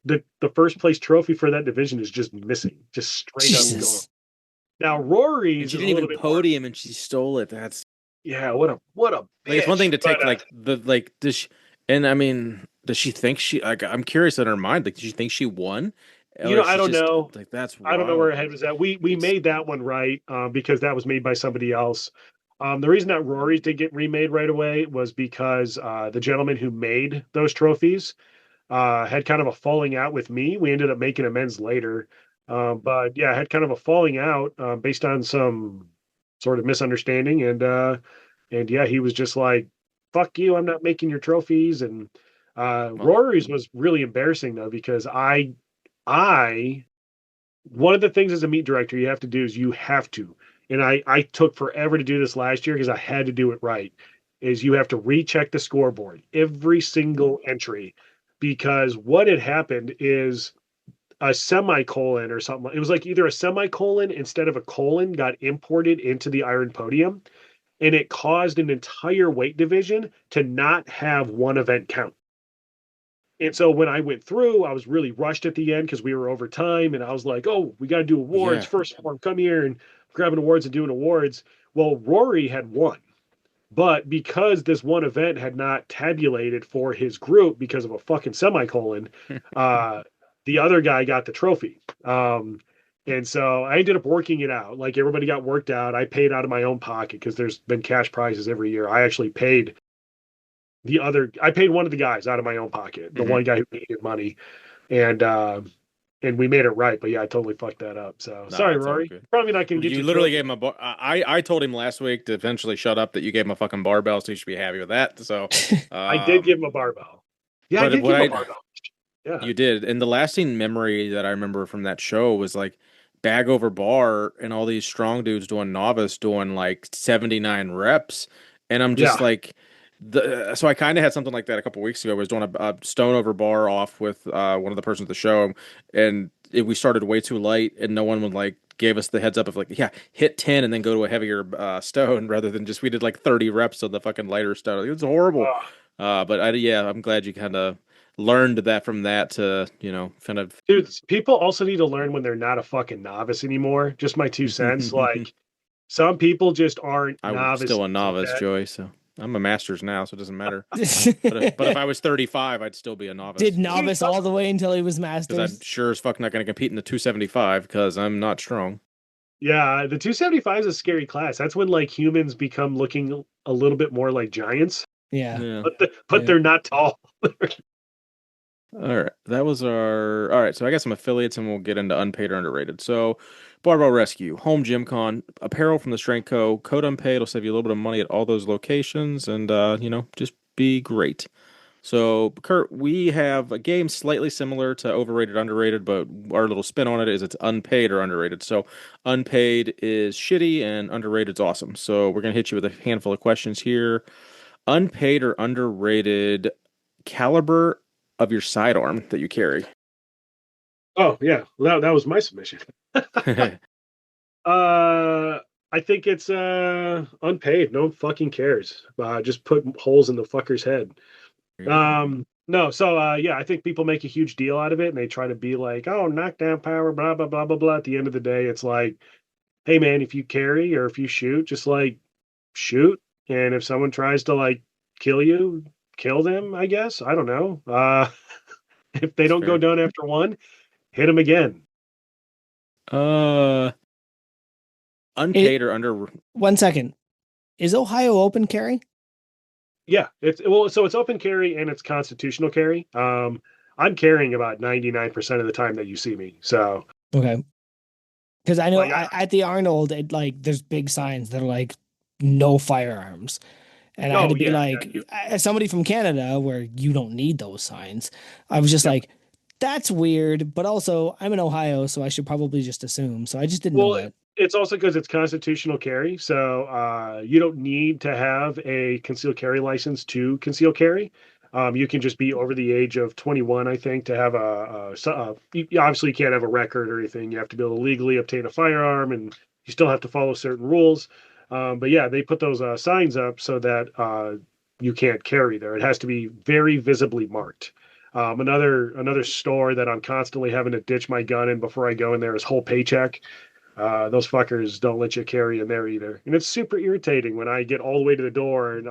the first place trophy for that division is just missing, just straight up gone. Now Rory's she didn't even podium, and she stole it. That's what a bitch. Like it's one thing to take does she, and I mean, does she think she like? I'm curious in her mind. Like, does she think she won? I don't know. Like that's I don't know where her head was at. We made that one right because that was made by somebody else. The reason that Rory's did get remade right away was because the gentleman who made those trophies had kind of a falling out with me. We ended up making amends later. But yeah, had kind of a falling out based on some sort of misunderstanding. And yeah, he was just like, fuck you, I'm not making your trophies. And Rory's was really embarrassing though, because one of the things as a meet director you have to do is you have to, and I took forever to do this last year because I had to do it right, is you have to recheck the scoreboard, every single entry, because what had happened is a semicolon or something. It was like either a semicolon instead of a colon got imported into the Iron Podium, and it caused an entire weight division to not have one event count. And so when I went through, I was really rushed at the end because we were over time. And I was like, oh, we got to do awards. First one, come here and grabbing awards and doing awards. Well, Rory had won. But because this one event had not tabulated for his group because of a fucking semicolon, uh, the other guy got the trophy. And so I ended up working it out. Like everybody got worked out. I paid out of my own pocket because there's been cash prizes every year. I actually paid I paid one of the guys out of my own pocket, the one guy who needed money. And we made it right. But yeah, I totally fucked that up. So Nah, sorry, it's all Rory. good. Probably not going to get You your literally trophy. gave him a bar. I told him last week to eventually shut up that you gave him a fucking barbell, so you should be happy with that. So, I did give him a barbell. Yeah, I but did what give him a I barbell. Yeah. you did, and the lasting memory that I remember from that show was like bag over bar and all these strong dudes doing novice doing like 79 reps, and I'm just Yeah. like. So I kind of had something like that a couple weeks ago. I was doing a stone over bar off with one of the persons at the show, and we started way too light, and no one would like gave us the heads up of like, yeah, hit 10 and then go to a heavier stone rather than just we did like 30 reps on the fucking lighter stone. It was horrible. Oh, But yeah, I'm glad you kind of learned that from that to, kind of. dude, people also need to learn when they're not a fucking novice anymore. Just my 2 cents. Like some people just aren't I'm still novices. a novice, Okay. Joey, so I'm a master's now, so it doesn't matter. But if I was 35, I'd still be a Did novice novice all the way until he was because I'm masters. sure as fuck not going to compete in the 275 because I'm not strong. Yeah, the 275 is a scary class. That's when like humans become looking a little bit more like giants, Yeah. Yeah. but Yeah. they're not tall. All right. That was our. All right. So I got some affiliates and we'll get into unpaid or underrated. So Barbell Rescue, Home Gym Con, apparel from the Strength Co. Code unpaid will save you a little bit of money at all those locations and, just be great. So, Kurt, we have a game slightly similar to overrated, underrated, but our little spin on it is it's unpaid or underrated. So, unpaid is shitty and underrated is awesome. So, we're going to hit you with a handful of questions here. Unpaid or underrated caliber of your sidearm that you carry? Oh yeah, that was my submission. I think it's unpaid. No one fucking cares. Just put holes in the fucker's head. No, so yeah, I think people make a huge deal out of it and they try to be like, oh, knockdown power, blah blah blah blah blah. At the end of the day, it's like, hey man, if you carry or if you shoot, just like shoot. And if someone tries to like kill you, kill them, I guess. I don't know. If they That's don't go fair. down after one, hit them again. Uh, unpaid or under. 1 second. Is Ohio open carry? Yeah, it's open carry and it's constitutional carry. I'm carrying about 99% of the time that you see me. So Okay. Because I know like at the Arnold, there's big signs that are like no firearms. And I had oh to be yeah, like, as somebody from Canada where you don't need those signs, I was just yeah. like, that's weird. But also, I'm in Ohio, so I should probably just assume. So I just didn't know Well, that. it's also because it's constitutional carry. So you don't need to have a concealed carry license to conceal carry. You can just be over the age of 21, I think, to have you obviously can't have a record or anything. You have to be able to legally obtain a firearm and you still have to follow certain rules. But yeah, they put those signs up so that you can't carry there. It has to be very visibly marked. Another store that I'm constantly having to ditch my gun in before I go in there is Whole Paycheck. Those fuckers don't let you carry in there either, and it's super irritating when I get all the way to the door. And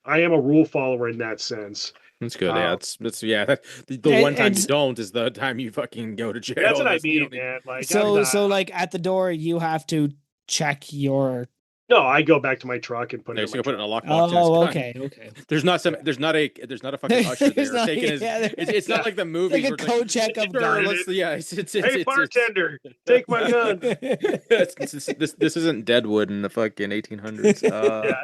I am a rule follower in that sense. That's good. Yeah, Uh, it's yeah. The one time you It's don't is the time you fucking go to that's jail. what I You mean, don't need. man. Like so like at the door, you have to check your. no, I go back to my truck and put Yeah, it in so my you put it in truck. a lockbox and it's Oh, done. okay, okay. There's not some. Yeah. There's not a fucking usher There's there not- taking his. yeah, It's not Yeah. like the It's like movies a where it's code check of sure, guns. let's yeah. It's Hey, bartender, take my gun. this isn't Deadwood in the fucking 1800s. Yeah,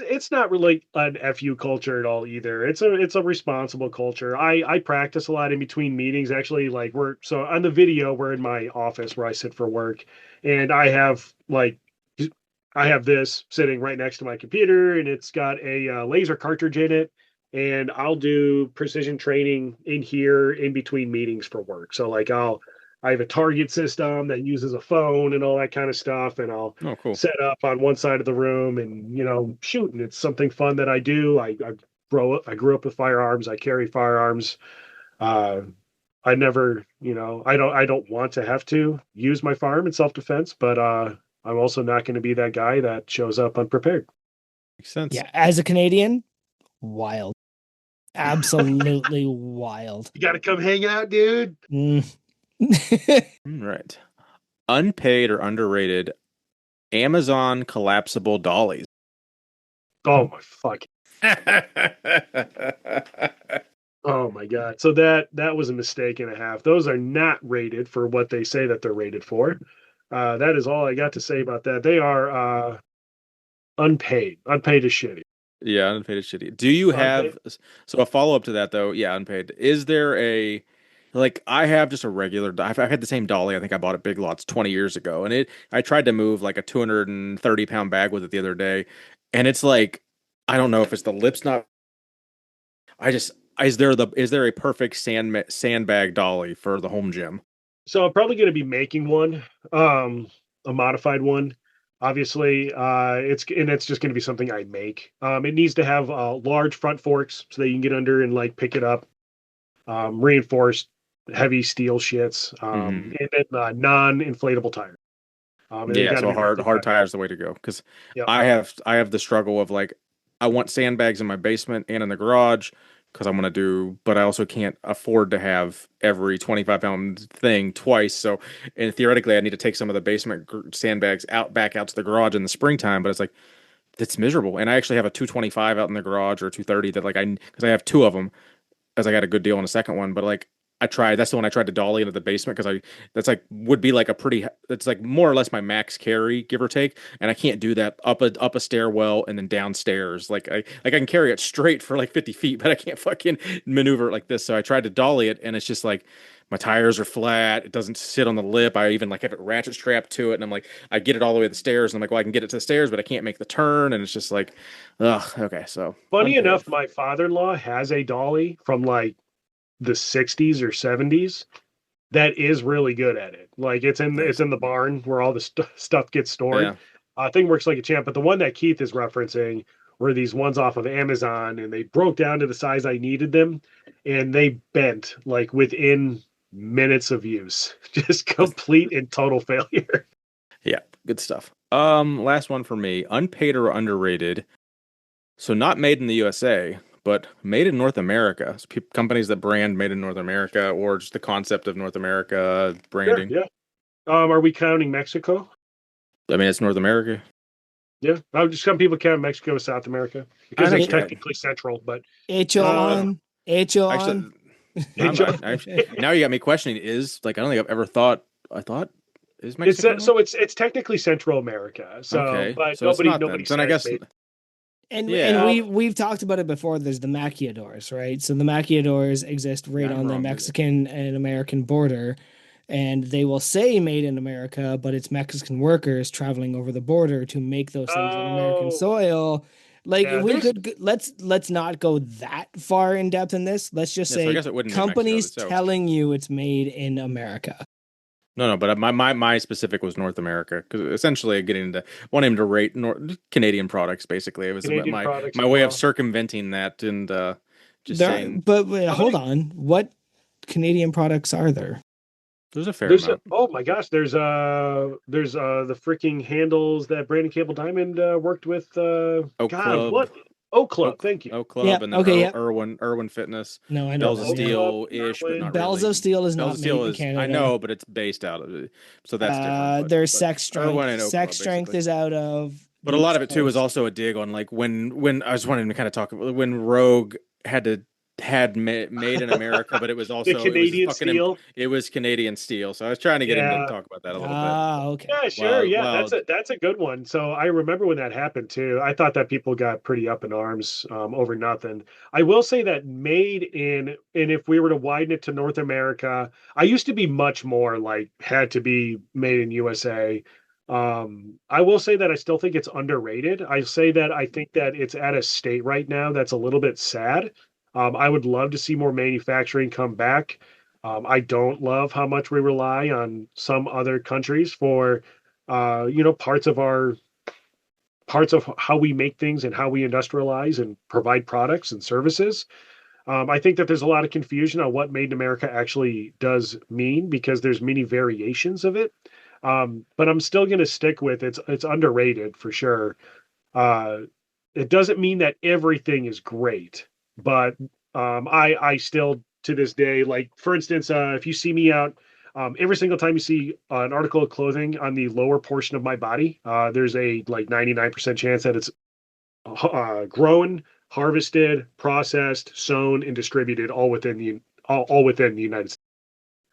it's not really an fu culture at all either. It's a responsible culture. I practice a lot in between meetings. Actually, like we're so on the video, we're in my office where I sit for work, and I have this sitting right next to my computer, and it's got a laser cartridge in it. And I'll do precision training in here in between meetings for work. So I have a target system that uses a phone and all that kind of stuff, and I'll Oh, cool. set up on one side of the room and shoot. And it's something fun that I do. I grew up with firearms. I carry firearms. Uh, I never, I don't want to have to use my firearm in self defense, but I'm also not going to be that guy that shows up unprepared. Makes sense. Yeah, as a Canadian, wild. Absolutely wild. You got to come hang out, dude. Mm. All right. Unpaid or underrated Amazon collapsible dollies. Oh my fuck. Oh my god. So that was a mistake and a half. Those are not rated for what they say that they're rated for. That is all I got to say about that. They are unpaid. Unpaid is shitty. Yeah, unpaid is shitty. Do you Unpaid. have so a follow up to that though? Yeah, unpaid. Is there a like I have just a regular. I've had the same dolly. I think I bought at Big Lots 20 years ago, and I tried to move like a 230-pound bag with it the other day, and it's like I don't know if it's the lips not. I just is there a perfect sandbag dolly for the home gym? So I'm probably going to be making one, a modified one. Obviously, it's just going to be something I make. It needs to have large front forks so that you can get under and like pick it up. Reinforced heavy steel shits, Hmm. and then non-inflatable tires. And they Yeah, got to so be hard rectified. tire is the way to go because Yep. I have the struggle of like I want sandbags in my basement and in the garage because I'm gonna do, but I also can't afford to have every 25-pound thing twice. So, and theoretically, I need to take some of the basement sandbags back out to the garage in the springtime. But it's like it's miserable. And I actually have a 225 out in the garage or 230 that like because I have two of them as I got a good deal on a second one. But like that's the one I tried to dolly into the basement because that's like would be like that's like more or less my max carry, give or take. And I can't do that up a stairwell and then downstairs. I can carry it straight for like 50 feet, but I can't fucking maneuver it like this. So I tried to dolly it and it's just like my tires are flat. It doesn't sit on the lip. I even like have it ratchet strapped to it. And I'm like, I get it all the way to the stairs. And I'm like, well, I can get it to the stairs, but I can't make the turn. And it's just like, ugh, okay. So Funny unpaid. enough, my father-in-law has a dolly from like the 60s or 70s that is really good at it. Like it's Nice. in the barn where all the stuff gets stored. Yeah. Thing works like a champ. But the one that Keith is referencing were these ones off of Amazon, and they broke down to the size I needed them, and they bent like within minutes of use. Just complete and total failure. Yeah, good stuff. Last one for me. Unpaid or underrated. So not made in the USA, but made in North America. So companies that brand made in North America or just the concept of North America Sure, branding. yeah. Are we counting Mexico? I mean, it's North America. Yeah, some people count Mexico as South America I because know. it's technically central. But uh, Echon. Echon. Actually, now you got me questioning. Is like I don't think I've ever thought. I thought is Mexico? so it's technically Central America. So, Okay, but so it's not nobody then. Then I says guess made. And yeah. we've talked about it before. There's the maquiladores, right? So the maquiladores exist right I'm on the wrong. Mexican and American border, and they will say made in America, but it's Mexican workers traveling over the border to make those things on American Oh, soil. Like yeah. we There's could let's not go that far in depth in this. Let's just Yeah, so I say guess it wouldn't be Mexico. companies So telling you it's made in America. no, but my specific was North America because essentially getting into wanting to rate Canadian products. Basically, it was Canadian products my as way of well. circumventing that and just There, saying but wait, How hold many? on. What Canadian products are there? there's a fair There's amount. oh my gosh. There's the freaking handles that Brandon Cable Diamond worked with. Oak God, Club, what? Oak Club. Thank you. Oak Yeah. Club, and then Okay. Yeah. Irwin Fitness, No, I know Bells of them. Oak Yeah. Club, Steel ish, but Irwin. not Bells really. of Steel is Bells not of Steel made in is I Canada. know, but it's based out of it, so that's different. There's But sex strength. Irwin and Oak Sex Club strength basically. is out of But the a lot East of it too is Coast. also a dig on like when I was wanting to kind of talk about when Rogue had made in America, but The it was Canadian fucking steel. it was Canadian steel. So I was trying to get him to Yeah. talk about that a little bit. Ah, okay. Yeah, sure. Well, Yeah, well, that's a good one. So I remember when that happened too. I thought that people got pretty up in arms over nothing. I will say that made in, and if we were to widen it to North America, I used to be much more like had to be made in USA. I will say that I still think it's underrated. I say that I think that it's at a state right now that's a little bit sad. I would love to see more manufacturing come back. I don't love how much we rely on some other countries for, parts of how we make things and how we industrialize and provide products and services. I think that there's a lot of confusion on what Made in America actually does mean because there's many variations of it. But I'm still going to stick with it's underrated for sure. Uh, it doesn't mean that everything is great, but I still to this day, like for instance, if you see me out, every single time you see an article of clothing on the lower portion of my body, there's a like 99% chance that it's grown, harvested, processed, sewn, and distributed all within the United States.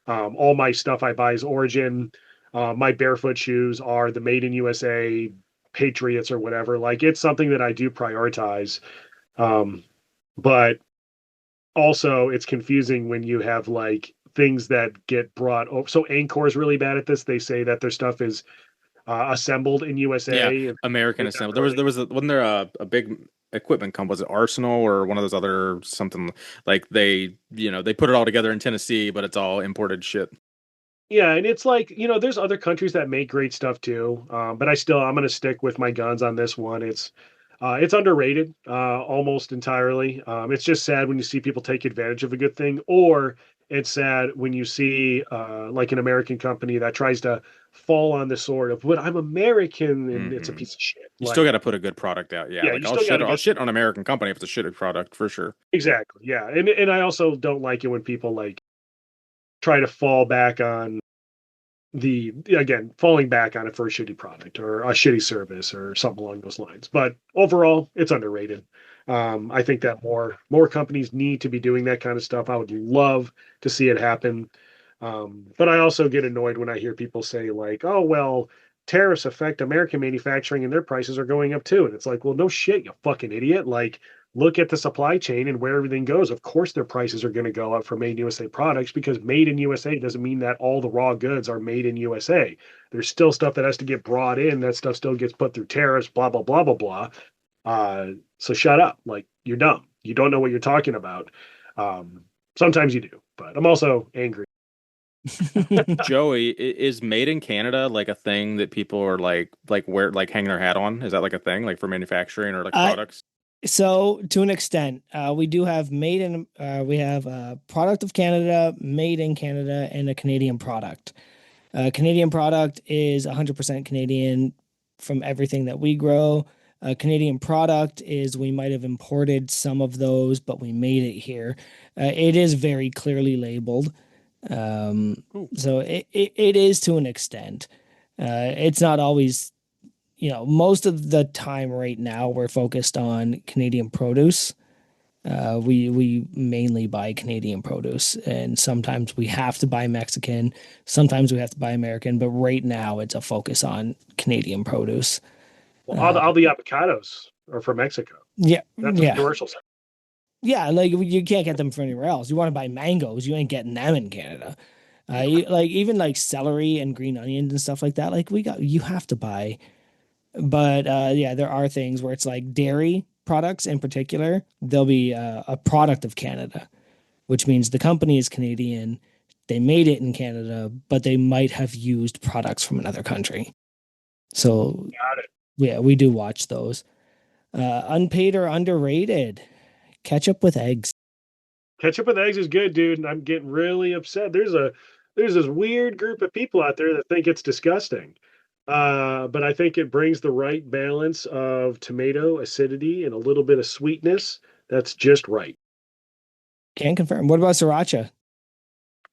All my stuff I buy is origin. My barefoot shoes are the made in USA Patriots or whatever. Like it's something that I do prioritize. Um, but also it's confusing when you have like things that get brought over. So Anchor is really bad at this. They say that their stuff is assembled in Yeah, USA. American Assemble. Wasn't there a big equipment company? Was it Arsenal or one of those other something like they put it all together in Tennessee, but it's all imported shit. Yeah, and it's like, there's other countries that make great stuff too. But I'm going to stick with my guns on this one. It's underrated, almost entirely. It's just sad when you see people take advantage of a good thing, or it's sad when you see like an American company that tries to fall on the sword of, "But I'm American," and it's a Hmm. piece of shit. You still Like, got to put a good product out. Yeah, yeah, like you still got to I'll get shit on American company if it's a shitty product for sure. exactly, yeah, and I also don't like it when people like try to fall back on the again falling back on it for a shitty product or a shitty service or something along those lines. But overall, it's underrated. I think that more companies need to be doing that kind of stuff. I would love to see it happen. But I also get annoyed when I hear people say like, "Oh well, tariffs affect American manufacturing and their prices are going up too." And it's like, well, no shit, you fucking idiot. Like, look at the supply chain and where everything goes. Of course, their prices are going to go up for made in USA products because made in USA doesn't mean that all the raw goods are made in USA. There's still stuff that has to get brought in. That stuff still gets put through tariffs, blah, blah, blah, blah, blah. So shut up. Like, you're dumb. You don't know what you're talking about. Sometimes you do, but I'm also angry. Joey, is made in Canada like a thing that people are like wear like hang their hat on? Is that like a thing like for manufacturing or like Uh, products? so to an extent, we do have we have a product of Canada, made in Canada, and a Canadian product. Canadian product is 100% Canadian from everything that we grow. Canadian product is we might have imported some of those, but we made it here. It is very clearly labeled. Um, Cool. so it is to an extent. It's not always, most of the time right now we're focused on Canadian produce. We mainly buy Canadian produce, and sometimes we have to buy Mexican, sometimes we have to buy American, but right now it's a focus on Canadian produce. Well, Uh, all the avocados are from Mexico. yeah, That's what yeah, commercials. yeah. Like you can't get them from anywhere else. You want to buy mangoes, you ain't getting them in Canada. Like even like celery and green onions and stuff like that. Like you have to buy. But yeah, there are things where it's like dairy products in particular. They'll be a product of Canada, which means the company is Canadian. They made it in Canada, but they might have used products from another country. So Got it. yeah, we do watch those. Unpaid or underrated? Ketchup with eggs. Ketchup with eggs is good, dude, and I'm getting really upset. There's this weird group of people out there that think it's disgusting. But I think it brings the right balance of tomato acidity and a little bit of sweetness. That's just right. Can confirm. What about sriracha?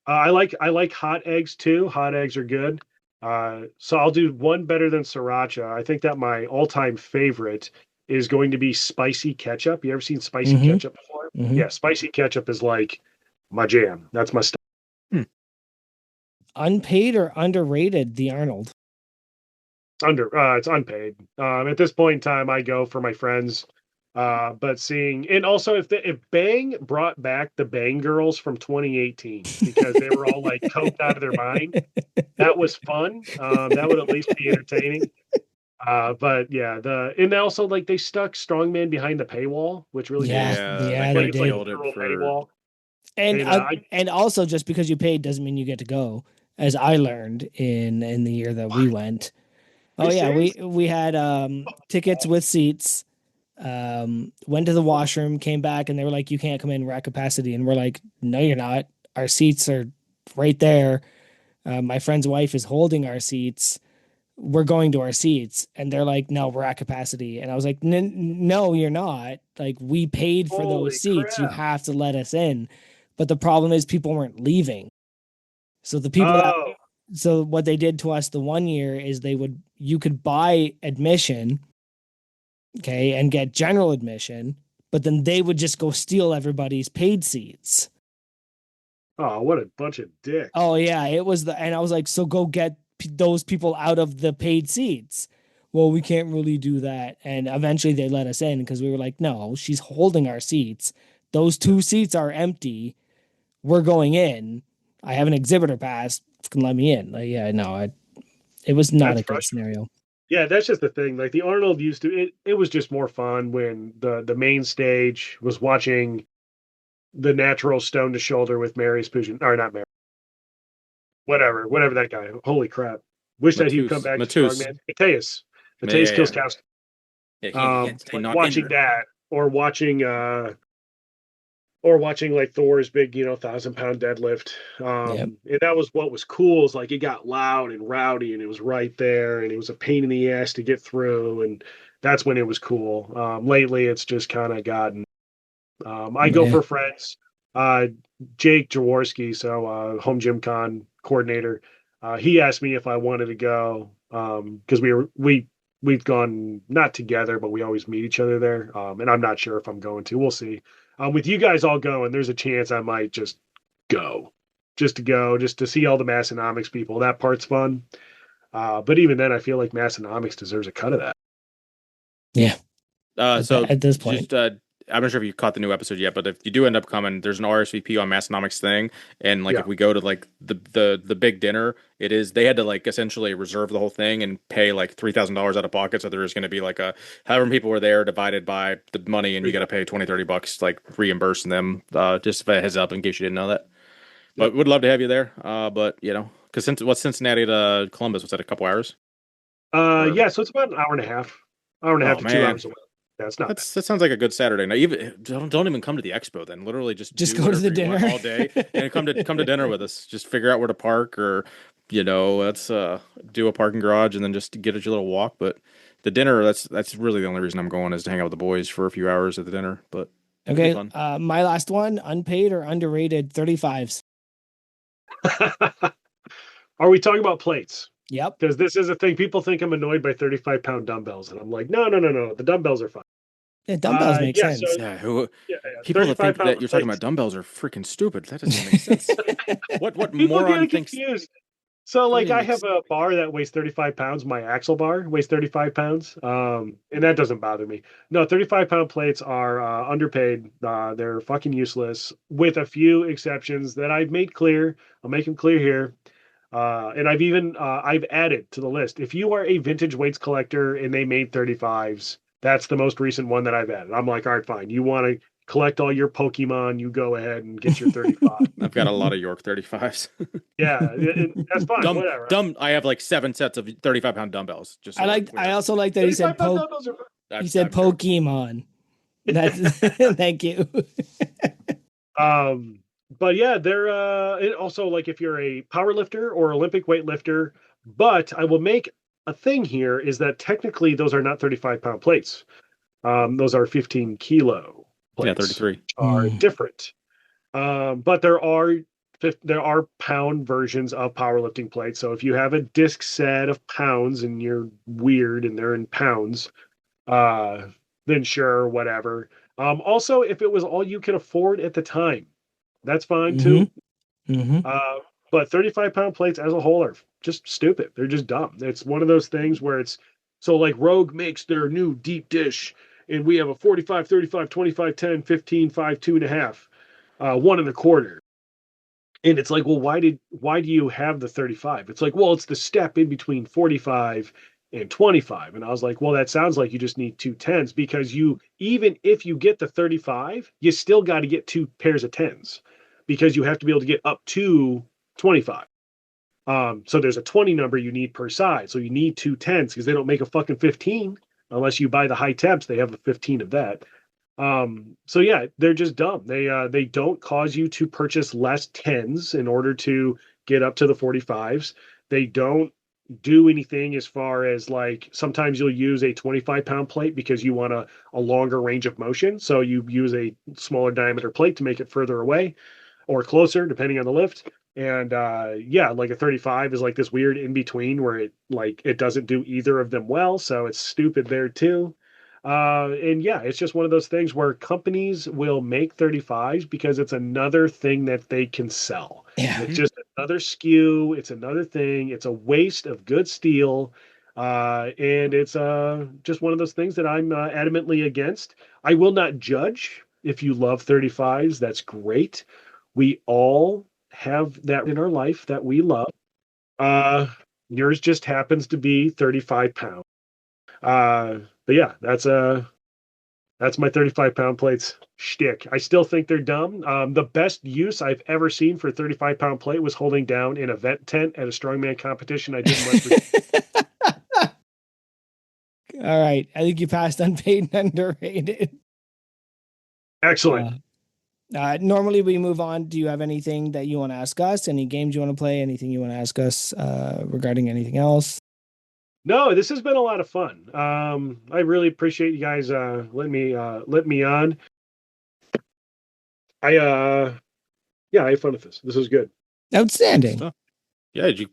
I like hot eggs too. Hot eggs are good. So I'll do one better than sriracha. I think that my all-time favorite is going to be spicy ketchup. You ever seen spicy Mm-hmm. ketchup before? Mm-hmm. Yeah, spicy ketchup is like my jam. That's my stuff. Unpaid or underrated? The Arnold. It's unpaid. At this point in time, I go for my friends. But seeing and also if Bang brought back the Bang Girls from 2018 because they were all like coked out of their mind, that was fun. That would at least be entertaining. But yeah, and also like they stuck Strongman behind the paywall, which really Yeah, pissed. Yeah, yeah, that they kind Like of it's like a did. killed it literal for. paywall. And And and also just because you paid doesn't mean you get to go, as I learned in the year that we went. are Oh you yeah, serious? we had tickets with seats. Went to the washroom, came back, and they were like, "You can't come in, we're at capacity." And we're like, "No, you're not. Our seats are right there. My friend's wife is holding our seats. we're going to our seats. And they're like, no, we're at capacity. And I was like, no, you're not. Like, we paid for Holy those seats. You crap. have to let us in. But the problem is people weren't leaving. So the people that, Oh, so what they did to us the one year is you could buy admission, okay, and get general admission, but then they would just go steal everybody's paid seats. oh, what a bunch of dicks. Oh yeah, and I was like, so go get those people out of the paid seats. Well, we can't really do that. And eventually they let us in because we were like, no, she's holding our seats. Those 2 seats are empty. We're going in. I have an exhibitor pass. Can let me in. Like, yeah, no, it was not That's a good frustrating. scenario. Yeah, that's just the thing. Like the Arnold used to it was just more fun when the main stage was watching the natural stone to shoulder with Mary's Pujan, or not Mary. Whatever that guy. Holy crap. Wish that he'd come back to Matus. Strongman. Mateus. Yeah, Mateus yeah, yeah. Kilskowski. Yeah, he can't stay Like not watching injured. that or watching like Thor's big, 1,000-pound deadlift. Yep. And that was what was cool, is like it got loud and rowdy and it was right there and it was a pain in the ass to get through. And that's when it was cool. Lately it's just kind of gotten, I go Yeah. for friends. Jake Jaworski, so home gym con coordinator, he asked me if I wanted to go, because we've gone not together, but we always meet each other there. And I'm not sure if I'm going to. We'll see. With you guys all going, there's a chance I might just go, just to see all the Massonomics people. That part's fun. But even then, I feel like Massonomics deserves a cut of that. Yeah. So At this point. just I'm not sure if you caught the new episode yet, but if you do end up coming, there's an RSVP on Massonomics thing, and like Yeah. if we go to like the big dinner, they had to like essentially reserve the whole thing and pay like $3,000 out of pocket, so there's going to be like a however many people were there divided by the money, and you got to pay $20-$30 like reimbursing them. Just a heads up in case you didn't know that. But would love to have you there. But because what's Cincinnati to Columbus? Was that a couple hours? Yeah, so it's about an hour and a half, to 2 man. hours away. Yeah, it's not bad. That sounds like a good Saturday night. Even don't even come to the expo then. Literally just do go to the whatever you want dinner all day and come to dinner with us. Just figure out where to park, or let's do a parking garage and then just get your little walk. But the dinner, that's really the only reason I'm going, is to hang out with the boys for a few hours at the dinner. But it'll be Okay. fun. My last one, unpaid or underrated 35s. Are we talking about plates? Yep. Because this is a thing. People think I'm annoyed by 35-pound dumbbells, and I'm like, no. The dumbbells are fine. Yeah, dumbbells make yeah, sense. so Yeah, people that think that you're talking about dumbbells are freaking stupid. That doesn't make sense. What people moron get thinks? confused. So like Doesn't I make have a bar that weighs 35 pounds. My axle bar weighs 35 pounds. And that doesn't bother me. No, 35-pound plates are underpaid. They're fucking useless, with a few exceptions that I've made clear. I'll make them clear here. And I've added to the list. If you are a vintage weights collector and they made 35s, that's the most recent one that I've added. I'm like, all right, fine. You want to collect all your Pokemon, you go ahead and get your 35. I've got a lot of York 35s. Yeah, that's fine. Whatever. I have like 7 sets of 35-pound dumbbells. Just so I also like that he said 35-pound dumbbells are fine. he said sure. Pokemon. That's thank you. But yeah, they're and also, like, if you're a power lifter or Olympic weightlifter, but I will make a thing here, is that technically those are not 35-pound plates. Those are 15-kilo plates. Yeah, 33 are different. But there are pound versions of powerlifting plates. So if you have a disc set of pounds and you're weird and they're in pounds, then sure, whatever. Also, if it was all you can afford at the time, that's fine too. But 35-pound plates as a whole are just stupid. They're just dumb. It's one of those things where it's so, like, Rogue makes their new deep dish, and we have a 45, 35, 25, 10, 15, 5, 2.5, 1.25. And it's like, well, why do you have the 35? It's like, well, it's the step in between 45 and 25. And I was like, well, that sounds like you just need 2 10s, because even if you get the 35, you still got to get 2 pairs of 10s, because you have to be able to get up to 25. So there's a 20 number you need per side. So you need 2 10s, because they don't make a fucking 15 unless you buy the high temps. They have a 15 of that. So yeah, they're just dumb. They don't cause you to purchase less 10s in order to get up to the 45s. They don't do anything as far as like sometimes you'll use a 25-pound plate because you want a longer range of motion. So you use a smaller diameter plate to make it further away or closer, depending on the lift. And yeah, like a 35 is like this weird in between where it doesn't do either of them well. So it's stupid there too. And yeah, it's just one of those things where companies will make 35s because it's another thing that they can sell. Yeah. It's just another SKU. It's another thing. It's a waste of good steel. And it's just one of those things that I'm adamantly against. I will not judge if you love 35s. That's great. We all have that in our life that we love. Uh, yours just happens to be 35 pounds. But yeah, that's my 35-pound plates shtick. I still think they're dumb. The best use I've ever seen for a 35-pound plate was holding down an event tent at a strongman competition I did in West Virginia. All right. I think you passed unpaid and underrated. Excellent. Normally we move on. Do you have anything that you want to ask us? Any games you want to play? Anything you want to ask us regarding anything else? No, this has been a lot of fun. I really appreciate you guys letting me on. Yeah, I had fun with this. This was good. Outstanding. Yeah, you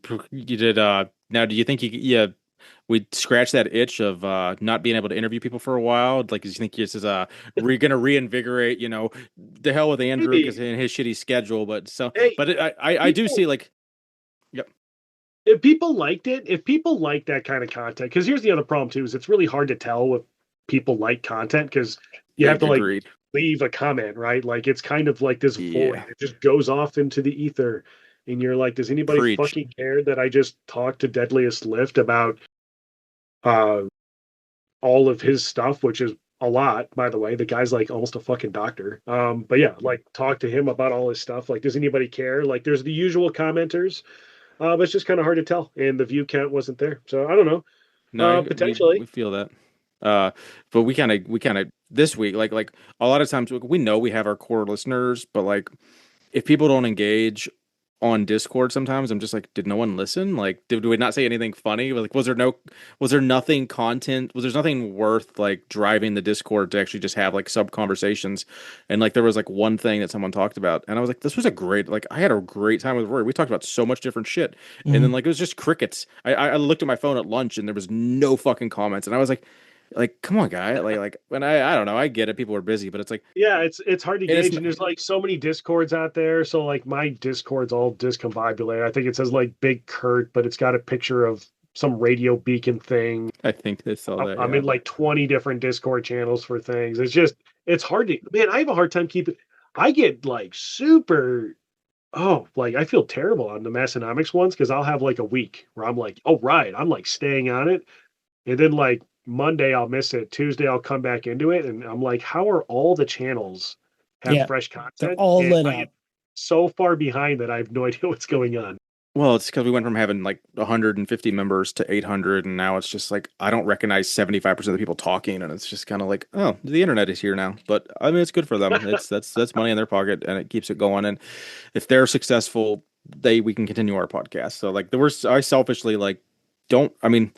did. Now, do you think we scratch that itch of not being able to interview people for a while? Like, do you think this is we're gonna reinvigorate? The hell with Andrew because in his shitty schedule. But I do see like, yep. If people liked it, if people like that kind of content, because here's the other problem too, is it's really hard to tell if people like content because you have to like leave a comment, right? Like it's kind of like this void. It just goes off into the ether. And you're like, does anybody fucking care that I just talked to Deadliest Lift about all of his stuff, which is a lot, by the way. The guy's like almost a fucking doctor. But yeah, like talk to him about all his stuff. Like, does anybody care? Like, there's the usual commenters, but it's just kind of hard to tell. And the view count wasn't there. So I don't know. No, potentially. we feel that. But we kind of this week, like a lot of times we know we have our core listeners, but like if people don't engage on Discord sometimes I'm just like, did no one listen? Like, did we not say anything funny? Like, was there nothing content? Was there nothing worth like driving the Discord to actually just have like sub conversations? And like, there was like one thing that someone talked about, and I was like, this was a great, like, I had a great time with Rory. We talked about so much different shit. Mm-hmm. And then like, it was just crickets. I looked at my phone at lunch and there was no fucking comments. And I was like, come on, guy. When I don't know, I get it. People are busy, but it's like, yeah, it's hard to gauge. And there's like so many Discords out there. So like my Discord's all discombobulated. I think it says like Big Kurt, but it's got a picture of some radio beacon thing. I think they saw that. I'm in like 20 different Discord channels for things. It's hard to, man, I have a hard time keeping, I get like super, like I feel terrible on the Massonomics ones because I'll have like a week where I'm like, oh, right. I'm like staying on it. And then like, Monday I'll miss it. Tuesday I'll come back into it, and I'm like, how are all the channels have fresh content? They're all lit up. So far behind that I have no idea what's going on. Well, it's because we went from having like 150 members to 800, and now it's just like I don't recognize 75% of the people talking, and it's just kind of like, oh, the internet is here now. But I mean, it's good for them. That's money in their pocket, and it keeps it going. And if they're successful, we can continue our podcast. So like I selfishly like don't. I mean.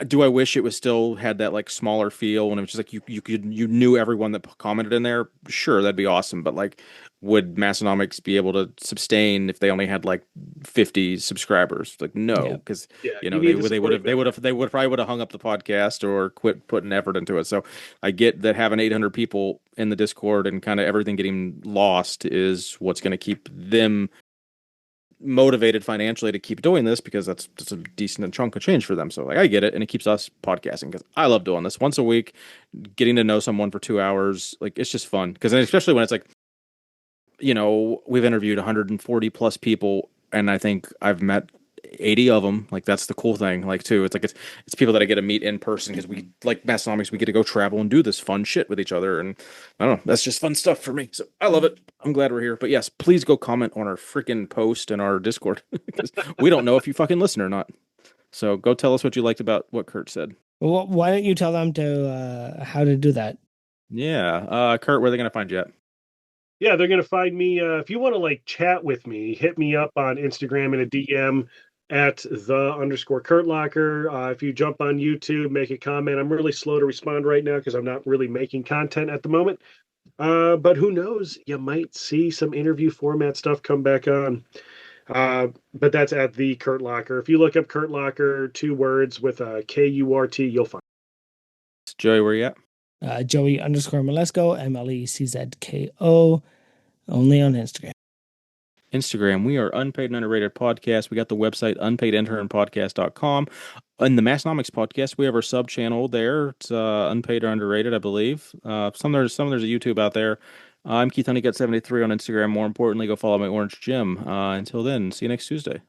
Do I wish it was still had that like smaller feel and it was just like you knew everyone that commented in there? Sure, that'd be awesome. But like, would Massonomics be able to sustain if they only had like 50 subscribers? Like, no, because they probably would have hung up the podcast or quit putting effort into it. So I get that having 800 people in the Discord and kind of everything getting lost is what's going to keep them motivated financially to keep doing this because that's a decent chunk of change for them. So like I get it, and it keeps us podcasting because I love doing this once a week, getting to know someone for 2 hours. Like it's just fun because especially when it's like, we've interviewed 140 plus people, and I think I've met 80 of them. Like that's the cool thing. Like too, it's like it's people that I get to meet in person because we like Massonomics. We get to go travel and do this fun shit with each other, and I don't know. That's just fun stuff for me. So I love it. I'm glad we're here. But yes, please go comment on our freaking post in our Discord because we don't know if you fucking listen or not. So go tell us what you liked about what Kurt said. Well, why don't you tell them how to do that? Yeah, Kurt, where are they gonna find you at? Yeah, they're gonna find me. If you want to like chat with me, hit me up on Instagram in a DM at _Kurt Locker. If you jump on YouTube, make a comment. I'm really slow to respond right now because I'm not really making content at the moment. But who knows? You might see some interview format stuff come back on. But that's at the Kurt Locker. If you look up Kurt Locker, 2 words with a KURT, you'll find. Joey, where you at? Joey _Malesko, MLECZKO, only on Instagram. Instagram, we are Unpaid and Underrated Podcast. We got the website unpaidinternpodcast.com. In the Massnomics podcast, we have our sub channel there. It's Unpaid or Underrated, I believe. Some there's a YouTube out there. I'm Keith Honeycutt73 on Instagram. More importantly, go follow my Orange Gym. Until then, see you next Tuesday.